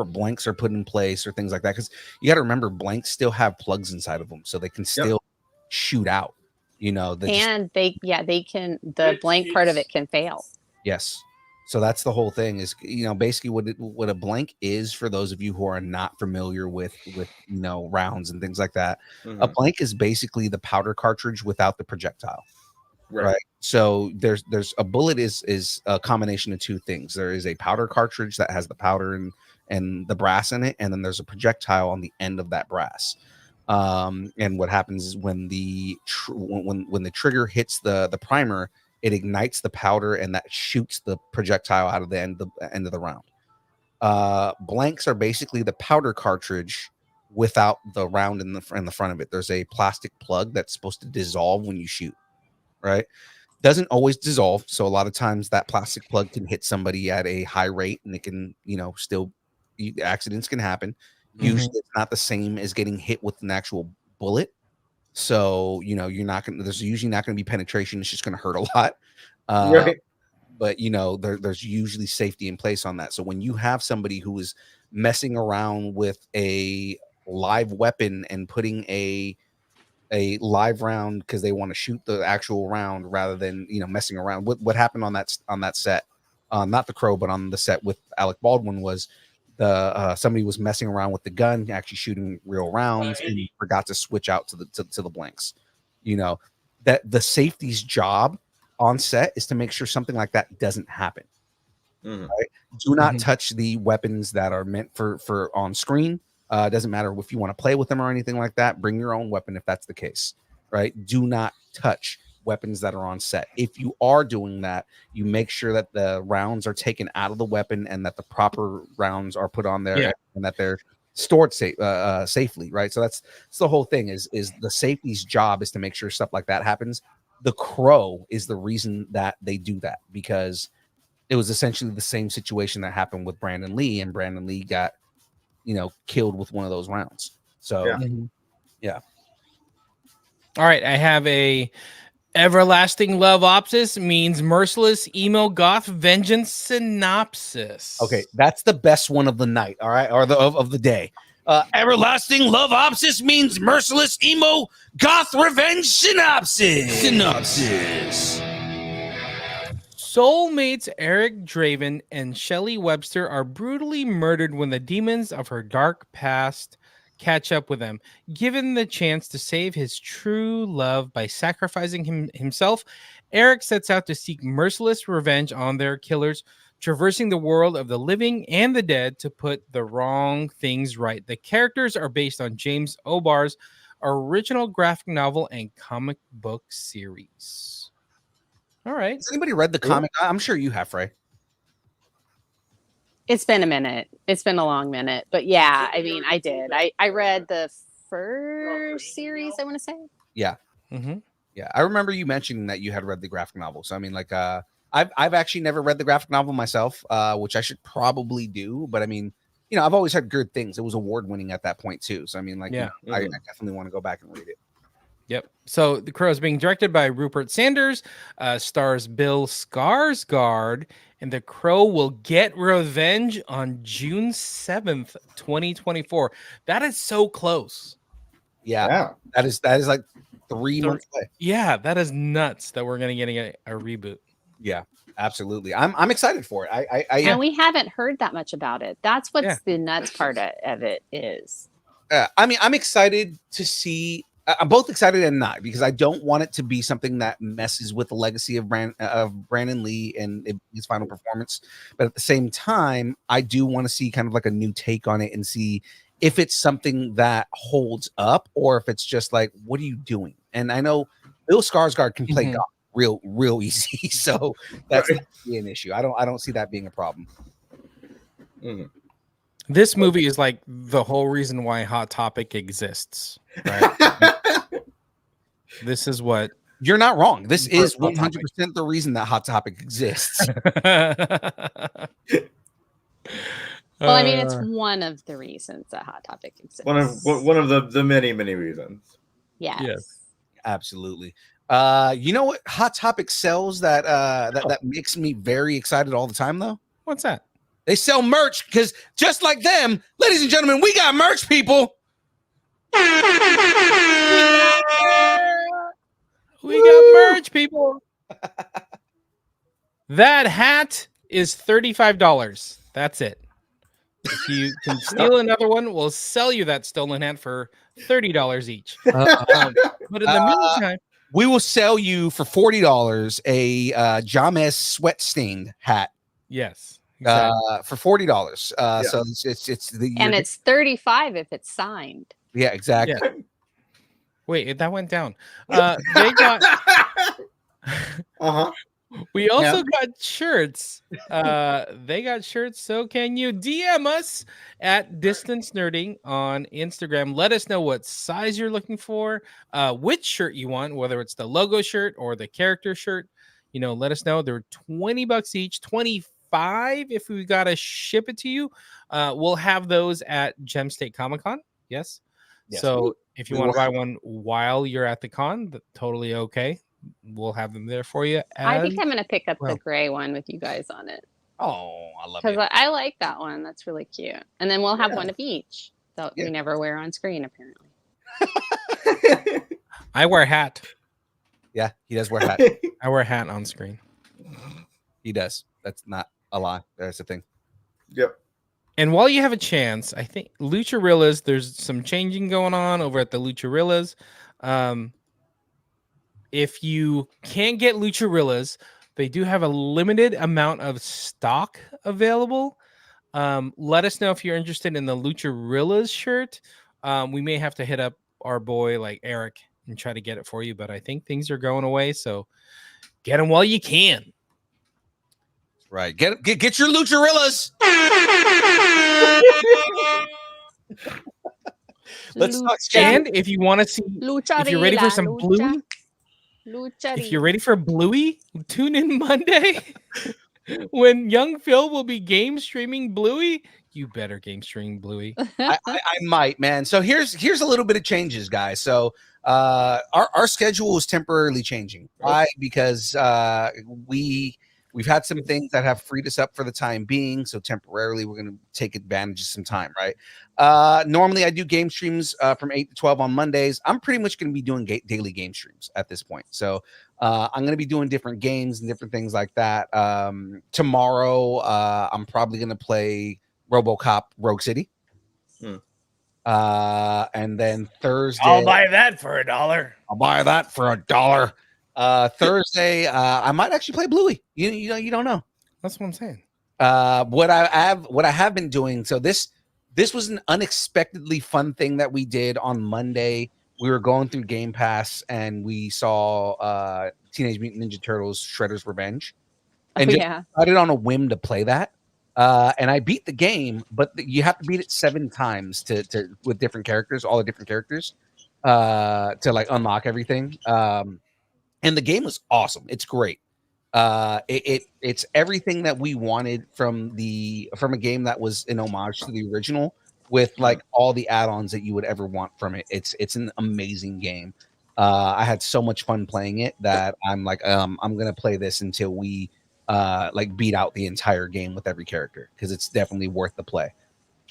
blanks are put in place or things like that. Because you got to remember, blanks still have plugs inside of them, so they can still shoot out. And they can, the blank part of it can fail. Yes. So that's the whole thing, is, basically what a blank is, for those of you who are not familiar with rounds and things like that. A blank is basically the powder cartridge without the projectile. Right. So there's a bullet is a combination of two things. There is a powder cartridge that has the powder and the brass in it, and then there's a projectile on the end of that brass. And what happens is when the trigger hits the primer, it ignites the powder, and that shoots the projectile out of the end of the round. Blanks are basically the powder cartridge without the round in the front of it. There's a plastic plug that's supposed to dissolve when you shoot, right? Doesn't always dissolve, so a lot of times that plastic plug can hit somebody at a high rate, and it can, still, accidents can happen. Usually it's not the same as getting hit with an actual bullet. So, there's usually not going to be penetration. It's just going to hurt a lot. Right. But, there's usually safety in place on that. So when you have somebody who is messing around with a live weapon and putting a live round because they want to shoot the actual round rather than, messing around, what happened on that set, not The Crow, but on the set with Alec Baldwin, was somebody was messing around with the gun, actually shooting real rounds, and forgot to switch out to the blanks. That the safety's job on set is to make sure something like that doesn't happen. Right? Do not touch the weapons that are meant for on screen. It doesn't matter if you want to play with them or anything like that. Bring your own weapon if that's the case. Right? Do not touch weapons that are on set. If you are doing that, you make sure that the rounds are taken out of the weapon and that the proper rounds are put on there, and that they're stored safely, right? So that's the whole thing, is the safety's job is to make sure stuff like that happens. The Crow is the reason that they do that, because it was essentially the same situation that happened with Brandon Lee, and Brandon Lee got killed with one of those rounds. So yeah. All right, I have a everlasting love opsis means merciless emo goth vengeance synopsis. Okay, that's the best one of the night, all right, or of the day. Everlasting love opsis means merciless emo goth revenge synopsis. Soulmates Eric Draven and Shelley Webster are brutally murdered when the demons of her dark past catch up with them. Given the chance to save his true love by sacrificing himself, Eric sets out to seek merciless revenge on their killers, traversing the world of the living and the dead to put the wrong things right. The characters are based on James O'Barr's original graphic novel and comic book series. All right. Has anybody read the comic? I'm sure you have, Fray. It's been a minute. It's been a long minute. But yeah, I mean, I did. I read the first series, I want to say. Yeah. Yeah. I remember you mentioning that you had read the graphic novel. So, I mean, like, I've actually never read the graphic novel myself, which I should probably do. But, I mean, I've always heard good things. It was award-winning at that point, too. So, I mean, like, I definitely want to go back and read it. Yep. So The Crow is being directed by Rupert Sanders, stars Bill Skarsgård, and The Crow will get revenge on June 7th, 2024. That is so close. Yeah. That is like 3 months away. Yeah, that is nuts that we're going to get a reboot. Yeah, absolutely. I'm excited for it. And we haven't heard that much about it. That's what's the nuts part of it is. I mean, I'm excited to see I'm both excited and not, because I don't want it to be something that messes with the legacy of Brandon Lee and his final performance. But at the same time, I do want to see kind of like a new take on it and see if it's something that holds up or if it's just like, what are you doing? And I know Bill Skarsgård can play God real easy, so that's not an issue. I don't see that being a problem. This movie is like the whole reason why Hot Topic exists, right? This is what you're not wrong. This is 100% the reason that Hot Topic exists. Well, I mean, it's one of the reasons that Hot Topic exists. One of the many reasons. Yes. Absolutely. You know what Hot Topic sells that makes me very excited all the time though? What's that? They sell merch, because just like them, ladies and gentlemen, we got merch, people. We got merch, people. That hat is $35. That's it. If you can steal another one, we'll sell you that stolen hat for $30 each. But in the meantime, we will sell you for $40 a Jahmez sweat stained hat. Yes. Exactly. For $40. So it's the and it's $35 if it's signed. Yeah, exactly. Yeah. Wait, that went down. They got. We also got shirts. They got shirts. So can you DM us at Distance Nerding on Instagram? Let us know what size you're looking for, which shirt you want, whether it's the logo shirt or the character shirt. You know, let us know. They're $20 each, $25 if we gotta ship it to you. We'll have those at Gem State Comic Con. Yes. So if you want to buy one while you're at the con, totally okay. We'll have them there for you. I think I'm gonna pick up the gray one with you guys on it. Oh, I love it. Because I like that one. That's really cute. And then we'll have one of each that we never wear on screen, apparently. I wear a hat. Yeah, he does wear a hat. I wear a hat on screen. He does. That's not a lie. That's the thing. Yep. And while you have a chance, I think Lucharillas, there's some changing going on over at the Lucharillas. If you can't get Lucharillas, they do have a limited amount of stock available. Let us know if you're interested in the Lucharillas shirt. We may have to hit up our boy like Eric and try to get it for you, but I think things are going away, so get them while you can. Right. Get your Lucharillas. Let's talk. And if you want to see, if you're ready for some Bluey, if you're ready for Bluey, tune in Monday when Young Phil will be game streaming Bluey. You better game stream Bluey. I might, man. So here's a little bit of changes, guys. So our schedule is temporarily changing. Why? Because we've had some things that have freed us up for the time being. So temporarily, we're going to take advantage of some time, right? Normally, I do game streams from 8 to 12 on Mondays. I'm pretty much going to be doing daily game streams at this point. So I'm going to be doing different games and different things like that. Tomorrow, I'm probably going to play RoboCop Rogue City. And then Thursday, I'll buy that for $1. I'll buy that for $1. Thursday, I might actually play Bluey. You don't know. That's what I'm saying. What I have been doing. So this was an unexpectedly fun thing that we did on Monday. We were going through Game Pass and we saw Teenage Mutant Ninja Turtles Shredder's Revenge, and decided on a whim to play that. And I beat the game, but you have to beat it 7 times to with different characters, all the different characters, to like unlock everything. And the game was awesome. It's great. It's everything that we wanted from a game that was an homage to the original, with like all the add-ons that you would ever want from it. It's an amazing game. I had so much fun playing it that I'm like, I'm gonna play this until we like beat out the entire game with every character, because it's definitely worth the play.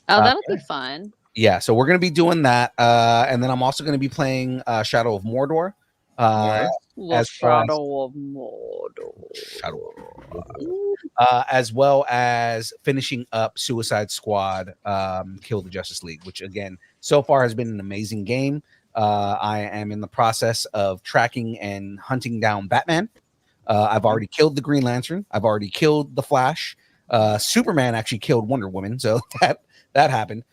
Oh, that'll be fun. Yeah, so we're gonna be doing that, and then I'm also gonna be playing Shadow of Mordor. Shadow of Mordor. As well as finishing up Suicide Squad, Kill the Justice League, which again so far has been an amazing game. I am in the process of tracking and hunting down Batman. I've already killed the Green Lantern. I've already killed the Flash. Superman actually killed Wonder Woman, so that happened.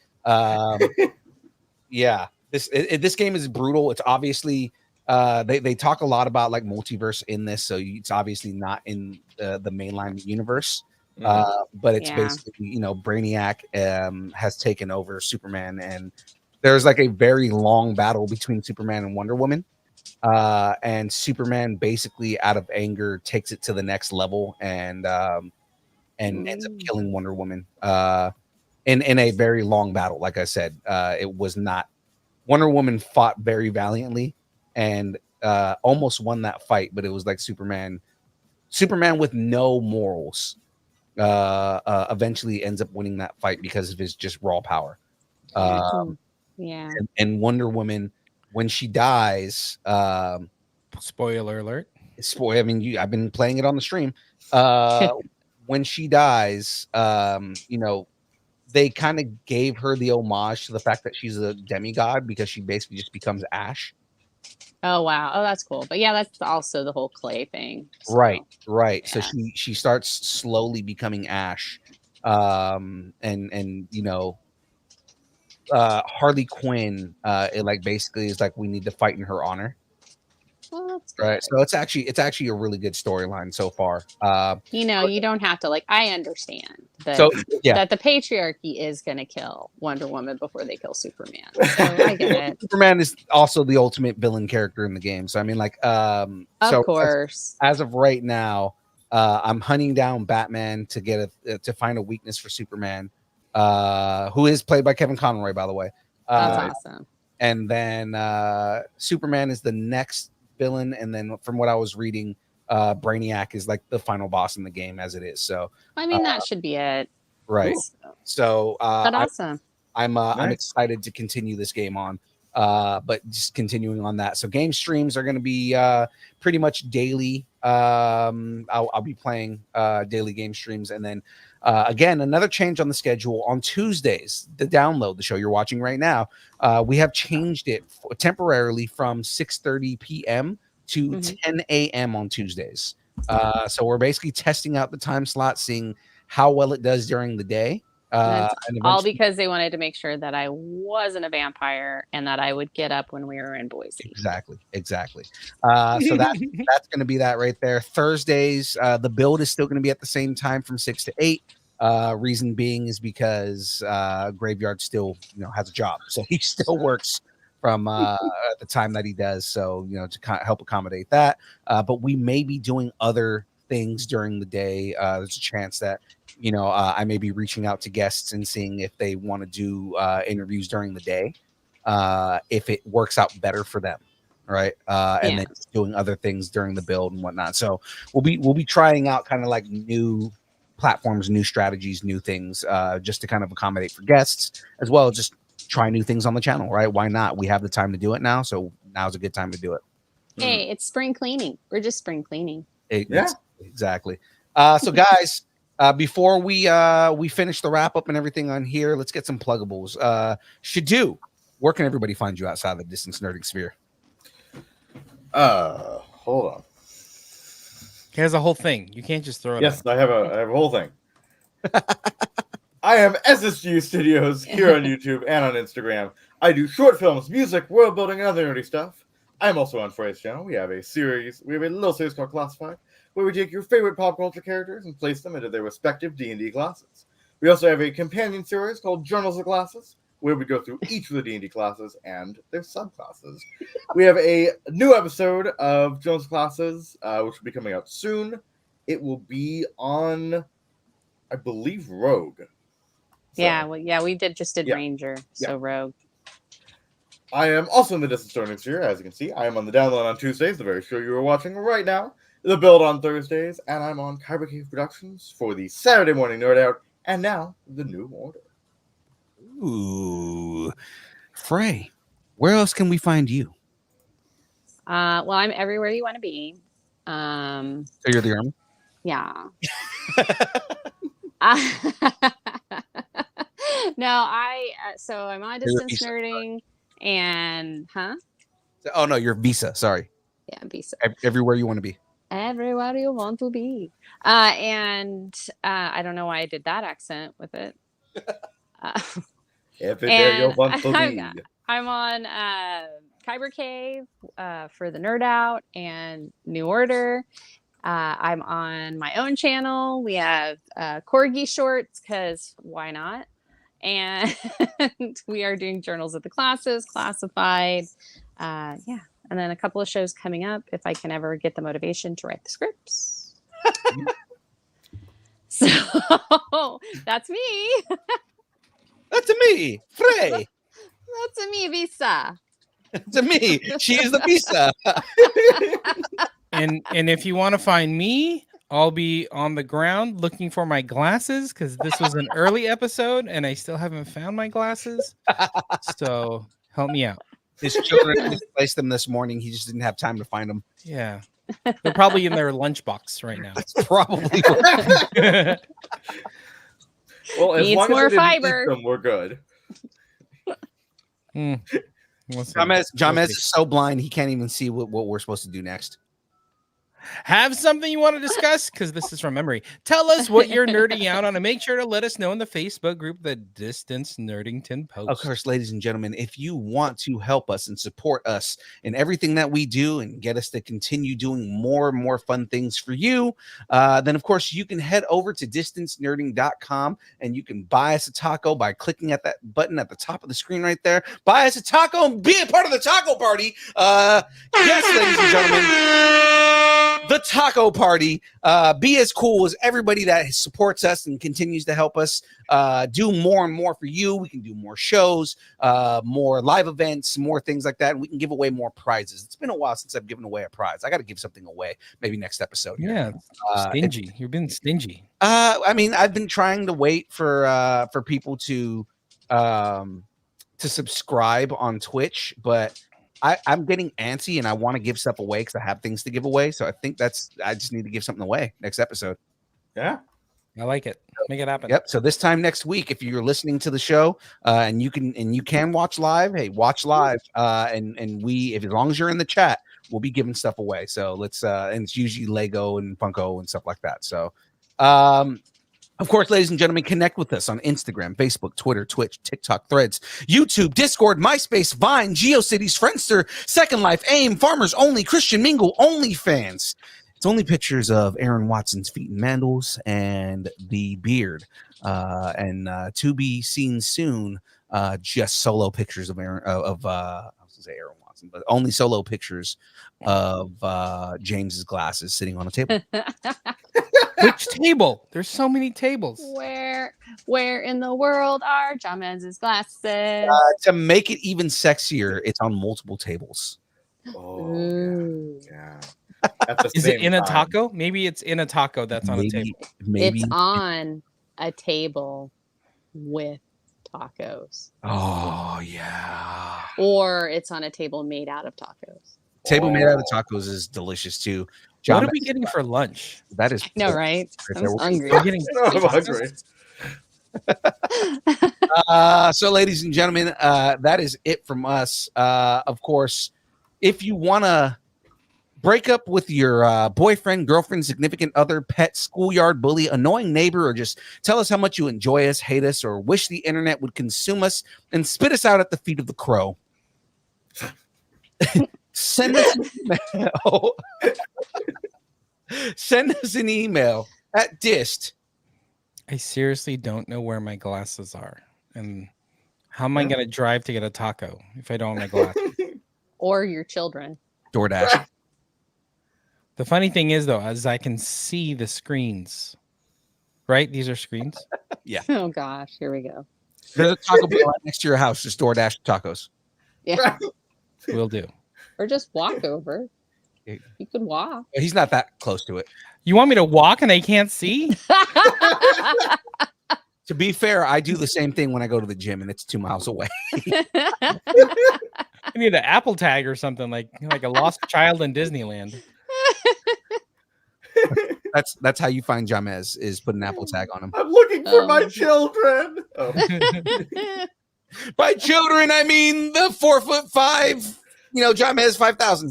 Yeah, this game is brutal. It's obviously they talk a lot about like multiverse in this, so it's obviously not in the mainline universe. But it's basically, Brainiac has taken over Superman, and there's like a very long battle between Superman and Wonder Woman. And Superman basically out of anger takes it to the next level and ends up killing Wonder Woman in a very long battle. Like I said, it was not, Wonder Woman fought very valiantly and almost won that fight, but it was like Superman with no morals eventually ends up winning that fight because of his just raw power. And Wonder Woman, when she dies, spoiler alert. I mean, I've been playing it on the stream. When she dies, they kind of gave her the homage to the fact that she's a demigod because she basically just becomes ash. Oh wow! Oh, that's cool. But yeah, that's also the whole clay thing. So. Right. Yeah. So she starts slowly becoming ash, and Harley Quinn, it like basically is like we need to fight in her honor. Well, that's good. Right. So it's actually a really good storyline so far. You don't have to I understand that that the patriarchy is going to kill Wonder Woman before they kill Superman. So I get it. Superman is also the ultimate villain character in the game. So I mean, of course. As of right now, I'm hunting down Batman to get to find a weakness for Superman, who is played by Kevin Conroy, by the way. That's awesome. And then Superman is the next villain, and then from what I was reading, Brainiac is like the final boss in the game as it is. So I mean, that should be it, right? So but awesome. I'm excited to continue this game on, but just continuing on that. So game streams are going to be pretty much daily. I'll be playing daily game streams, and then again, another change on the schedule on Tuesdays. The download, the show you're watching right now, we have changed it temporarily from 6:30 p.m. to 10 a.m. on Tuesdays. So we're basically testing out the time slot, seeing how well it does during the day. And all because they wanted to make sure that I wasn't a vampire and that I would get up when we were in Boise. Exactly. So that's going to be that right there. Thursdays, the build is still going to be at the same time from 6 to 8. Reason being is because Graveyard still has a job, so he still works from the time that he does. So to help accommodate that. But we may be doing other things during the day. There's a chance that I may be reaching out to guests and seeing if they want to do interviews during the day, if it works out better for them, right? And then doing other things during the build and whatnot. So we'll be trying out kind of like new platforms, new strategies, new things, just to kind of accommodate for guests as well. Just try new things on the channel, right? Why not? We have the time to do it now, so now's a good time to do it. Hey, it's spring cleaning. We're just spring cleaning. Exactly. So guys, before we finish the wrap up and everything on here, let's get some pluggables. SHDU, where can everybody find you outside the distance nerding sphere? Hold on. He has a whole thing. You can't just throw it. Yes, I have a whole thing. I am SHDU Studios here on YouTube and on Instagram. I do short films, music, world building, and other nerdy stuff. I'm also on Fray's channel. We have a little series called Classified, where we take your favorite pop culture characters and place them into their respective D&D classes. We also have a companion series called Journals of Classes, where we go through each of the D&D classes and their subclasses. We have a new episode of Journals of Classes, which will be coming out soon. It will be on, I believe, Rogue. So, we just did Ranger, so Rogue. I am also in the Distance Learning Sphere, as you can see. I am on the download on Tuesdays, the very show you are watching right now. The build on Thursdays, and I'm on Kyber Cave Productions for the Saturday Morning Nerd Out, and now the New Order. Ooh, Fray, where else can we find you? Well, I'm everywhere you want to be. So you're the army? Yeah. No, so I'm on Distance Nerding, and Oh no, your visa. Sorry. Yeah, visa. Everywhere you want to be. Everywhere you want to be. And I don't know why I did that accent with it. Everywhere you and want to be. I'm on Kyber Cave for the Nerd Out and New Order. I'm on my own channel. We have Corgi Shorts, because why not? And we are doing Journals of the Classes, Classified. Yeah. And then a couple of shows coming up if I can ever get the motivation to write the scripts. So that's me. That's me, Fray. That's a me, Visa. It's me. She is the visa. And if you want to find me, I'll be on the ground looking for my glasses, because this was an early episode and I still haven't found my glasses. So help me out. His children misplaced them this morning. He just didn't have time to find them. Yeah. They're probably in their lunchbox right now. That's probably Well, as Needs long more as I didn't fiber. eat them, we're good. Jahmez is so blind he can't even see what we're supposed to do next. Have something you want to discuss? Because this is from memory. Tell us what you're nerding out on, and make sure to let us know in the Facebook group, The Distance Nerdington Post. Of course, ladies and gentlemen, if you want to help us and support us in everything that we do and get us to continue doing more and more fun things for you, then of course you can head over to distancenerding.com and you can buy us a taco by clicking at that button at the top of the screen right there. Buy us a taco and be a part of the taco party. Yes, ladies and gentlemen. The taco party. Be as cool as everybody that supports us and continues to help us do more and more for you. We can do more shows, more live events, more things like that, and we can give away more prizes. It's been a while since I've given away a prize. I got to give something away, maybe next episode. Yeah, stingy. You've been stingy. I mean, I've been trying to wait for people to subscribe on Twitch, but I'm getting antsy and I want to give stuff away because I have things to give away. So I think I just need to give something away next episode. Yeah. I like it. Make it happen. Yep. So this time next week, if you're listening to the show and you can watch live, hey, watch live. And we, as long as you're in the chat, we'll be giving stuff away. So let's and it's usually Lego and Funko and stuff like that. So of course, ladies and gentlemen, connect with us on Instagram, Facebook, Twitter, Twitch, TikTok, Threads, YouTube, Discord, MySpace, Vine, GeoCities, Friendster, Second Life, AIM, Farmers Only, Christian Mingle, OnlyFans. It's only pictures of Aaron Watson's feet and mandals and the beard. And to be seen soon, just solo pictures of Aaron I was gonna say Aaron Watson, but only solo pictures of James's glasses sitting on a table. Which table? There's so many tables. Where in the world are Jahmez's glasses? To make it even sexier, it's on multiple tables. Oh, yeah. Is it in a taco? Maybe it's in a taco that's on a table. Maybe it's on a table with tacos. Oh yeah. Or it's on a table made out of tacos. Table made out of tacos is delicious too. What are we getting for lunch? That is no, right? I'm hungry. We're getting I'm hungry. So ladies and gentlemen, that is it from us. Of course, if you want to break up with your boyfriend, girlfriend, significant other, pet, schoolyard bully, annoying neighbor, or just tell us how much you enjoy us, hate us, or wish the internet would consume us and spit us out at the feet of the crow, send us an email. Send us an email at dist. I seriously don't know where my glasses are. And how am I going to drive to get a taco if I don't have my glasses? Or your children. DoorDash. The funny thing is, though, as I can see the screens, right? These are screens. Yeah. Oh, gosh. Here we go. There's a Taco Bell right next to your house. Just DoorDash tacos. Yeah. Will do. Or just walk over. You could walk. He's not that close to it. You want me to walk and I can't see? To be fair, I do the same thing when I go to the gym and it's 2 miles away. I need an Apple tag or something like a lost child in Disneyland. That's how you find Jahmez, is put an Apple tag on him. I'm looking for my children. By children, I mean the 4'5" Jahmez 5,000.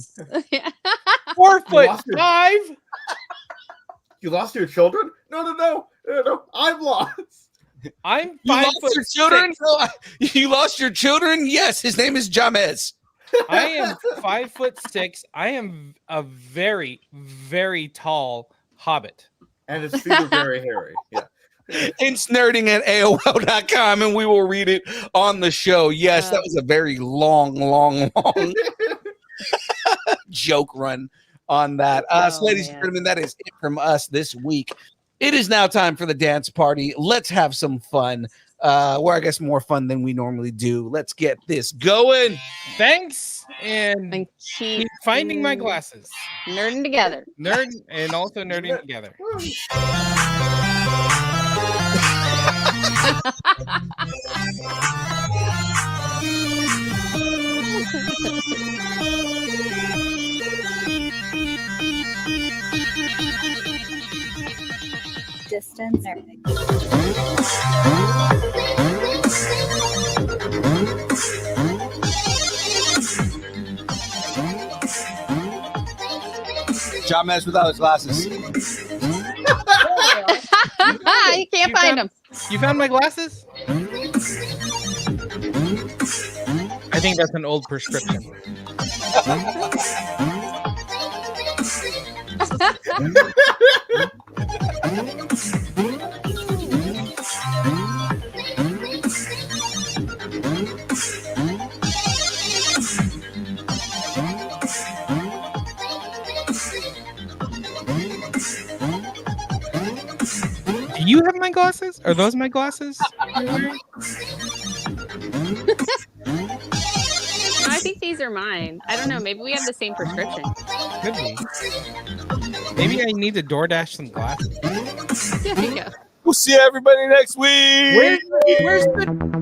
4'5". You lost your children? No. I'm lost. I'm You 5 lost foot your children? 6. You lost your children? Yes, his name is Jahmez. I am 5'6". I am a very, very tall hobbit. And his feet are very hairy. Yeah. It's nerding at AOL.com, and we will read it on the show. Yes, that was a very long joke run on that. So, ladies and gentlemen, that is it from us this week. It is now time for the dance party. Let's have some fun. Or I guess more fun than we normally do. Let's get this going. Thanks, and keep finding my glasses. Nerding together. And also nerding together. Distance nerding. Jahmez without his glasses. You can't find them. You found my glasses? I think that's an old prescription. Do you have my glasses? Are those my glasses? I think these are mine. I don't know. Maybe we have the same prescription. Could be. Maybe I need to DoorDash some glasses. There you go. We'll see everybody next week. Where's the